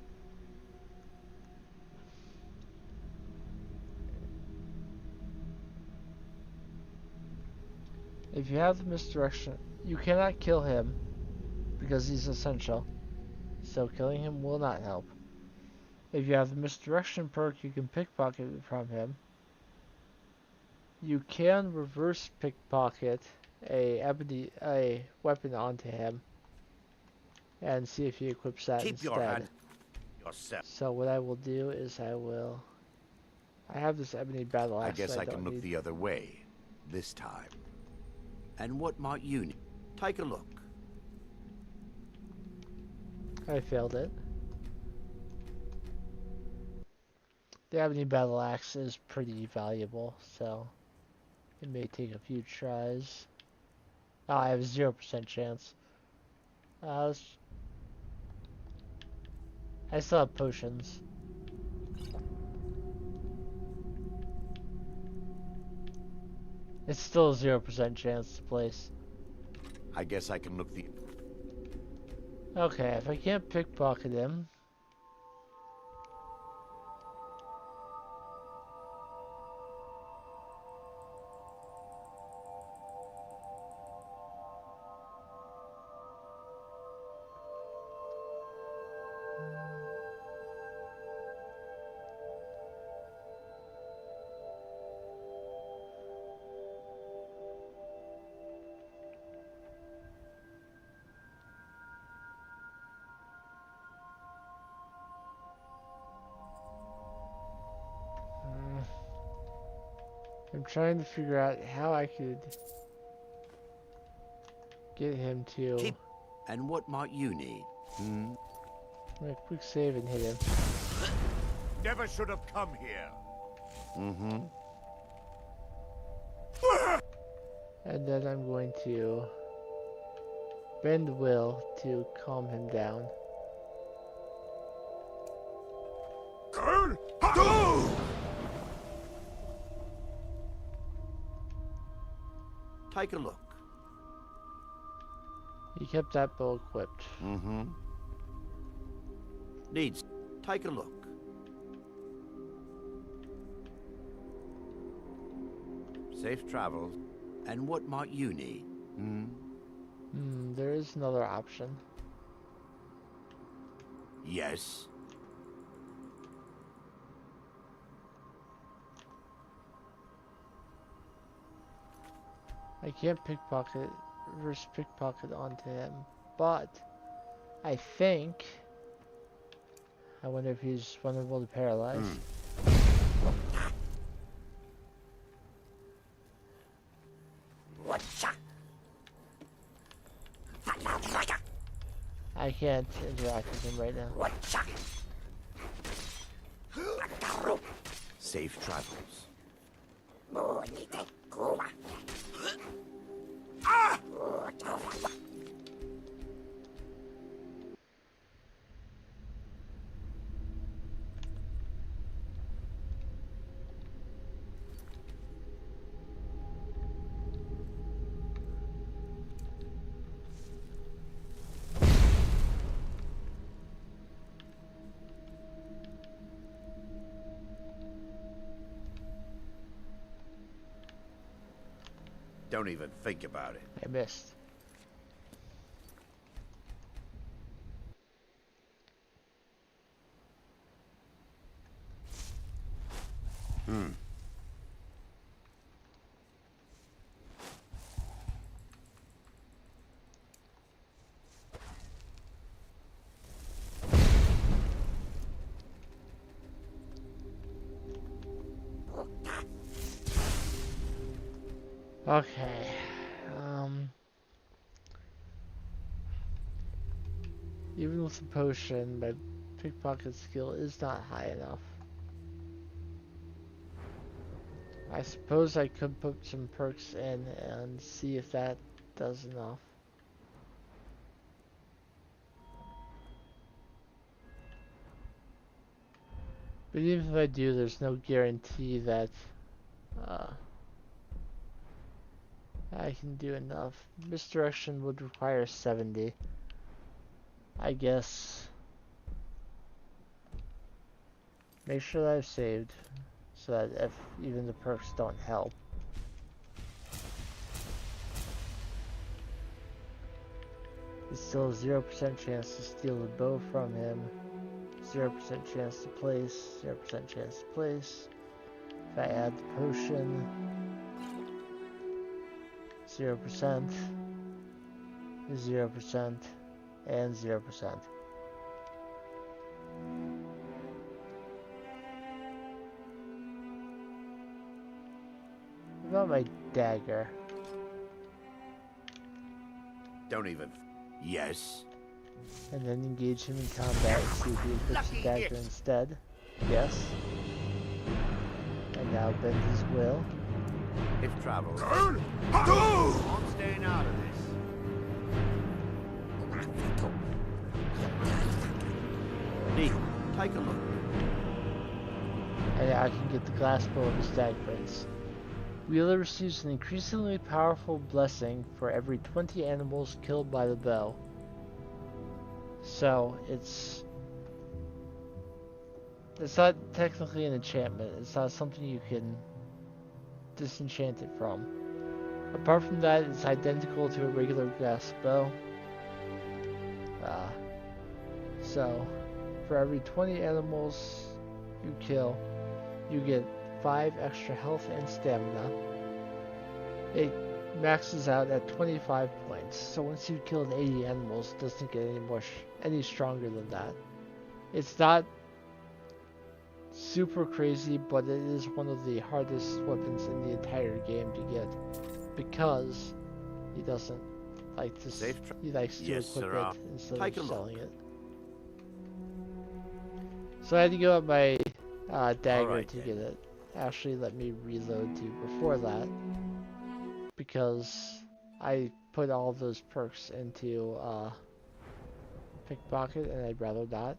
If you have the misdirection, you cannot kill him because he's essential, so killing him will not help. If you have the misdirection perk, you can pickpocket it from him. You can reverse pickpocket a weapon onto him and see if he equips that Keep instead. your hand yourself. So what I will do is I have this ebony battle I axe. guess that I can don't look need. the other way this time. And what might you need? Take a look. I failed it. The ebony battle axe is pretty valuable, so it may take a few tries. Oh, I have a 0% chance. I still have potions. It's still a 0% chance to place. I guess I can look the... Okay, if I can't pickpocket him, I'm trying to figure out how I could get him to Keep... And what might you need? make a quick save and hit him. Never should have come here. Mm-hmm. And then I'm going to bend will to calm him down. Take a look. He kept that bow equipped. Mm-hmm. Needs... Take a look. Safe travels. And what might you need? There is another option. Yes. I can't reverse pickpocket onto him, but I think, I wonder if he's vulnerable to paralyze. I can't interact with him right now. Safe travels. Don't even think about it. I missed. Okay. Even with the potion, my pickpocket skill is not high enough. I suppose I could put some perks in and see if that does enough. But even if I do, there's no guarantee that I can do enough. Misdirection would require 70. I guess. Make sure that I've saved, so that if even the perks don't help. It's still a 0% chance to steal the bow from him. 0% chance to place. 0% chance to place. If I add the potion, 0%, 0%, and 0%. What about my dagger? Don't even. Yes. And then engage him in combat and see if he equips the dagger instead. Yes. And now bend his will. If travel. I'm staying out of this. Lee, take a look. And I can get the glass bow of his stagbrains. Wheeler receives an increasingly powerful blessing for every 20 animals killed by the bow. So, it's not technically an enchantment. It's not something you can disenchant it from. Apart from that, it's identical to a regular glass bow. So, for every 20 animals you kill, you get 5 extra health and stamina. It maxes out at 25 points, so once you've killed 80 animals, it doesn't get any stronger than that. It's not super crazy, but it is one of the hardest weapons in the entire game to get, because he doesn't like to. He likes to equip it instead of selling it. So I had to go up my dagger to get it. Actually, let me reload to before that, because I put all of those perks into pickpocket, and I'd rather not.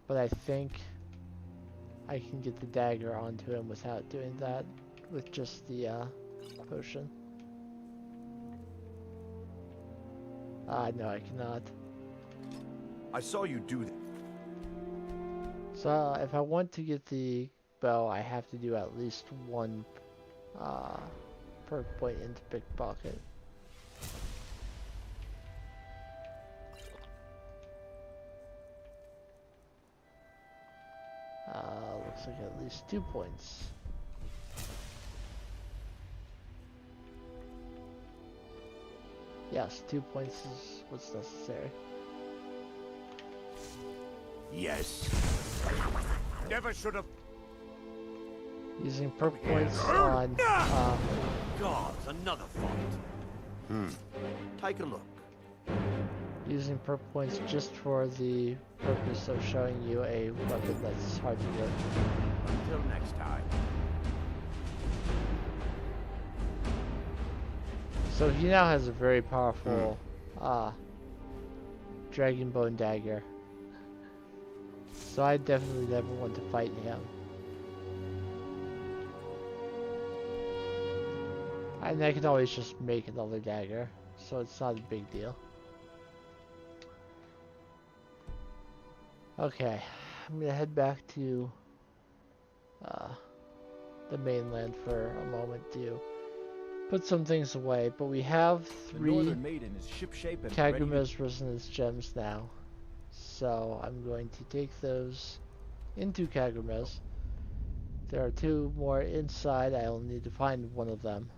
But I think I can get the dagger onto him without doing that, with just the potion. No, I cannot. I saw you do that. So if I want to get the bow, I have to do at least one perk point into pickpocket. Looks like at least 2 points. Yes, 2 points is what's necessary. Yes. Never should have. Using perk points on Gods, another fight. Take a look. using perk points just for the purpose of showing you a weapon that's hard to get. Until next time. So he now has a very powerful dragon bone dagger. So I definitely never want to fight him. And I can always just make another dagger, so it's not a big deal. Okay, I'm gonna head back to the mainland for a moment to put some things away, but we have 3 Kagura's Resonance Gems now. So I'm going to take those into Kagura's. There are 2 more inside. I will need to find one of them.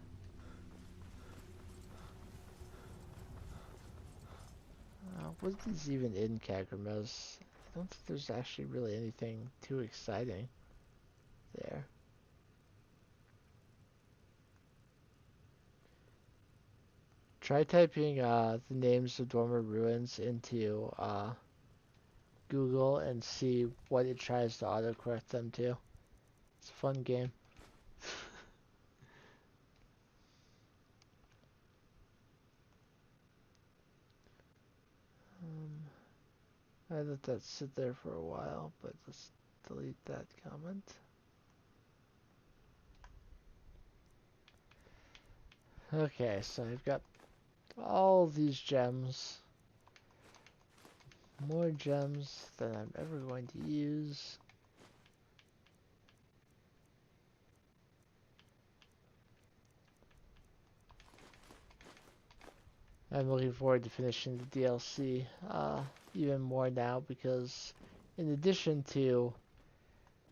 What is even in Kagura's? I don't think there's actually really anything too exciting there. Try typing the names of Dormer Ruins into Google and see what it tries to autocorrect them to. It's a fun game. I let that sit there for a while, but let's delete that comment. Okay, so I've got all these gems. More gems than I'm ever going to use. I'm looking forward to finishing the DLC even more now because in addition to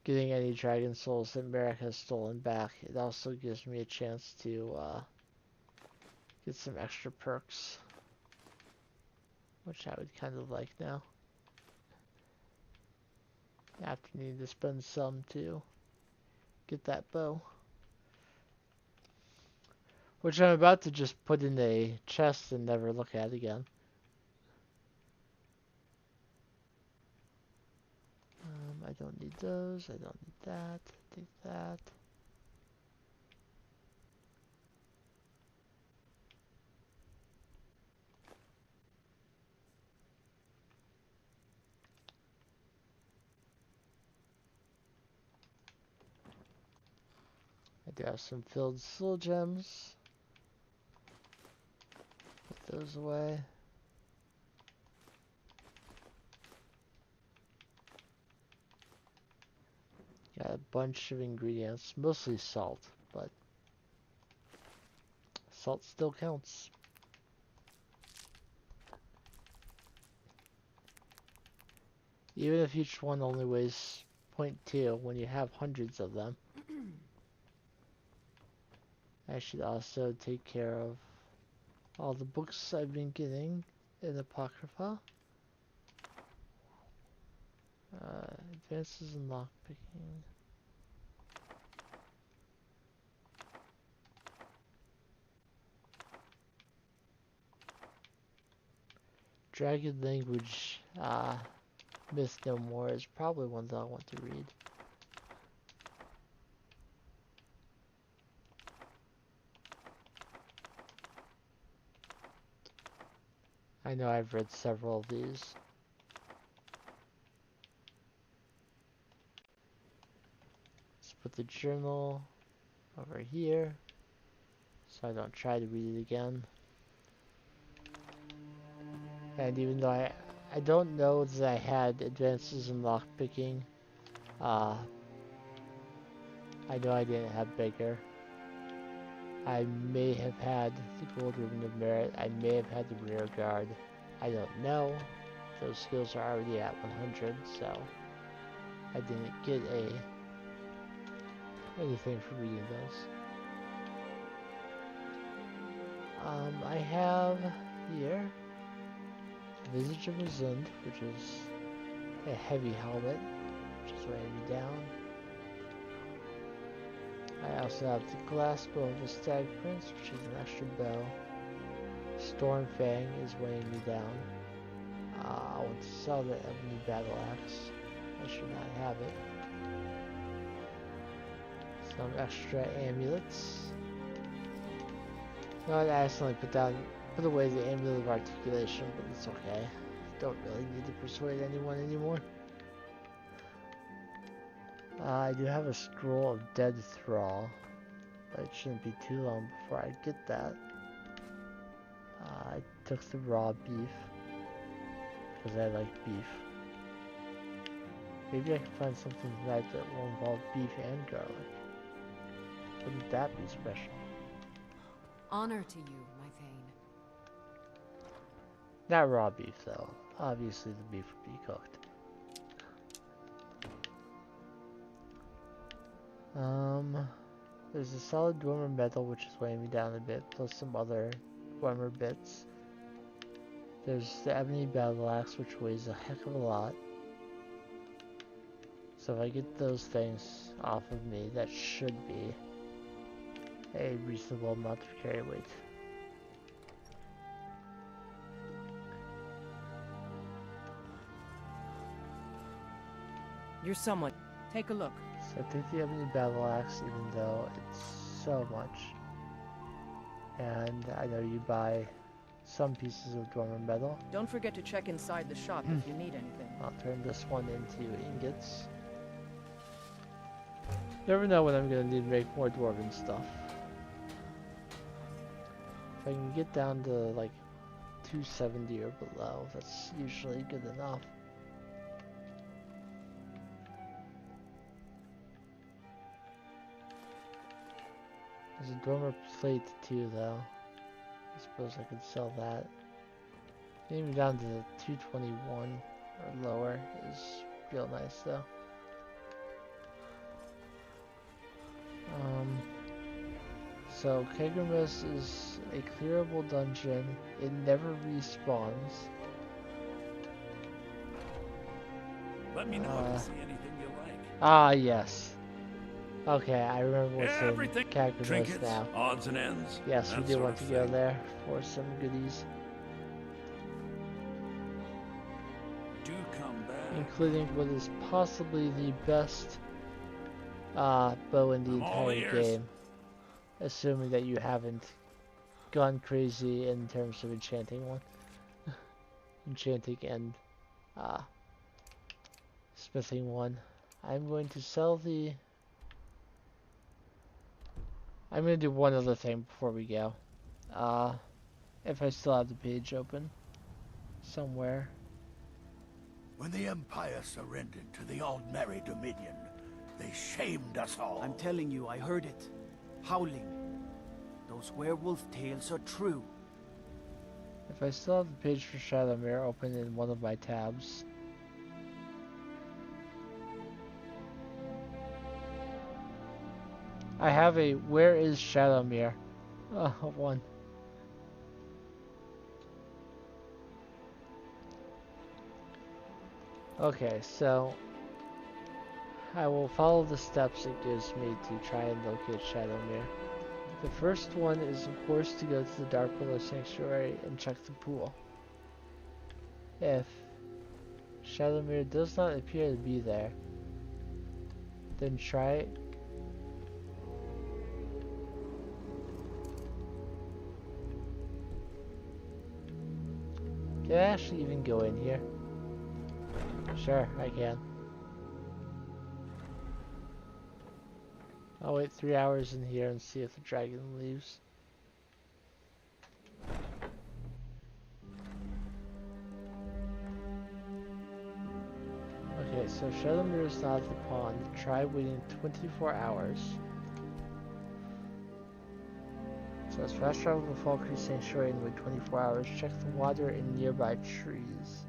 getting any Dragon Souls that Merrick has stolen back, it also gives me a chance to get some extra perks, which I would kind of like now. After needing to spend some to get that bow. Which I'm about to just put in a chest and never look at again. I don't need those, I don't need that, take that. I do have some filled soul gems. Put those away. Got a bunch of ingredients, mostly salt, but salt still counts. Even if each one only weighs 0.2, when you have hundreds of them. I should also take care of all the books I've been getting in Apocrypha. Advances in lockpicking. Dragon language, Myth No More is probably one that I want to read. I know I've read several of these. Let's put the journal over here so I don't try to read it again. And even though I don't know that I had advances in lockpicking, I know I didn't have Baker. I may have had the Gold Ribbon of Merit, I may have had the Rear Guard. I don't know. Those skills are already at 100, so I didn't get anything for reading those. I have here Visage of Azund, which is a heavy helmet, which is weighing me down. I also have the Glass Bow of the Stag Prince, which is an extra bow. Stormfang is weighing me down. I want to sell the Ebony Battle Axe. I should not have it. Some extra amulets. No, I accidentally put away the Amulet of Articulation, but it's okay. Don't really need to persuade anyone anymore. I do have a Scroll of Dead Thrall, but it shouldn't be too long before I get that. I took the raw beef, because I like beef. Maybe I can find something tonight that will involve beef and garlic. Wouldn't that be special? Honor to you, my Thane. Not raw beef, though. Obviously the beef would be cooked. There's a solid Dwemer metal, which is weighing me down a bit, plus some other Dwemer bits. There's the Ebony Battle Axe, which weighs a heck of a lot. So if I get those things off of me, that should be a reasonable amount of carry weight. You're someone. Take a look. So I take the Ebony Battle Axe, even though it's so much. And I know you buy some pieces of Dwemer metal. Don't forget to check inside the shop if you need anything. I'll turn this one into ingots. Never know when I'm gonna need to make more dwarven stuff. I can get down to like 270 or below, that's usually good enough. There's a dormer plate too, though. I suppose I could sell that. Getting down to 221 or lower is real nice, though. So Kegramus is a clearable dungeon. It never respawns. Let me know if you see anything you like. Ah, yes. Okay, I remember what's Everything. in Kegramus Trinkets, now. odds and ends. Yes, we that do sort want of to go thing. there for some goodies, Do come back. including what is possibly the best bow in the I'm all entire ears. game. Assuming that you haven't gone crazy in terms of enchanting one. Enchanting and smithing one. I'm going to sell the... I'm going to do one other thing before we go. If I still have the page open somewhere. When the Empire surrendered to the Aldmeri Dominion, they shamed us all. I'm telling you, I heard it. Howling. Those werewolf tales are true. If I still have the page for Shadowmere open in one of my tabs. I have a where is Shadowmere? One. Okay, so I will follow the steps it gives me to try and locate Shadowmere. The first one is, of course, to go to the Dark Willow Sanctuary and check the pool. If Shadowmere does not appear to be there, then try it. Can I actually even go in here? Sure, I can. I'll wait 3 hours in here and see if the dragon leaves. Okay, so Shadowmere is not at the pond. Try waiting 24 hours. So let's fast travel to Fall Creek Sanctuary and wait 24 hours. Check the water in nearby trees.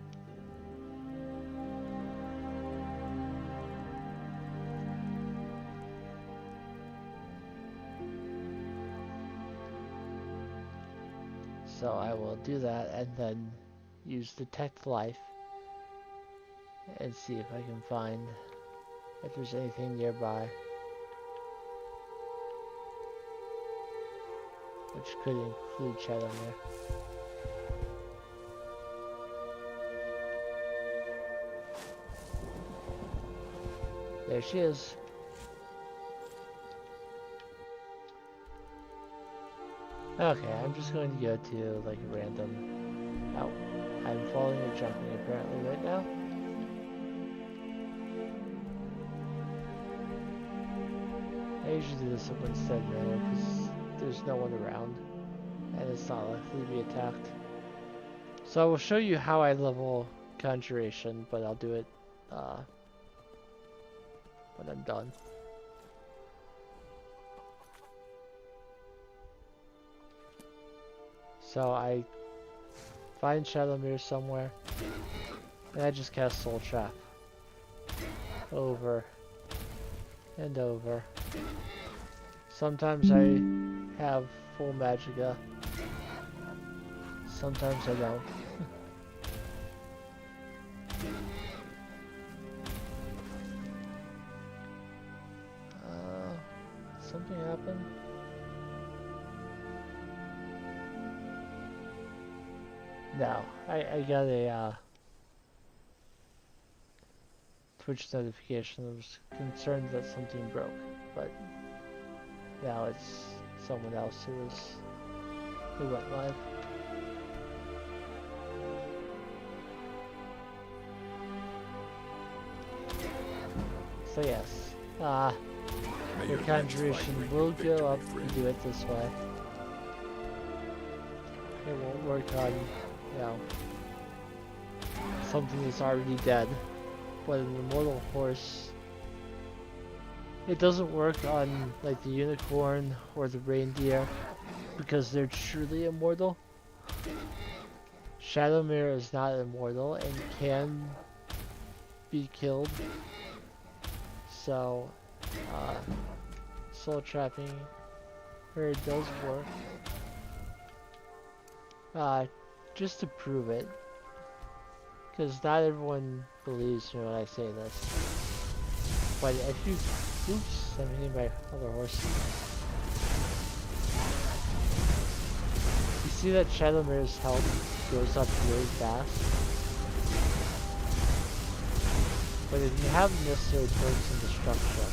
So I will do that and then use Detect Life and see if I can find if there's anything nearby, which could include Shadowmere. There she is. Okay, I'm just going to go to like a random... Oh, I'm falling or jumping apparently right now. I usually do this in one stead manner because there's no one around and it's not likely to be attacked. So I will show you how I level Conjuration, but I'll do it when I'm done. So I find Shadowmere somewhere, and I just cast Soul Trap over and over. Sometimes I have full Magicka, sometimes I don't. Something happened? No, I got a Twitch notification. I was concerned that something broke, but now it's someone else who went live. So yes, your conjuration will go up if you do it this way. It won't work on, something that's already dead. But an immortal horse, it doesn't work on like the unicorn or the reindeer because they're truly immortal. Shadowmere is not immortal and can be killed. So, soul trapping her does work. Just to prove it. Because not everyone believes me when I say this. But if you... Oops, I'm hitting my other horse. You see that Shadowmere's health goes up really fast? But if you have necessary perks in destruction,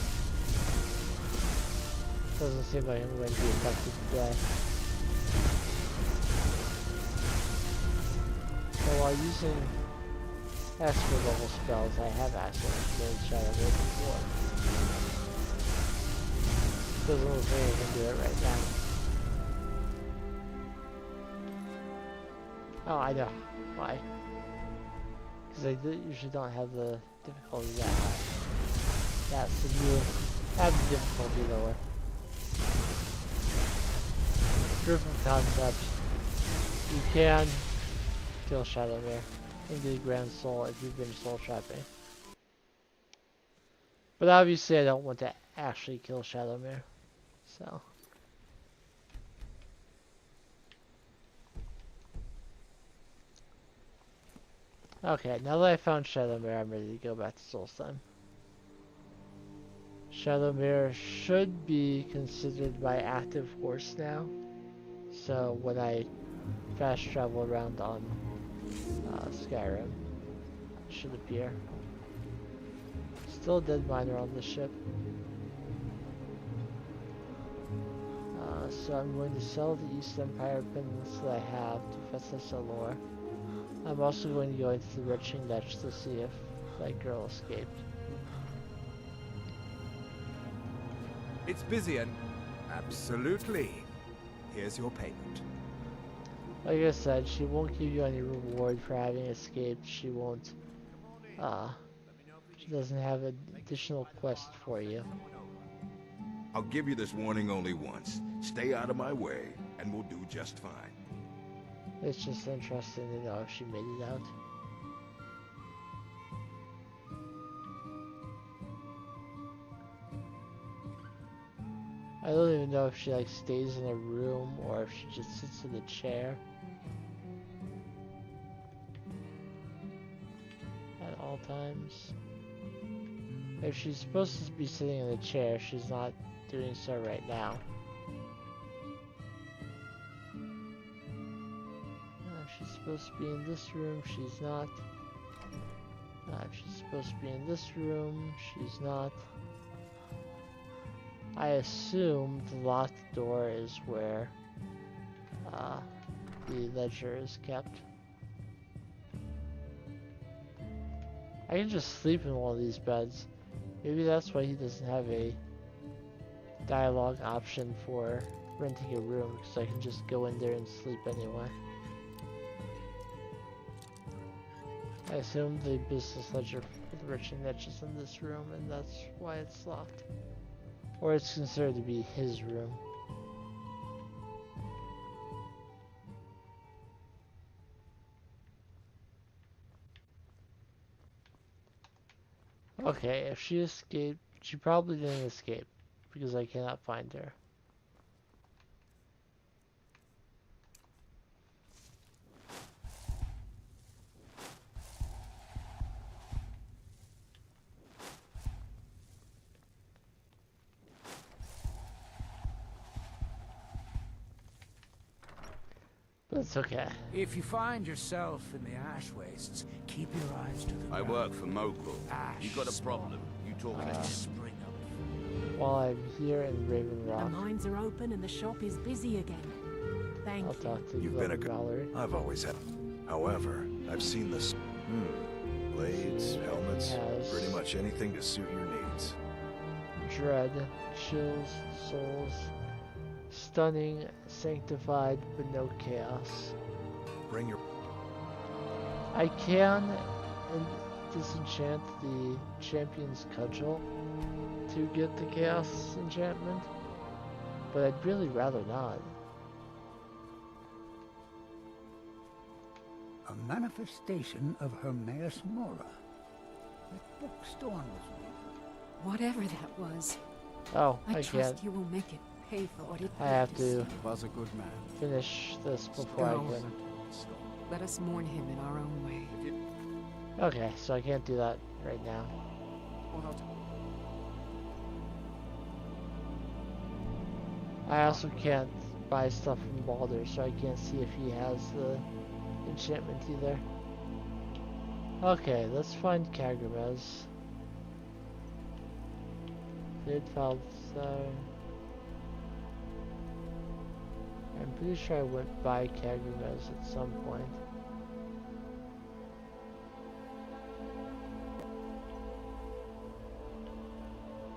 it doesn't seem like I'm going to be affected today. So while using expert level spells, I have accidentally killed Shadowmere before. Doesn't look like I can do it right now. Oh, I know. Why? Because I usually don't have the difficulty that high. Yeah, so you have the difficulty lower. Proof of concept. You can kill Shadowmere into the Grand Soul if you've been soul trapping. But obviously I don't want to actually kill Shadowmere. So. Okay, now that I found Shadowmere, I'm ready to go back to Solstheim. Shadowmere should be considered my active horse now. So when I fast travel around on Skyrim, it should appear. Still a dead miner on the ship. So I'm going to sell the East Empire pendants that I have to Festus Allure. I'm also going to go into the Retching Netch to see if that girl escaped. It's busy and... Absolutely. Here's your payment. Like I said, she won't give you any reward for having escaped. She won't, she doesn't have an additional quest for you. I'll give you this warning only once. Stay out of my way, and we'll do just fine. It's just interesting to know if she made it out. I don't even know if she like stays in a room or if she just sits in a chair at all times. If she's supposed to be sitting in a chair, she's not doing so right now. If she's supposed to be in this room, she's not. If she's supposed to be in this room, she's not. I assume the locked door is where the ledger is kept. I can just sleep in one of these beds. Maybe that's why he doesn't have a dialogue option for renting a room, because I can just go in there and sleep anyway. I assume the business ledger for the Retching Netch is in this room, and that's why it's locked. Or it's considered to be his room. Okay, if she escaped, she probably didn't escape, because I cannot find her. But it's okay. If you find yourself in the ash wastes, keep your eyes to the ground. I work for Mokul. You got a problem? You talking to Spring up. While I'm here in Raven The Rock, mines are open and the shop is busy again. Thank I'll you. talk to You've been a good... Valerie. I've always had... However, I've seen this... Blades, helmets, Yes. pretty much anything to suit your needs. Dread, chills, souls, Stunning, sanctified, but no chaos. Bring your... I can disenchant the champion's cudgel to get the chaos enchantment, but I'd really rather not. A manifestation of Hermaeus Mora. That book Storm was reading. Whatever that was. Oh, I I trust can't. you will make it pay for what it I have to Was a good man. finish this before I Go. can. Let us mourn him in our own way. Okay, so I can't do that right now. I also can't buy stuff from Baldur, so I can't see if he has the enchantment either. Okay, let's find Kagramez. I'm pretty sure I went by Kagramez at some point.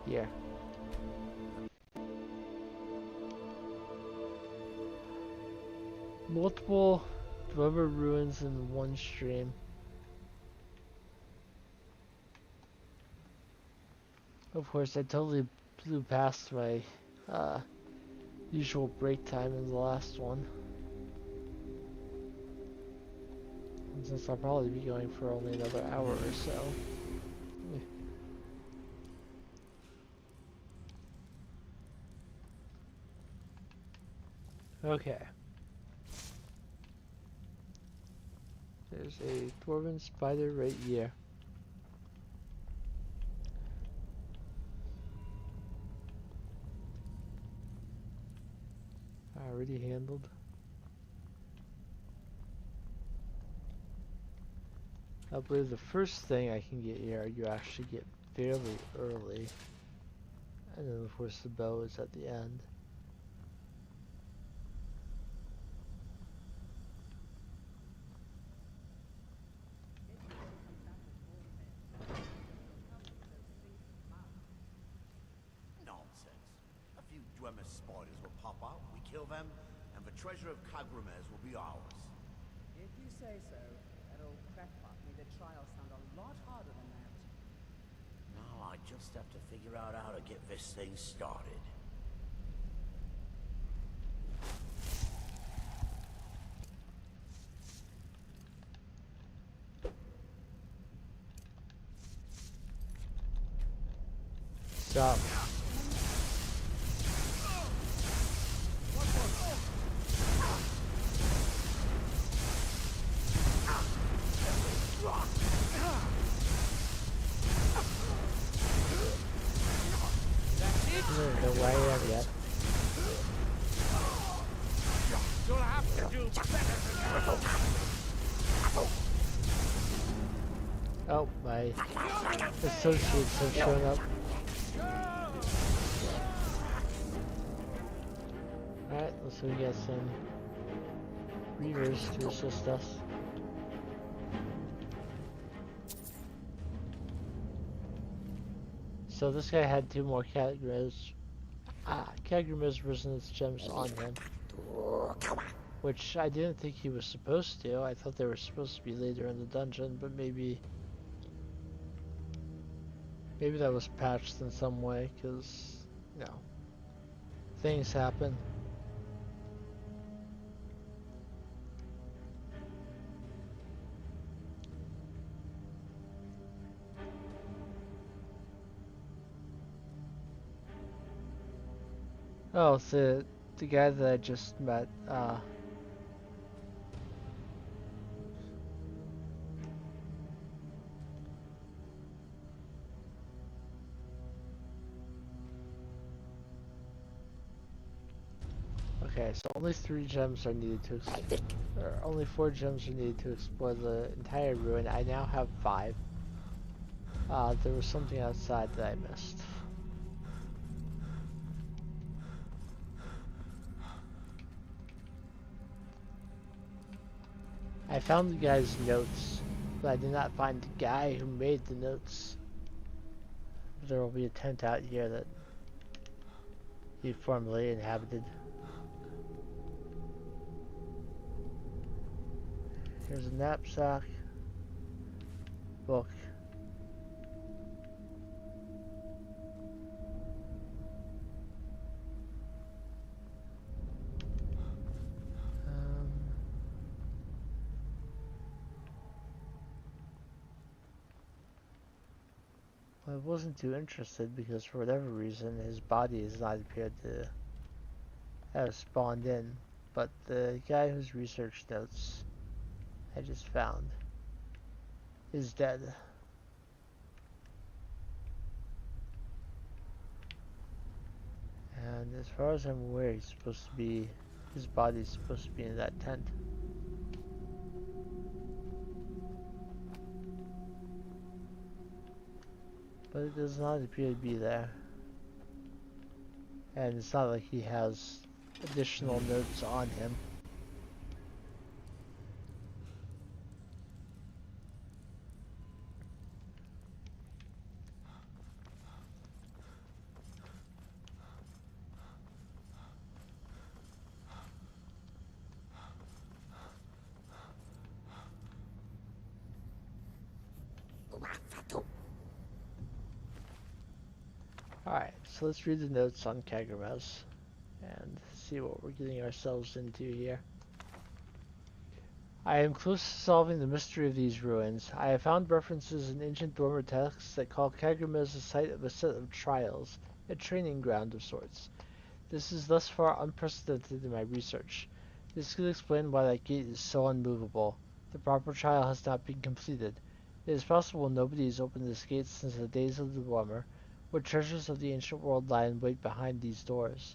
Here. Multiple rubber ruins in one stream. Of course, I totally blew past my usual break time in the last one. And since I'll probably be going for only another hour or so. Okay. There's a dwarven spider right here. Already handled. I believe the first thing I can get here you actually get fairly early. And then of course the bow is at the end. Spiders will pop out, we kill them, and the treasure of Kagramez will be ours. If you say so, that old crackpot made the trial sound a lot harder than that. Now I just have to figure out how to get this thing started. Stop. Where I am yet. You'll have to do better than that. Oh, my associates have shown up. Alright, let's go get some reavers to assist us. So this guy had 2 more Kagramez resonance gems on him. Which I didn't think he was supposed to. I thought they were supposed to be later in the dungeon, but maybe that was patched in some way, because, you know, things happen. Oh, it's the guy that I just met, okay, so only 3 gems are needed to only 4 gems are needed to explore the entire ruin. I now have 5. There was something outside that I missed. I found the guy's notes, but I did not find the guy who made the notes. There will be a tent out here that he formerly inhabited. Here's a knapsack. Book. I wasn't too interested because for whatever reason his body has not appeared to have spawned in, but the guy whose research notes I just found is dead. And as far as I'm aware, his body's supposed to be in that tent. But it does not appear to be there. And it's not like he has additional notes on him. Alright, so let's read the notes on Kagramez and see what we're getting ourselves into here. I am close to solving the mystery of these ruins. I have found references in ancient Dormer texts that call Kagramez the site of a set of trials, a training ground of sorts. This is thus far unprecedented in my research. This could explain why that gate is so unmovable. The proper trial has not been completed. It is possible nobody has opened this gate since the days of the Dwemer. What treasures of the ancient world lie in wait behind these doors?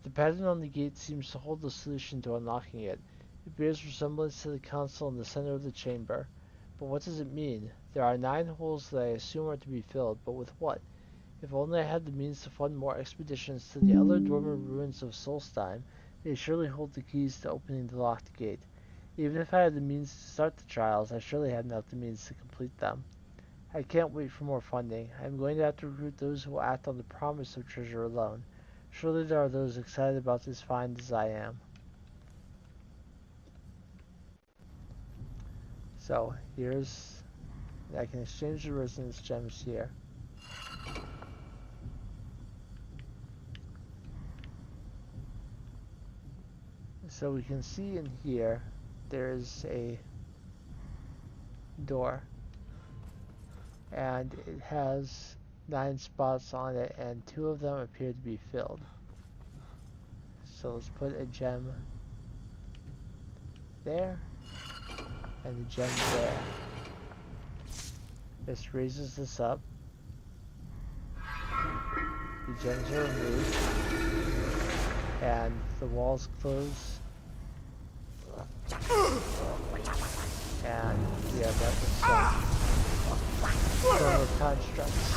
The pattern on the gate seems to hold the solution to unlocking it. It bears resemblance to the console in the center of the chamber. But what does it mean? There are 9 holes that I assume are to be filled, but with what? If only I had the means to fund more expeditions to the other Dwemer ruins of Solstheim, they surely hold the keys to opening the locked gate. Even if I had the means to start the trials, I surely have not the means to complete them. I can't wait for more funding. I am going to have to recruit those who will act on the promise of treasure alone. Surely there are those excited about this find as I am. So, I can exchange the resonance gems here. So we can see in here, there's a door. And it has 9 spots on it, and 2 of them appear to be filled. So let's put a gem there, and a gem there. This raises this up. The gems are removed, and the walls close. And we have that constructs.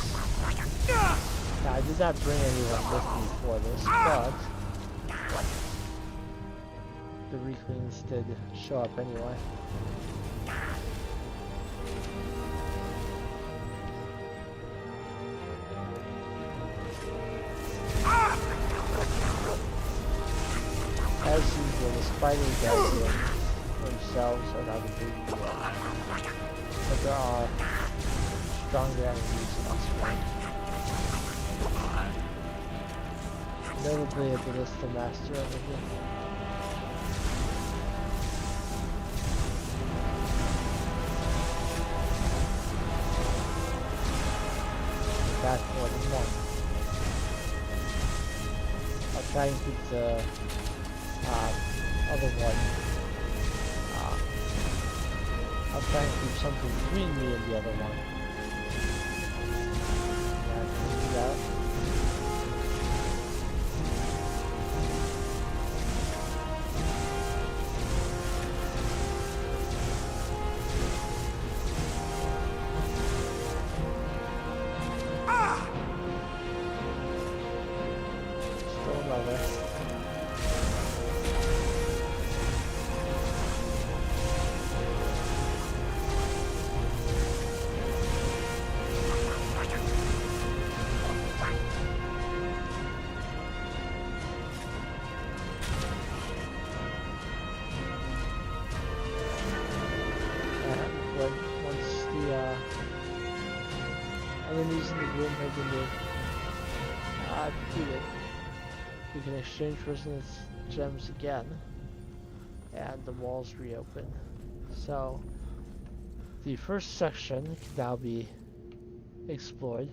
Now, I did not bring anyone with me for this, but the Weaklings did show up anyway. As usual, the spider guardians themselves are not a big deal, but there are stronger enemies in this one. Notably a Ballista Master over here. That's more than one. I'll try and keep the other one. I'll try and keep something between me and the other one. Yeah, I can do that. Still another. making it defeated. We can exchange resonance gems again, and the walls reopen. So the first section can now be explored.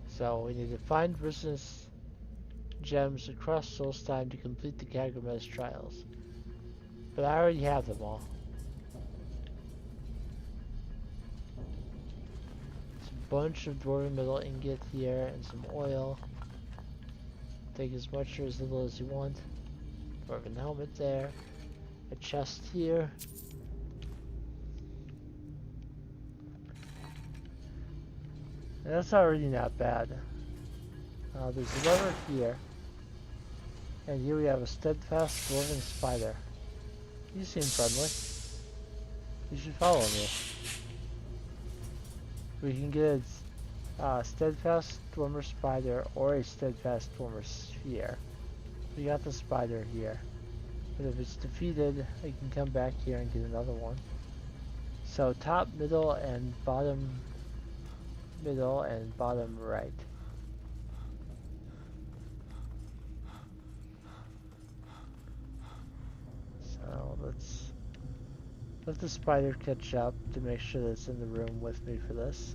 So we need to find resonance gems across Solstein to complete the Gilgamesh trials. But I already have them all. There's a bunch of dwarven metal ingot here and some oil. Take as much or as little as you want. Dwarven helmet there. A chest here. And that's already not bad. There's a lever here. And here we have a steadfast dwarven spider. You seem friendly. You should follow me. We can get a steadfast dwarven spider or a steadfast dwarven sphere. We got the spider here. But if it's defeated, I can come back here and get another one. So top, middle, and bottom right. So let's let the spider catch up to make sure that it's in the room with me for this.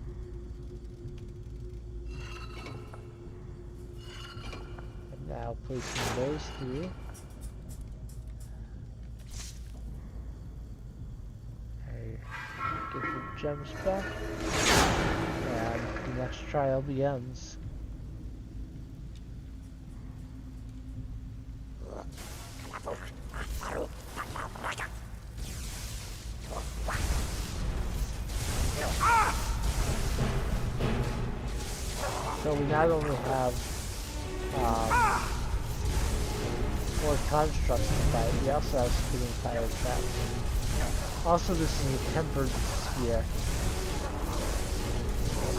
And now placing those three. Get the gems back. And the next trial begins. So we not only have more constructs to fight, we also have spinning fire traps. Also, this is a tempered sphere,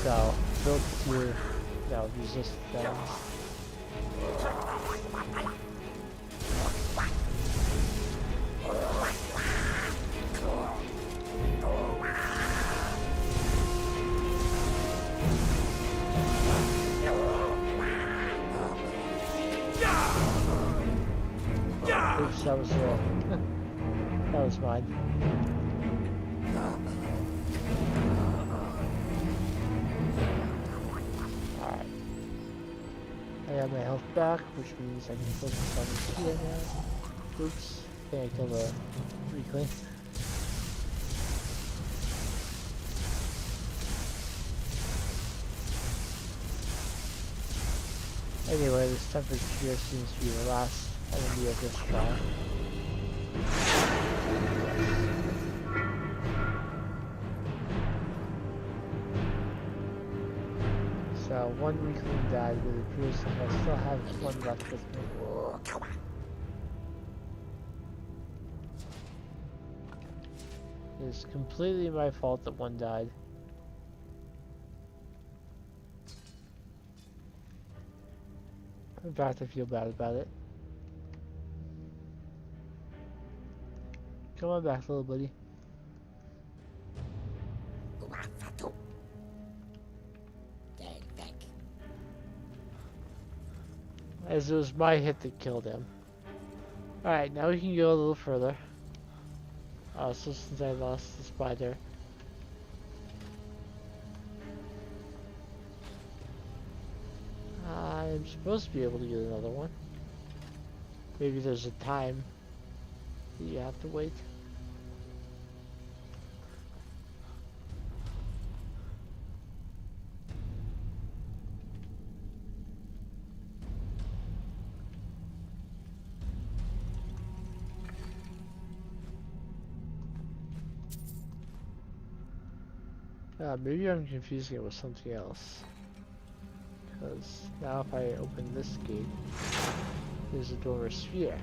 so built to, resist things. Oops, that was that was mine. Alright. I got my health back, which means I can focus on the spear now. Oops. Okay, I killed a weakling. Anyway, this temperature seems to be the last enemy of this trial. So one weakling died, but it appears that I still have one left with me. It's completely my fault that one died. In fact, I feel bad about it. Come on back, little buddy. As it was my hit that killed him. Alright, now we can go a little further. So since I lost the spider. I'm supposed to be able to get another one. Maybe there's a time that you have to wait. Maybe I'm confusing it with something else. Because now if I open this gate, there's a door or sphere.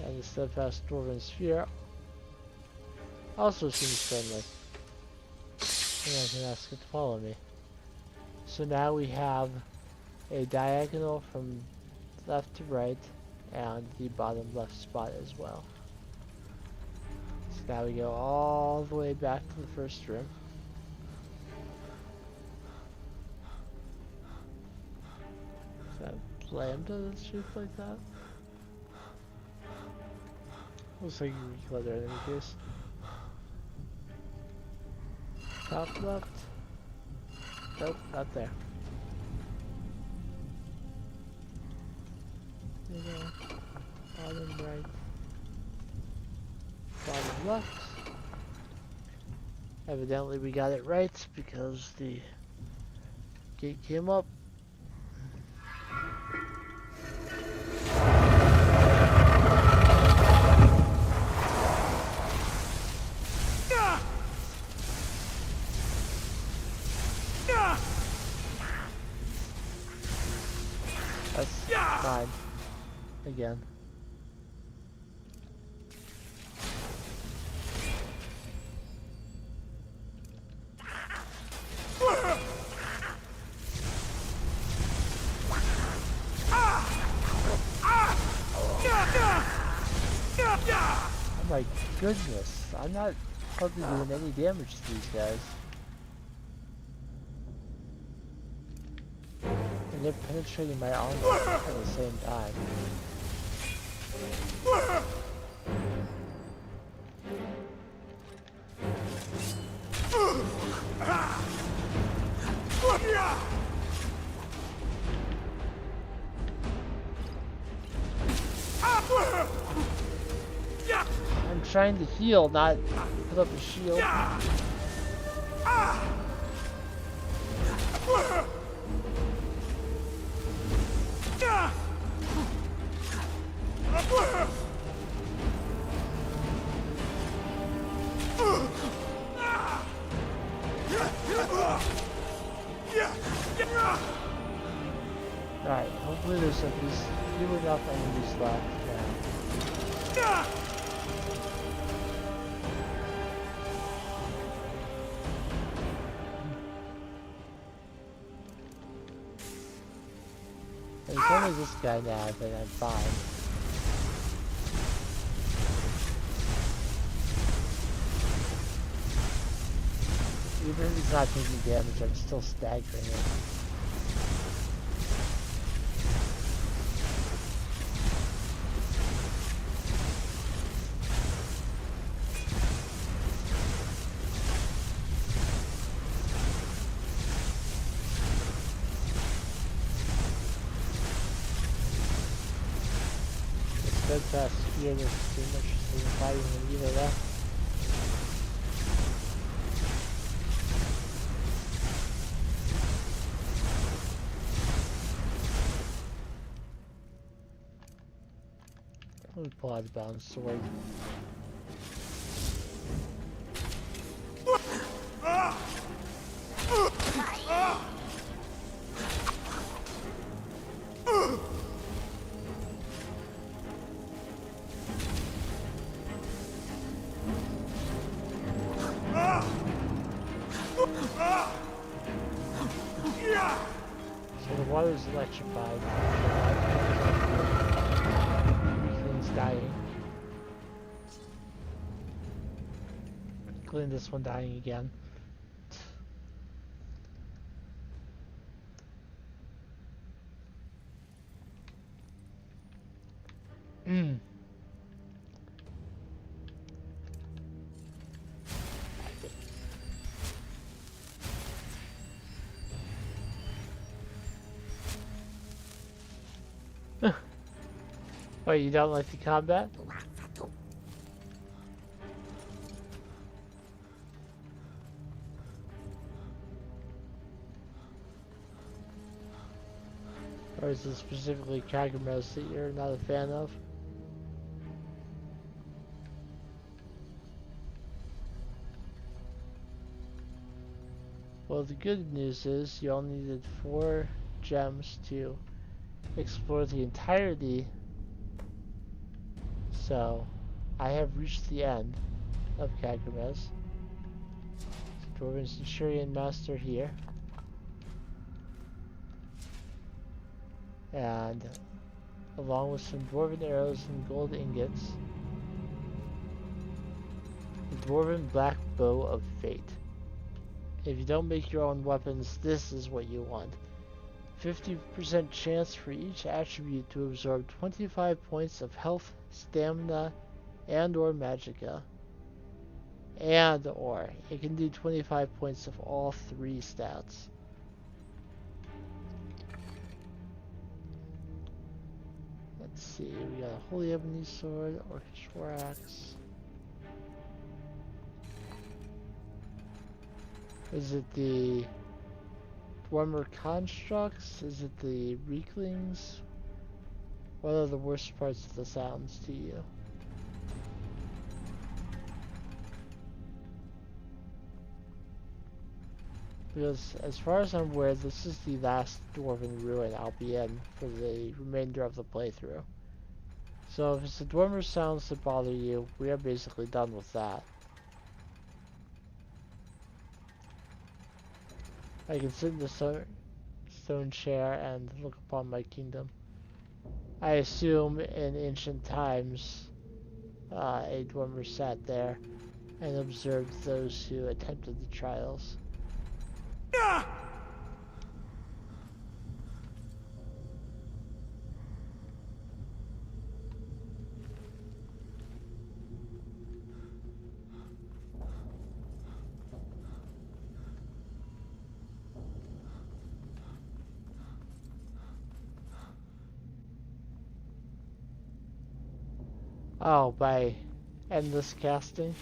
And the steadfast dwarven sphere also seems friendly. And I can ask it to follow me. So now we have a diagonal from left to right and the bottom left spot as well. So now we go all the way back to the first room. Is that lambda that's shaped like that? Looks like a Greek letter in any case. Top left. Nope, not there. Middle, bottom right, bottom left. Evidently we got it right because the gate came up. That's fine. Again. Oh my goodness, I'm not hardly doing any damage to these guys. And they're penetrating my armor at the same time. I'm trying to heal, not put up a shield. Alright, hopefully there's at least few enough enemies left now. As long as this guy now, then I'm fine. Even if he's not taking damage, I'm still staggering him. Steadfast spear that's too much in fighting than either that. Let me pull out the bound sword. So the water's electrified. Things dying. Including this one dying again. Oh, you don't like the combat? Or is it specifically Kagamos that you're not a fan of? Well, the good news is you only needed 4 gems to explore the entirety. So, I have reached the end of Kagamos. Dwarven Centurion Master here. And along with some dwarven arrows and gold ingots. The dwarven black bow of fate. If you don't make your own weapons, this is what you want. 50% chance for each attribute to absorb 25 points of health, stamina, and or magicka. And or. It can do 25 points of all three stats. Let's see, we got a Holy Ebony Sword, Orchestra Axe. Is it the Dwemer Constructs? Is it the Reeklings? What are the worst parts of the sounds to you? Because as far as I'm aware, this is the last Dwarven Ruin I'll be in for the remainder of the playthrough. So if it's the Dwemer sounds that bother you, we are basically done with that. I can sit in the stone chair and look upon my kingdom. I assume in ancient times, a Dwemer sat there and observed those who attempted the trials. Oh, by endless casting?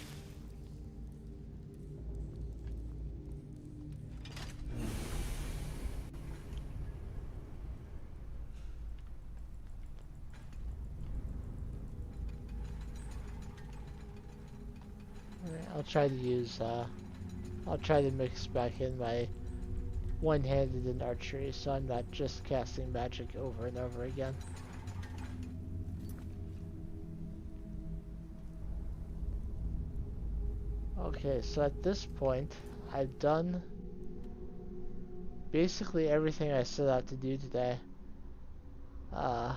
I'll try to use, I'll try to mix back in my one-handed in archery, so I'm not just casting magic over and over again. Okay, so at this point, I've done basically everything I set out to do today. I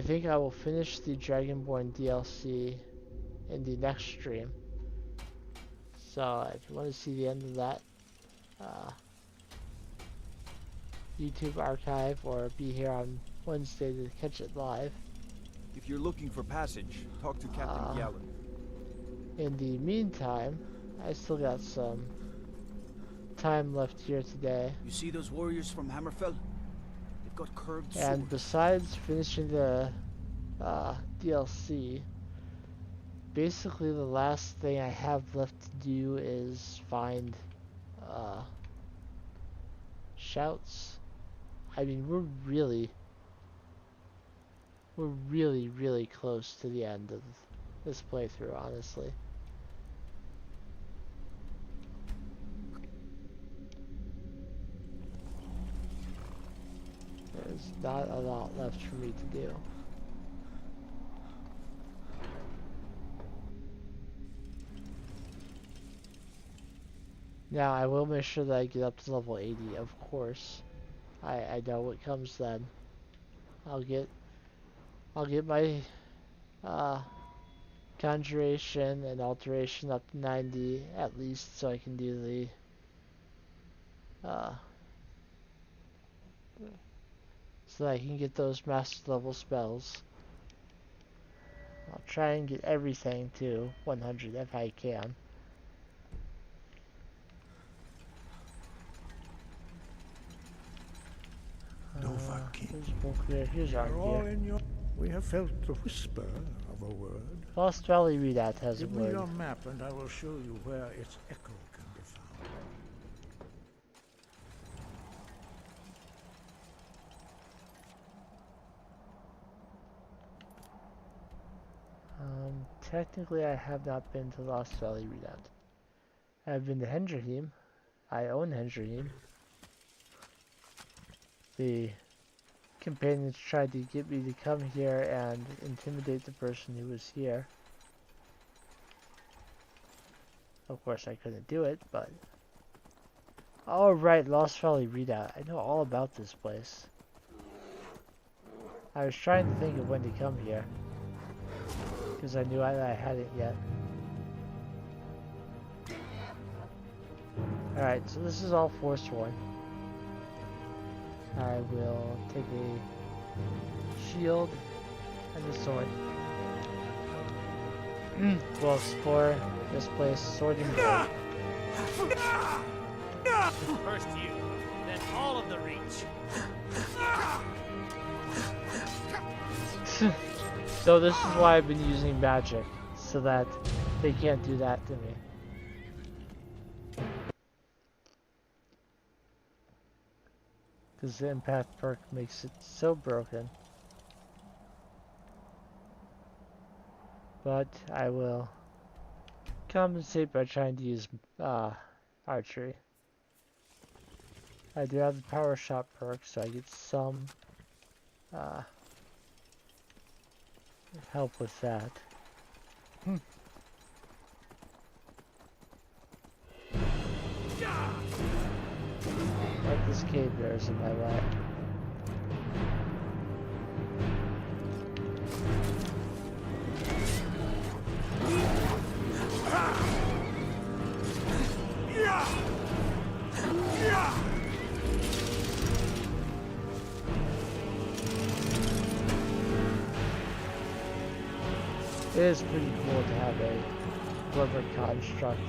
think I will finish the Dragonborn DLC in the next stream. So if you want to see the end of that, YouTube archive or be here on Wednesday to catch it live. If you're looking for passage, talk to Captain Gallen. In the meantime, I still got some time left here today. You see those warriors from Hammerfell? They've got curved swords. And besides finishing the DLC, basically the last thing I have left to do is find shouts. I mean, we're really close to the end of this playthrough, honestly. There's not a lot left for me to do. Now, I will make sure that I get up to level 80, of course. I know what comes then. I'll get my conjuration and alteration up to 90 at least, so I can do the so that I can get those master level spells. I'll try and get everything to 100 if I can. Here's our gear. We have felt the whisper of a word. Lost Valley Readout has a Give me word. your map and I will show you where its echo can be found. Technically I have not been to Lost Valley Readout. I've been to Hendraheim. I own Hendraheim. The companions tried to get me to come here and intimidate the person who was here. Of course I couldn't do it, but... Oh right, Lost Valley Readout. I know all about this place. I was trying to think of when to come here. Because I knew I hadn't yet. Alright, so this is all Forsworn. I will take a shield and a sword. We'll explore this place, sword and blade. First you, then all of the reach. So this is why I've been using magic, so that they can't do that to me. Because the impact perk makes it so broken. But I will compensate by trying to use archery. I do have the power shot perk, so I get some help with that. Like this cave bears in my way. It is pretty cool to have a rubber construct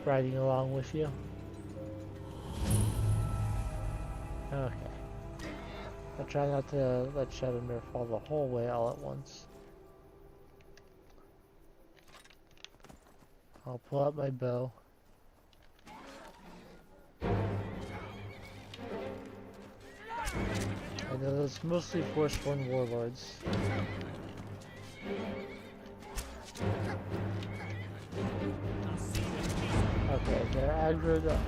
riding along with you. Okay. I'll try not to let Shadowmere fall the whole way all at once. I'll pull out my bow. I know those mostly Forsworn warlords. Okay, they're aggroed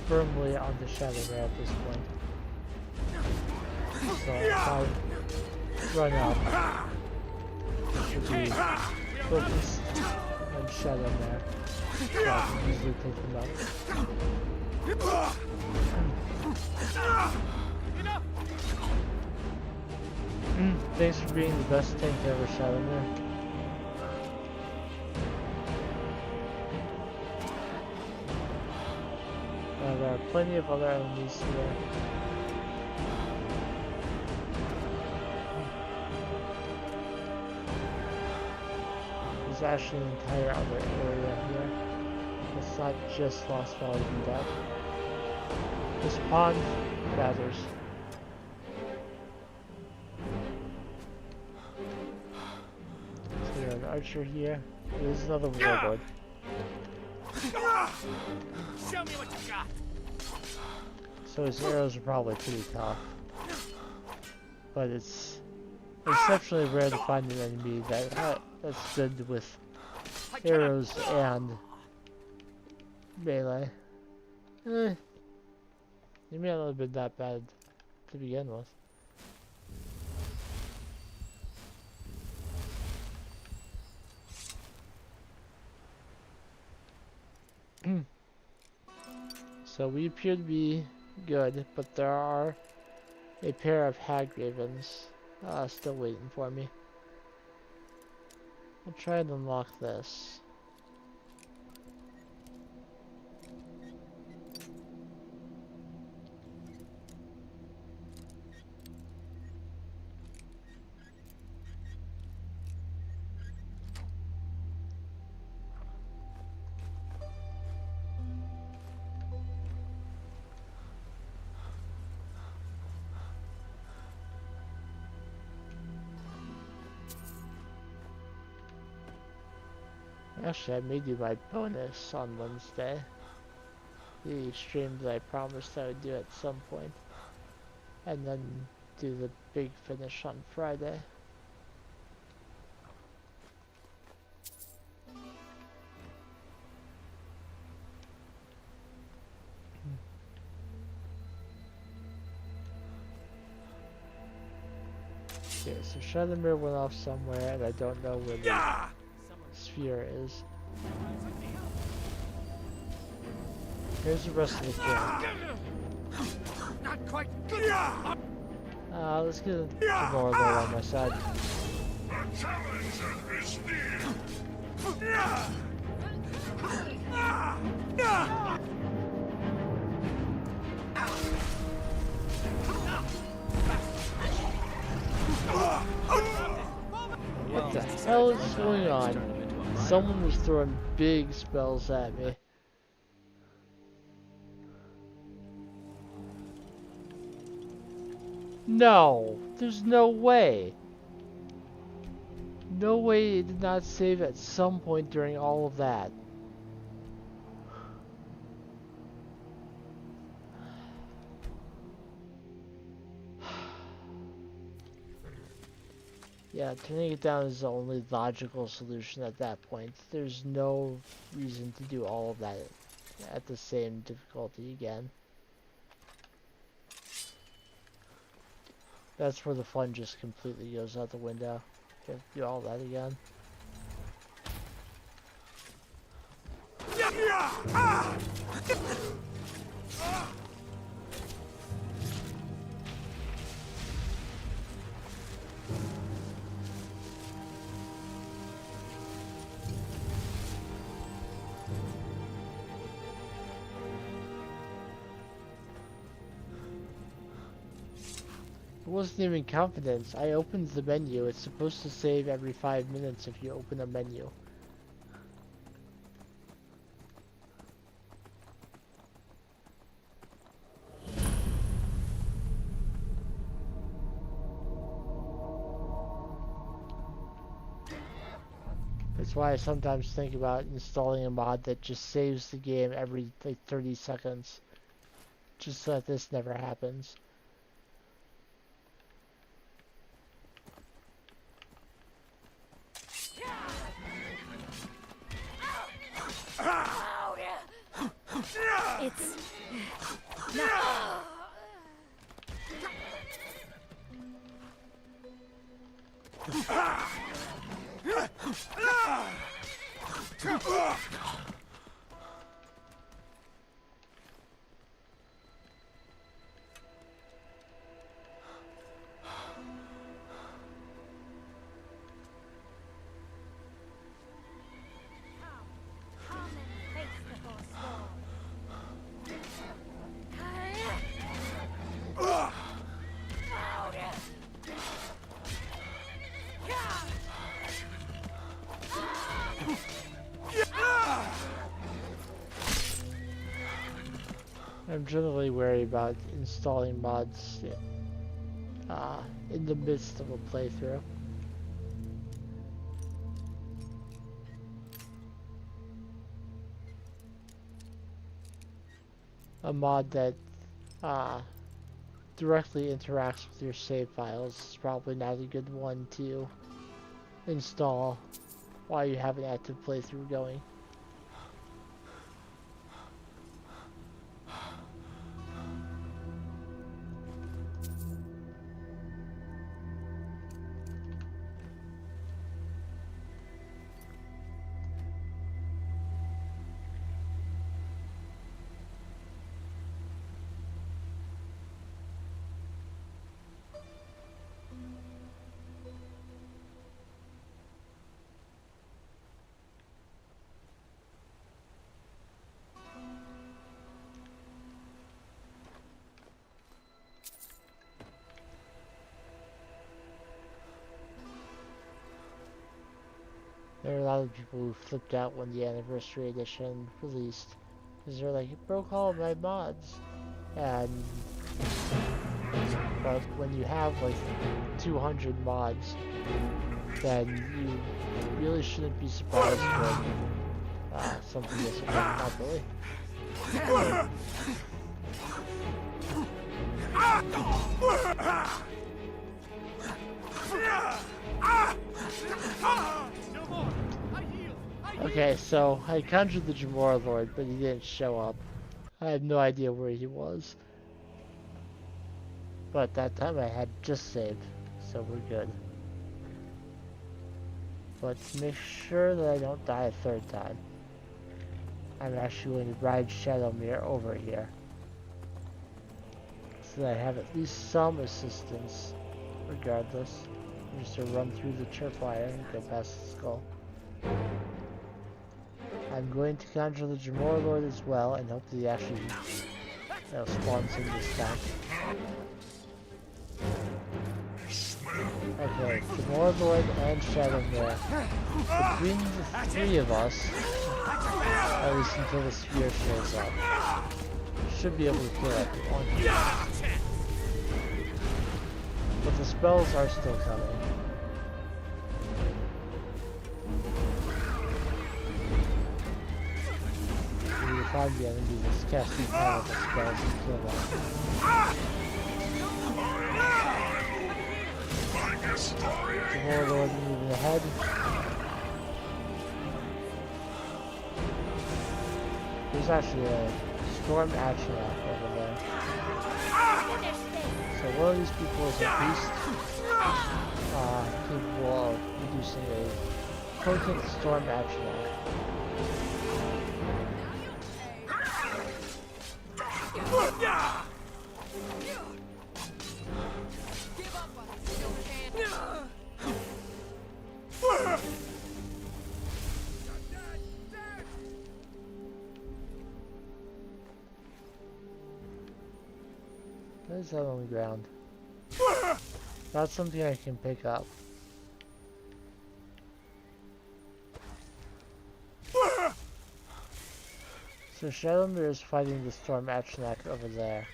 firmly onto Shadowmere at this point. So if I run out, should be focused on Shadowmere, so I can easily take them out. Thanks for being the best tank ever, Shadowmere. There are plenty of other enemies here. There's actually an entire other area here. It's not just Lost Valley and Death. This pond matters. So we have an archer here. There's another warlord. Show me what you got. So his arrows are probably pretty tough. But it's exceptionally rare to find an enemy that's good with arrows and melee. He may not have been that bad to begin with. So we appear to be good, but there are a pair of hag ravens still waiting for me. I'll try and unlock this. Actually, I may do my bonus on Wednesday. The stream that I promised I would do at some point. And then do the big finish on Friday. Okay, so Shadowmere went off somewhere and I don't know where the sphere is. Here's the rest of the camp. Not quite. let's get a Jamora Lord on my side. The challenger is near. What the hell is going on? Someone was throwing big spells at me. No, there's no way. No way it did not save at some point during all of that. Yeah, turning it down is the only logical solution at that point. There's no reason to do all of that at the same difficulty again. That's where the fun just completely goes out the window. You have to do all that again. It wasn't even confidence. I opened the menu. It's supposed to save every 5 minutes if you open a menu. That's why I sometimes think about installing a mod that just saves the game every like 30 seconds. Just so that this never happens. It's... I'm generally wary about installing mods in the midst of a playthrough. A mod that directly interacts with your save files is probably not a good one to install while you have an active playthrough going. There are a lot of people who flipped out when the Anniversary Edition released. Because they're like, it broke all of my mods. But when you have like 200 mods, then you really shouldn't be surprised when something doesn't work properly. Okay, so I conjured the Jamora Lord, but he didn't show up. I have no idea where he was. But that time I had just saved, so we're good. But to make sure that I don't die a third time, I'm actually going to ride Shadowmere over here. So that I have at least some assistance regardless. Just to run through the tripwire and go past the skull. I'm going to conjure the Jamor Lord as well and hope that he actually spawns him this time. Okay, Jamor Lord and Shadowmere. Between the three of us, at least until the sphere shows up, should be able to kill everyone. But the spells are still coming. We need to find the enemy that's casting powerful spells and kill them. The Warlord moving ahead. There's actually a storm action over there. So one of these people is a beast capable of producing a potent storm action. What is that on the ground? That's something I can pick up. So Shadowmere is fighting the Storm Atronach over there.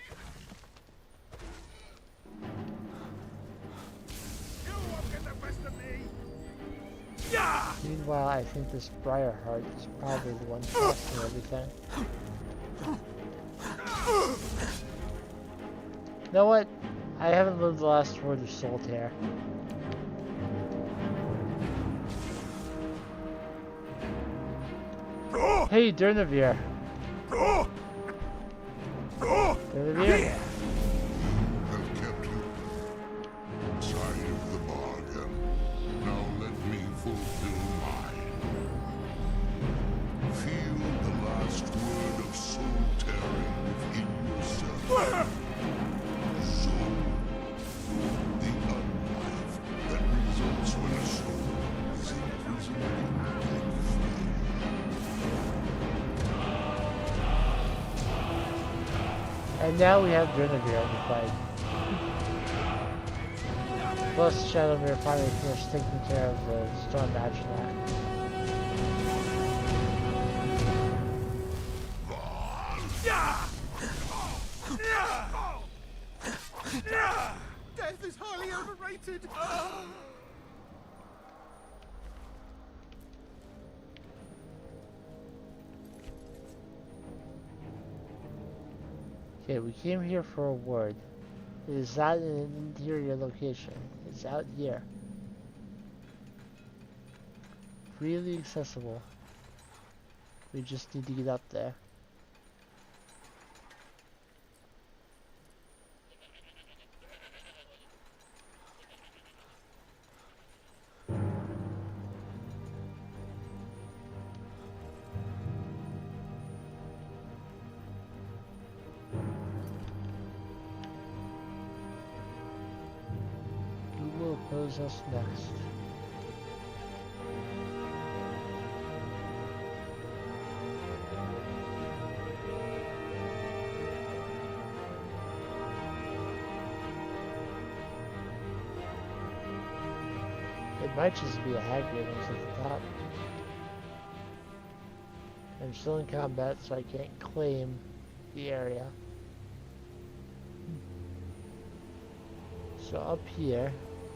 Meanwhile, I think this Briarheart is probably the one casting everything. You know what? I haven't lived the last word of Solitaire. Hey, Durnavir. Durnavir? Have kept you side of the bargain. Now let me fulfill mine. Feel the last word of soul tearing within yourself. Soul. The unlife that results when a soul is imprisoned in dead flame. And now we have Durnavir on the fight. Plus, Shadowmere finally finished taking care of the Storm Atronach. Death is highly overrated! Okay, we came here for a word. It is not in an interior location. It's out here. Freely accessible. We just need to get up there. Who will oppose us next? It might just be a hag raven at the top. I'm still in combat, so I can't claim the area. So up here,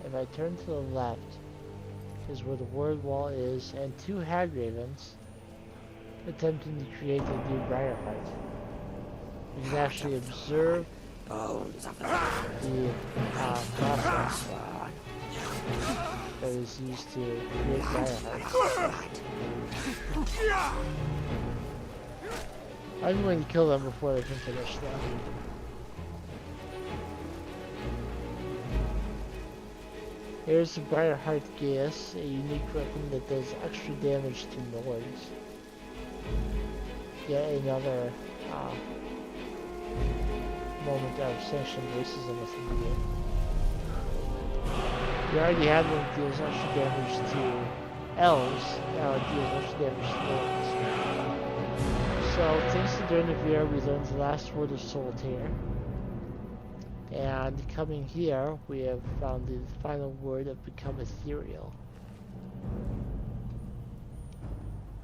if I turn to the left, is where the word wall is, and two hag ravens attempting to create a new Briarheart. You can actually observe the process that is used to create Briarhearts. I'm going to kill them before they can finish them. Here's the Briarheart Gaius, a unique weapon that does extra damage to lords. Yet another moment of sanctioned racism within the game. We already had one that deals extra damage to elves, now it deals extra damage to lords. So, thanks to Durnavir, we learned the last word of Solitaire. And coming here, we have found the final word of Become Ethereal.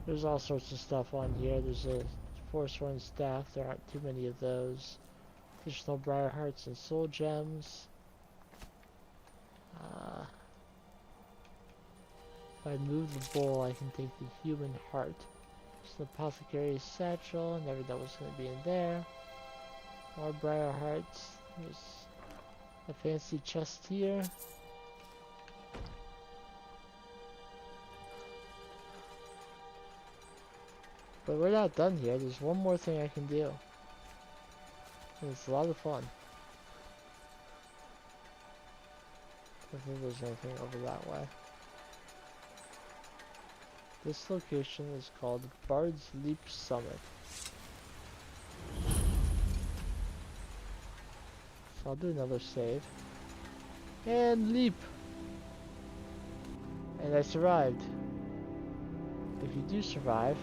There's all sorts of stuff on here. There's a Forsworn Staff, there aren't too many of those. Additional Briar Hearts and Soul Gems. If I move the bowl, I can take the human heart. There's an Apothecary's Satchel, never know what's going to be in there. More Briar Hearts. There's a fancy chest here. But we're not done here. There's one more thing I can do. And it's a lot of fun. I don't think there's anything over that way. This location is called Bard's Leap Summit. So I'll do another save. And leap! And I survived. If you do survive...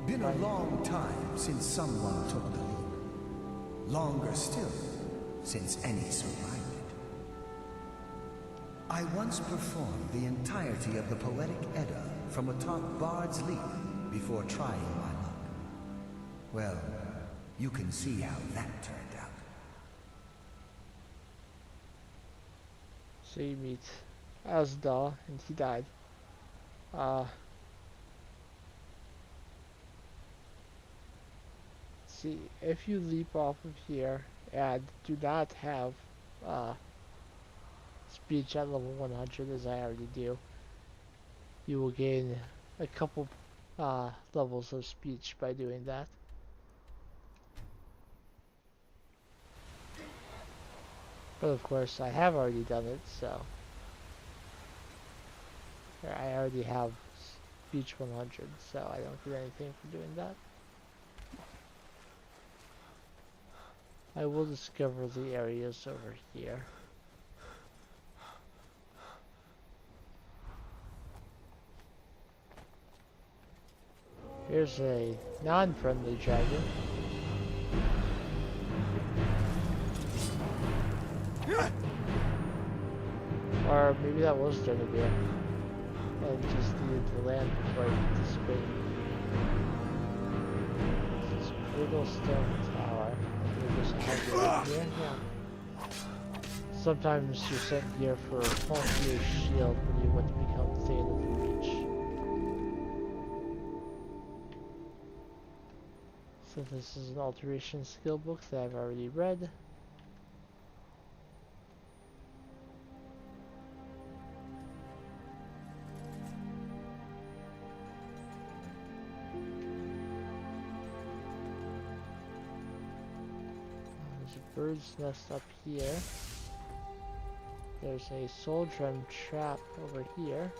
Been a long time since someone took the leap. Longer still, since any survived it. I once performed the entirety of the Poetic Edda from atop Bard's Leap before trying my luck. Well, you can see how that turned out. So you meet Asdal, and he died. See, if you leap off of here and do not have speech at level 100, as I already do, you will gain a couple levels of speech by doing that. But of course, I have already done it, so I already have speech 100, so I don't get anything for doing that. I will discover the areas over here. Here's a non-friendly dragon. Or maybe that was Durnavir. And just needed to land before I participate. This is Brutal Stone Tower. Just have it right here. Yeah. Sometimes you're sent here for Falkir's Shield when you want to become Thane of the Reach. So this is an alteration skill book that I've already read. Bird's nest up here. There's a soul gem trap over here.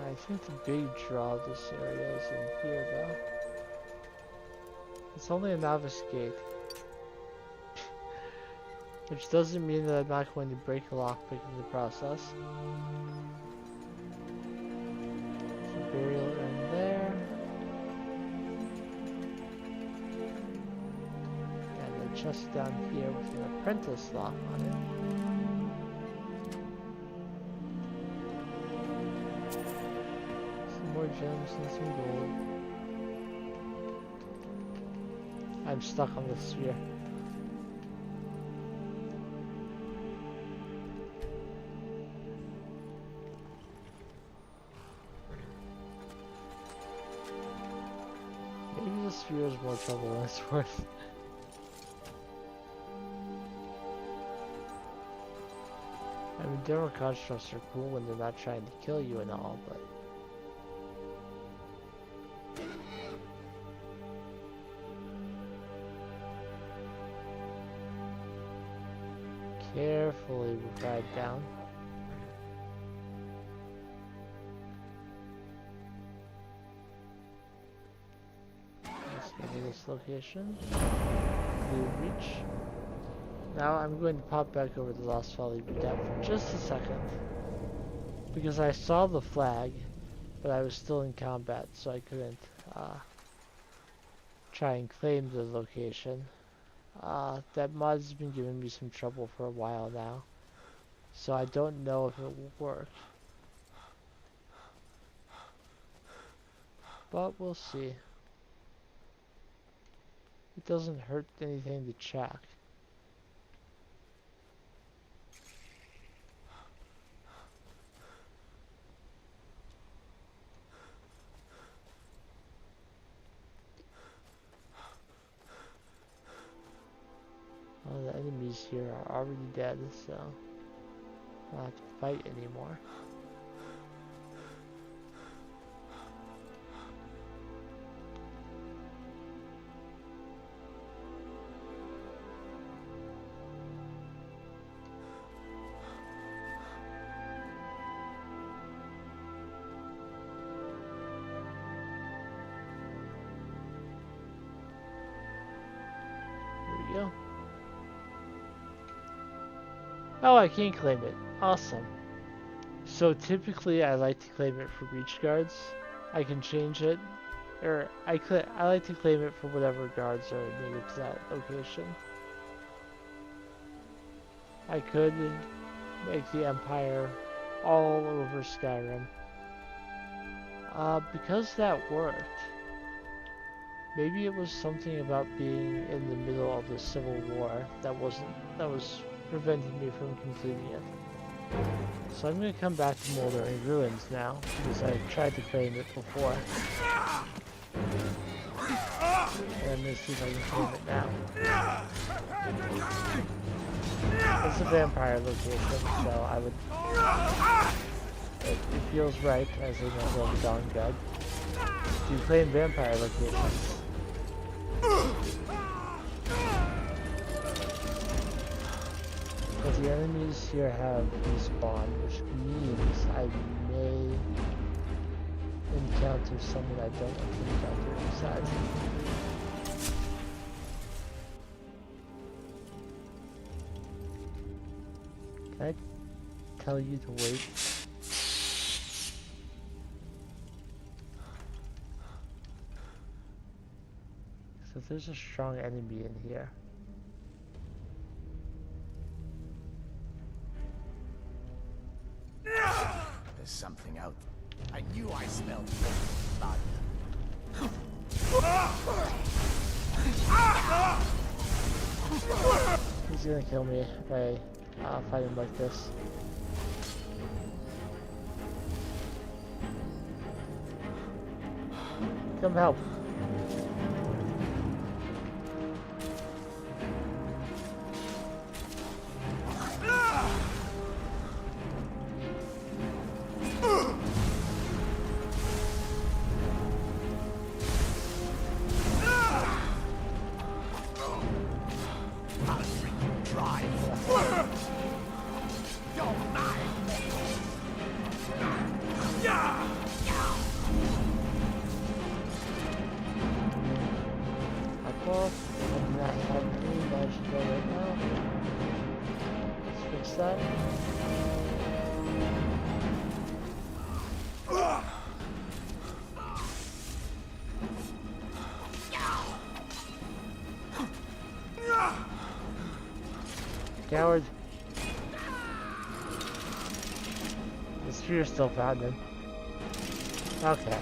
I think the big draw of this area is in here though. It's only a novice gate. Which doesn't mean that I'm not going to break a lockpick in the process. Burial in there. And a chest down here with an apprentice lock on it. Some more gems and some gold. I'm stuck on this sphere. This sphere is more trouble than it's worth. I mean, general constructs are cool when they're not trying to kill you and all, but... Carefully ride down. for this location. New reach. Now I'm going to pop back over the Lost Valley Redoubt for just a second. Because I saw the flag, but I was still in combat, so I couldn't try and claim the location. That mod's been giving me some trouble for a while now, so I don't know if it will work. But we'll see. It doesn't hurt anything to check. Well, the enemies here are already dead, so I don't have to fight anymore. There we go. Oh, I can claim it. Awesome. So typically I like to claim it for reach guards. I can change it, or I like to claim it for whatever guards are native to that location. I could make the Empire all over Skyrim. Because that worked, maybe it was something about being in the middle of the Civil War that was preventing me from completing it. So I'm going to come back to Moldering Ruins now, because I tried to claim it before. And I'm going to see if I can claim it now. It's a vampire location, so I would... It feels right as a member of the Dawn Guard to claim vampire locations. But the enemies here have respawned, which means I may encounter someone I don't want to encounter inside. Can I tell you to wait? So there's a strong enemy in here. There's something out there. I knew I smelled blood. He's gonna kill me if I fight him like this. Come help. Coward. The spear still found him. Okay.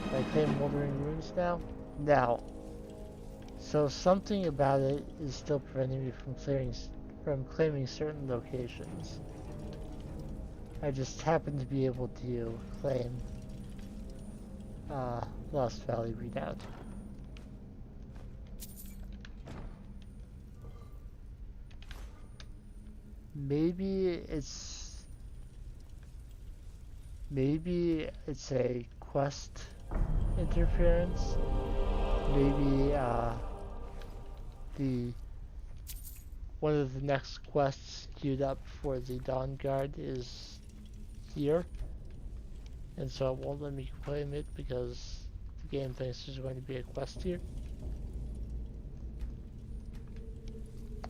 Can I claim Moldering Ruins now? Now. So something about it is still preventing me from claiming certain locations. I just happen to be able to claim Lost Valley Redoubt. Maybe it's a quest interference. Maybe one of the next quests queued up for the Dawn Guard is here, and so it won't let me claim it because the game thinks there's going to be a quest here.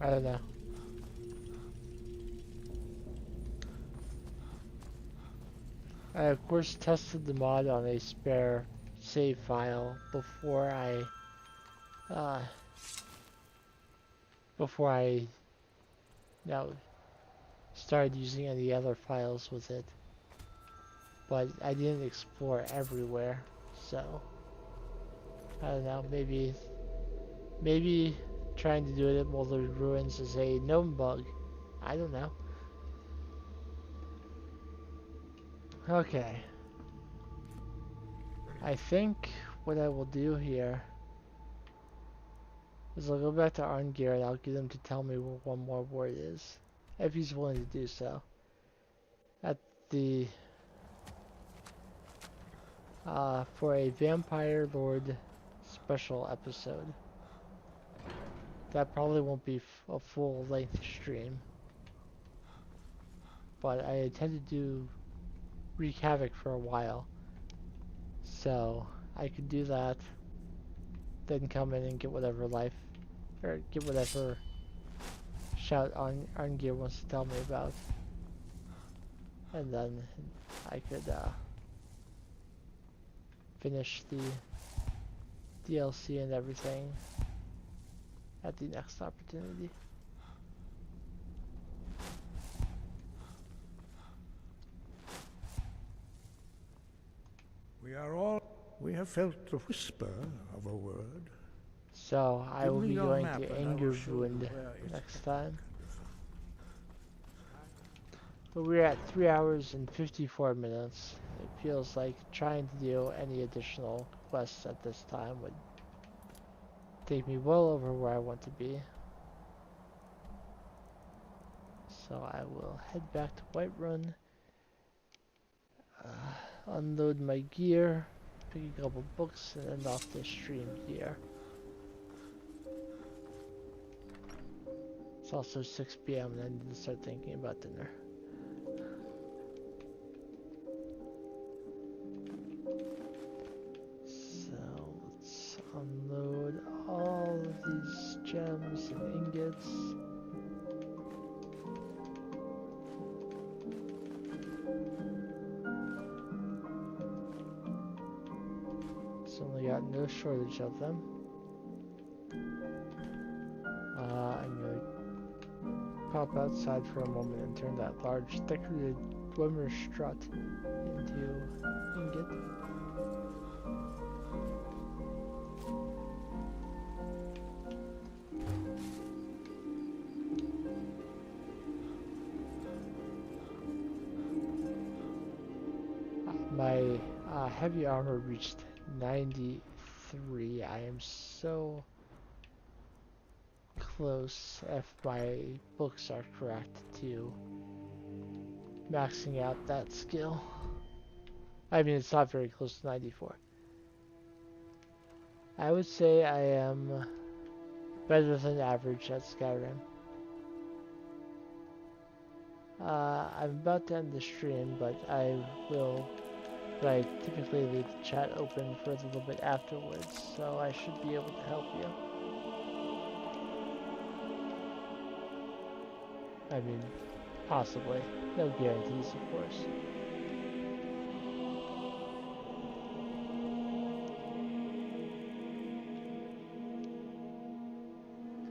I don't know. I of course tested the mod on a spare save file before I started using any other files with it. But I didn't explore everywhere, so I don't know, maybe trying to do it at Molded Ruins is a known bug. I don't know. Okay. I think what I will do here is I'll go back to Arngeir and I'll get him to tell me what one more word is, if he's willing to do so. At the for a Vampire Lord special episode. That probably won't be a full length stream, but I intend to do Wreak Havoc for a while, so I could do that, then come in and get whatever get whatever shout Arngeir wants to tell me about, and then I could finish the DLC and everything at the next opportunity. We have felt the whisper of a word. So I will be going to Angerwood it's next time. But we're at 3 hours and 54 minutes. It feels like trying to do any additional quests at this time would take me well over where I want to be. So I will head back to Whiterun, unload my gear, pick a couple books, and end off the stream here. It's also 6 p.m. and I need to start thinking about dinner. So let's unload all of these gems and ingots. Certainly got no shortage of them. I'm gonna pop outside for a moment and turn that large decorated Dwemer strut into ingot. My heavy armor reached 93. I am so close, if my books are correct, to maxing out that skill. I mean, it's not very close to 94. I would say I am better than average at Skyrim. I'm about to end the stream, but I typically leave the chat open for a little bit afterwards, so I should be able to help you. I mean, possibly. No guarantees, of course.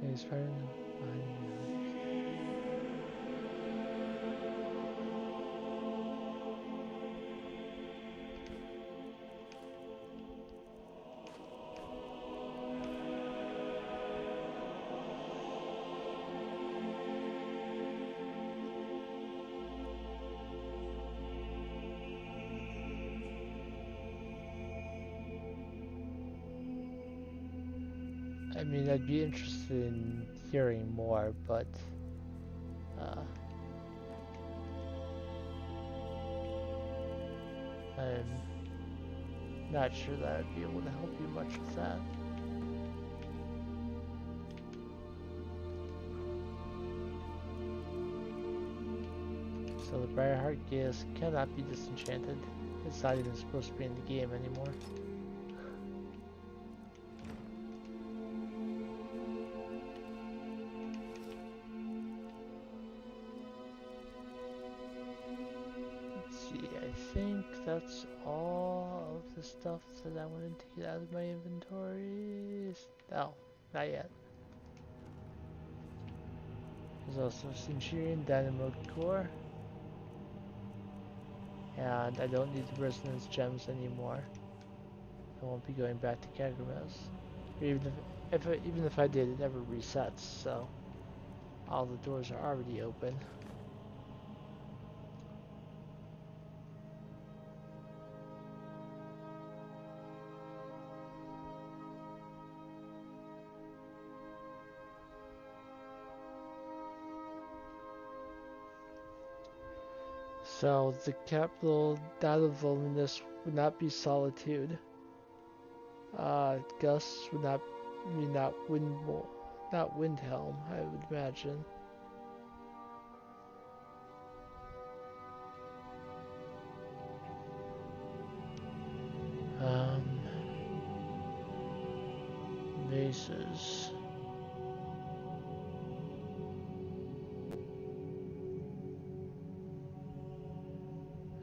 Things fine. I mean, I'd be interested in hearing more, but I'm not sure that I'd be able to help you much with that. So the Briarheart Gaius cannot be disenchanted. It's not even supposed to be in the game anymore. that's all of the stuff that I wanted to get out of my inventories. No, not yet. There's also Centurion Dynamo Core. And I don't need the Resonance Gems anymore. I won't be going back to Kagrimos. Even if I did, it never resets, so all the doors are already open. So the capital dot of loneliness would not be solitude. Gusts would not mean not Windhelm, I would imagine. Vases.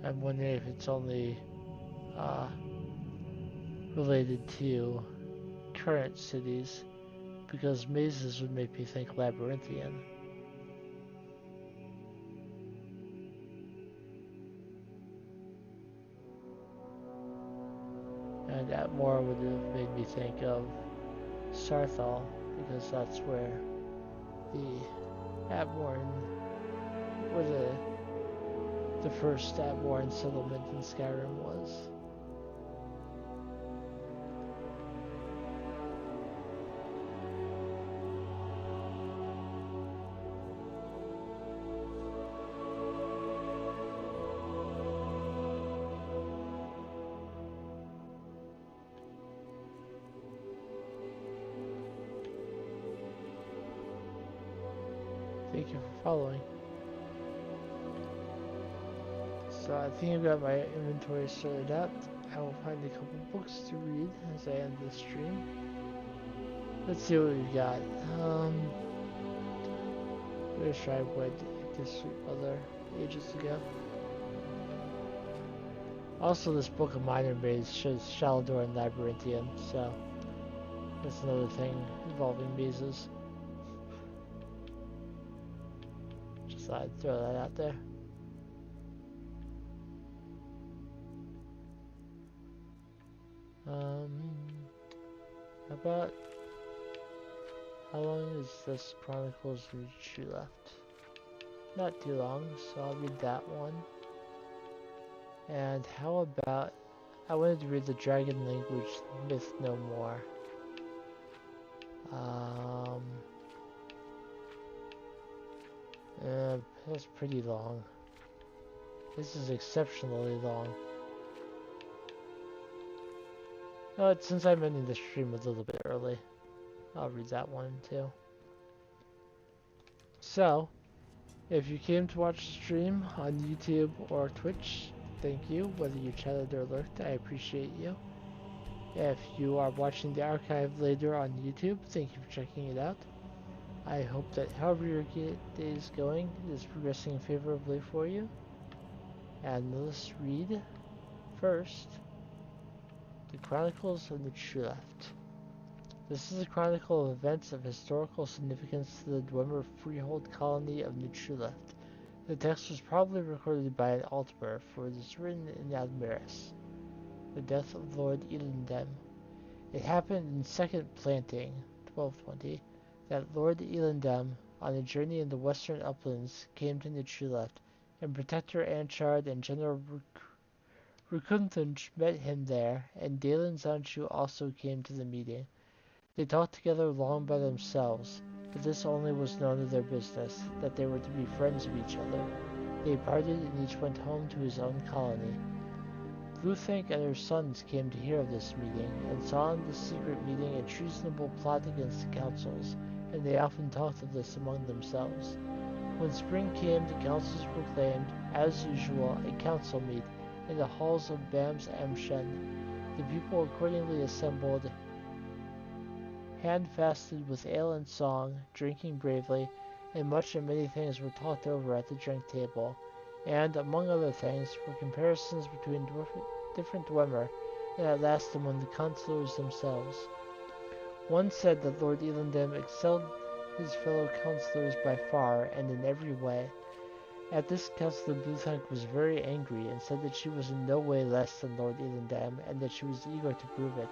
I'm wondering if it's only related to current cities, because mazes would make me think labyrinthian. And Atmore would have made me think of Sarthal, because that's where the Atmoran, where the first Atmoran settlement in Skyrim was. Thank you for following. So I think I've got my inventory sorted out. I will find a couple books to read as I end this stream. Let's see what we've got. I wish I would this other ages ago. Also, this Book of Minor Maze shows Shalador and Labyrinthian, so that's another thing involving mazes. Just thought I'd throw that out there. How long is this Chronicles of True left? Not too long, so I'll read that one. And how about, I wanted to read the Dragon Language Myth No More. That's pretty long. This is exceptionally long. But since I'm ending the stream a little bit early, I'll read that one too. So, if you came to watch the stream on YouTube or Twitch, thank you. Whether you chatted or lurked, I appreciate you. If you are watching the archive later on YouTube, thank you for checking it out. I hope that however your day is going, it is progressing favorably for you. And let's read first the Chronicles of the True Left. This is a chronicle of events of historical significance to the Dwemer freehold colony of Nutruleft. The text was probably recorded by an Altmer, for it is written in Admeris. The death of Lord Elendem. It happened in Second Planting, 1220, that Lord Elendem, on a journey in the western uplands, came to Nutruleft, and Protector Anchard and General Rukunthunch met him there, and Dalen Zanshu also came to the meeting. They talked together long by themselves, but this only was known of their business, that they were to be friends of each other. They parted, and each went home to his own colony. Luthank and her sons came to hear of this meeting, and saw in this secret meeting a treasonable plot against the councils, and they often talked of this among themselves. When spring came, the councils proclaimed, as usual, a council meet in the halls of Bams Amshen. The people accordingly assembled, hand-fasted with ale and song, drinking bravely, and much and many things were talked over at the drink table. and, among other things, were comparisons between different Dwemer, and at last among the counselors themselves. One said that Lord Elendem excelled his fellow counselors by far and in every way. At this, Councillor Bluethank was very angry and said that she was in no way less than Lord Elendem and that she was eager to prove it.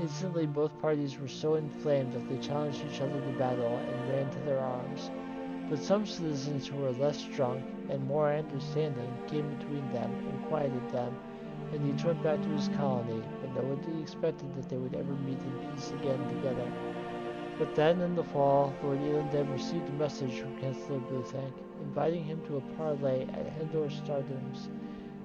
Instantly, both parties were so inflamed that they challenged each other to battle and ran to their arms. But some citizens who were less drunk and more understanding came between them and quieted them, and each went back to his colony, but nobody expected that they would ever meet in peace again together. But then, in the fall, Lord Elendem received a message from Councillor Bluethank, inviting him to a parley at Hendor Stardoms,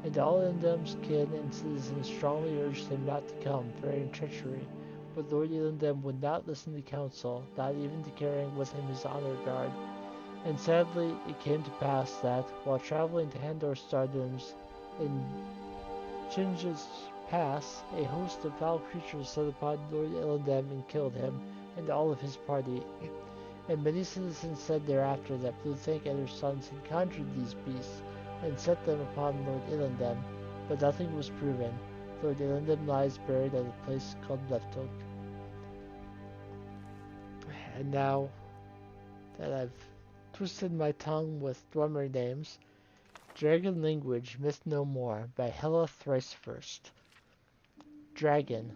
and all Elendem's kin and citizens strongly urged him not to come, fearing treachery, but Lord Elendem would not listen to counsel, not even to carrying with him his honor guard. And sadly, it came to pass that, while traveling to Hendor Stardoms in Chinja's Pass, a host of foul creatures set upon Lord Elendem and killed him, and all of his party. And many citizens said thereafter that Bluethank and her sons had conjured these beasts, and set them upon Lord Elendem, but nothing was proven. Lord Elendem lies buried at a place called Leftok. And now that I've twisted my tongue with Dwemer names, Dragon Language, Myth No More, by Hela Thrice First. Dragon.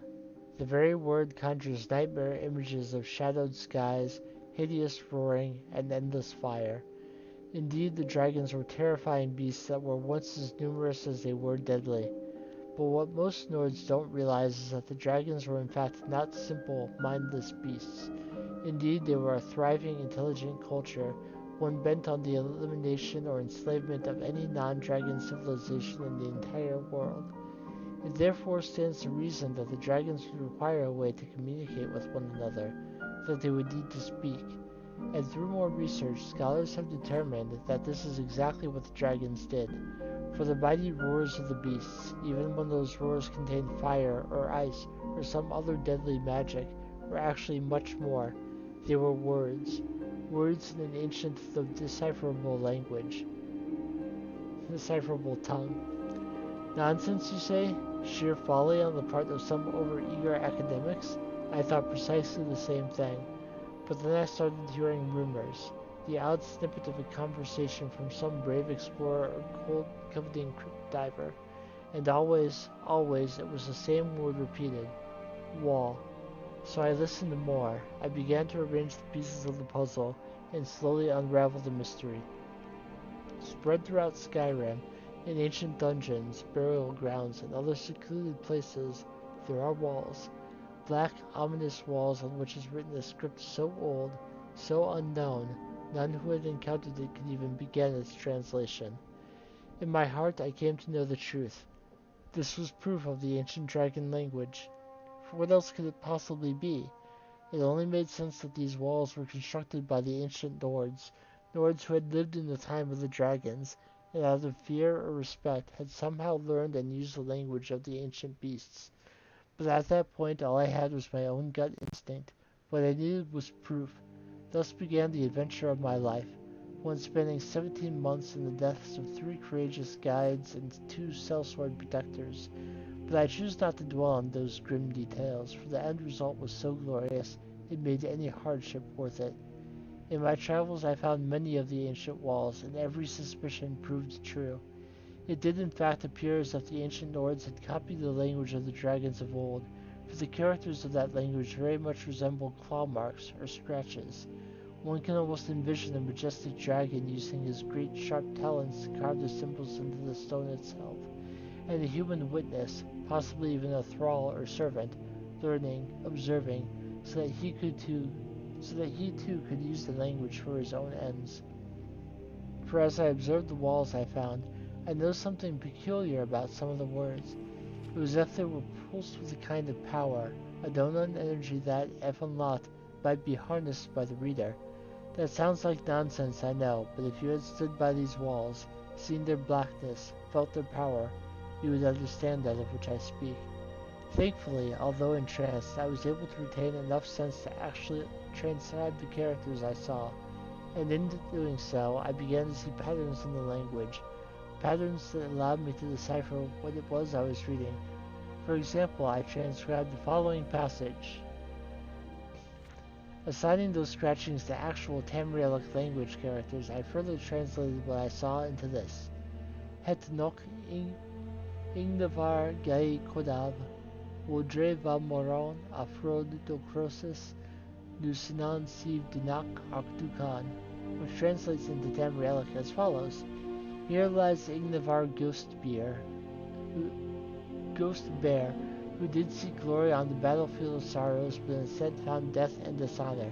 The very word conjures nightmare images of shadowed skies, hideous roaring, and endless fire. Indeed, the dragons were terrifying beasts that were once as numerous as they were deadly. But what most Nords don't realize is that the dragons were in fact not simple, mindless beasts. Indeed, they were a thriving, intelligent culture, one bent on the elimination or enslavement of any non-dragon civilization in the entire world. It therefore stands to reason that the dragons would require a way to communicate with one another, that they would need to speak. And through more research, scholars have determined that this is exactly what the dragons did. For the mighty roars of the beasts, even when those roars contained fire or ice or some other deadly magic, were actually much more. They were words. Words in an ancient though decipherable language. Decipherable tongue. Nonsense, you say? Sheer folly on the part of some over-eager academics? I thought precisely the same thing. But then I started hearing rumors, the odd snippet of a conversation from some brave explorer or gold-coveting crypt diver, and always it was the same word repeated, wall. So I listened more. I began to arrange the pieces of the puzzle, and slowly unravel the mystery. Spread throughout Skyrim, in ancient dungeons, burial grounds, and other secluded places, there are walls. Black, ominous walls on which is written a script so old, so unknown, none who had encountered it could even begin its translation. In my heart I came to know the truth. This was proof of the ancient dragon language. For what else could it possibly be? It only made sense that these walls were constructed by the ancient Nords who had lived in the time of the dragons, and out of fear or respect had somehow learned and used the language of the ancient beasts. But at that point all I had was my own gut instinct. What I needed was proof. Thus began the adventure of my life, one spending 17 months in the deaths of 3 courageous guides and 2 sellsword protectors. But I choose not to dwell on those grim details, for the end result was so glorious, it made any hardship worth it. In my travels I found many of the ancient walls, and every suspicion proved true. It did in fact appear as if the ancient Nords had copied the language of the dragons of old, for the characters of that language very much resemble claw marks or scratches. One can almost envision a majestic dragon using his great sharp talons to carve the symbols into the stone itself, and a human witness, possibly even a thrall or servant, learning, observing, so that he too could use the language for his own ends. For as I observed the walls I found, I noticed something peculiar about some of the words. It was as if they were pulsed with a kind of power, a unknown energy that, if unlocked, might be harnessed by the reader. That sounds like nonsense, I know, but if you had stood by these walls, seen their blackness, felt their power, you would understand that of which I speak. Thankfully, although entranced, I was able to retain enough sense to actually transcribe the characters I saw, and in doing so, I began to see patterns in the language. patterns that allowed me to decipher what it was I was reading. For example, I transcribed the following passage, assigning those scratchings to actual Tamrielic language characters. I further translated what I saw into this. Het nok ingnavar gai kodab, wodre va moron afrod do crosis, nusinan siv dinak akdukan, which translates into Tamrielic as follows. Here lies Ignavar Ghost Bear, who did seek glory on the battlefield of sorrows, but instead found death and dishonor.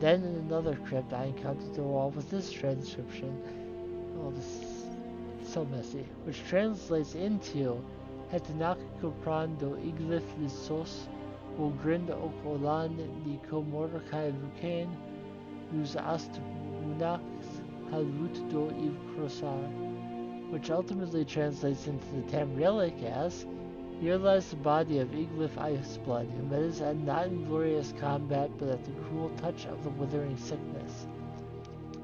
Then in another crypt I encountered a wall with this transcription. Oh, this is so messy. Which translates into Hetanak Kopran do Iglif Lissos, wo grind ok olan ni komorkai vukain, nus ast munax halvut do iv krosar, which ultimately translates into the Tamrielic as, here lies the body of Iglif Iceblood, who met his end not in glorious combat, but at the cruel touch of the withering sickness.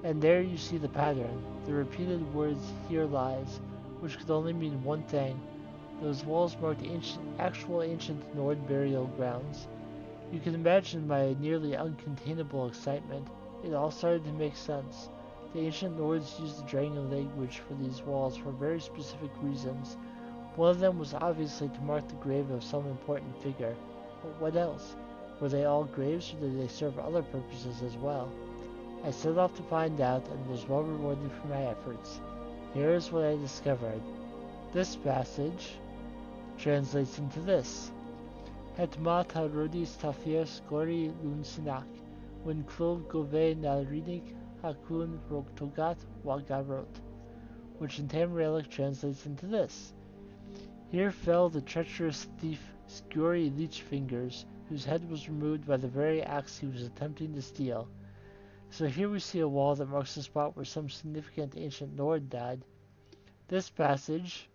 And there you see the pattern, the repeated words, here lies, which could only mean one thing. Those walls marked actual ancient Nord burial grounds. You can imagine my nearly uncontainable excitement. It all started to make sense. The ancient Nords used the dragon language for these walls for very specific reasons. One of them was obviously to mark the grave of some important figure. But what else? Were they all graves, or did they serve other purposes as well? I set off to find out, and was well rewarded for my efforts. Here is what I discovered. This passage translates into this. Het mat rodis tafiers gori lunsinak, when clove gove nalrinik hakun roktogat wagarot, which in Tamrielic translates into this. Here fell the treacherous thief Skuri Leechfingers, whose head was removed by the very axe he was attempting to steal. So here we see a wall that marks the spot where some significant ancient Nord died. This passage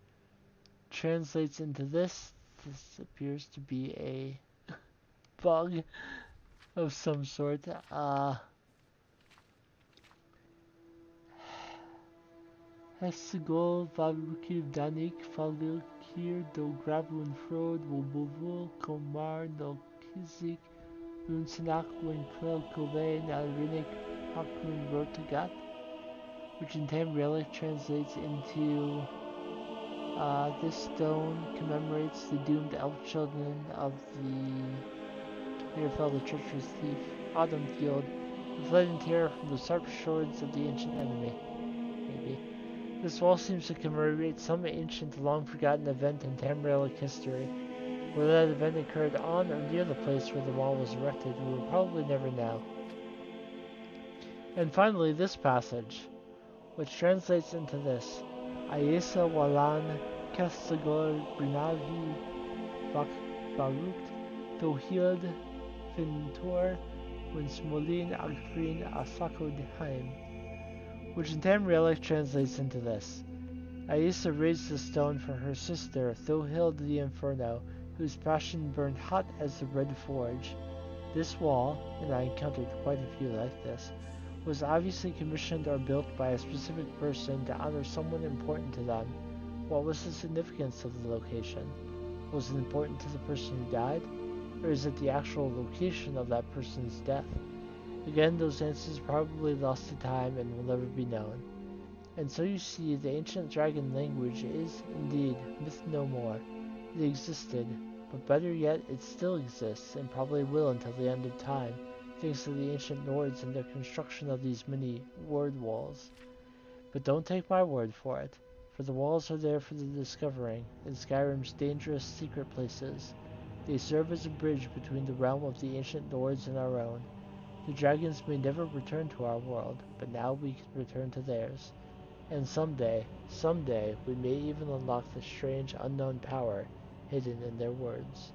translates into this. This appears to be a bug of some sort. Hessigol Vavrukir Danik Falilkir do Gravun Frod Wobovul Komar no Kizik Lunsinak Wen Klel Kove Nalrinik Hakun Rotagat, which in Tamrielic translates into this stone commemorates the doomed elf children of the here fell the treacherous thief Autumnfield, who fled in terror from the sharp swords of the ancient enemy. Maybe. This wall seems to commemorate some ancient, long-forgotten event in Tamrielic history. Whether that event occurred on or near the place where the wall was erected, we will probably never know. And finally, this passage, which translates into this. Ayesa walan kastagor brinavi barukt tohild fintor when smolin agfrin asako dehaim, which in Tamrielic translates into this. Ayesa raised the stone for her sister, Thohild the Inferno, whose passion burned hot as the red forge. This wall, and I encountered quite a few like this, was obviously commissioned or built by a specific person to honor someone important to them. What was the significance of the location? Was it important to the person who died? Or is it the actual location of that person's death? Again, those answers probably lost to time and will never be known. And so you see, the ancient dragon language is, indeed, myth no more. It existed, but better yet, it still exists, and probably will until the end of time, thanks to the ancient Nords and their construction of these many word walls. But don't take my word for it, for the walls are there for the discovering, in Skyrim's dangerous secret places. They serve as a bridge between the realm of the ancient Nords and our own. The dragons may never return to our world, but now we can return to theirs. And someday, we may even unlock the strange unknown power hidden in their words.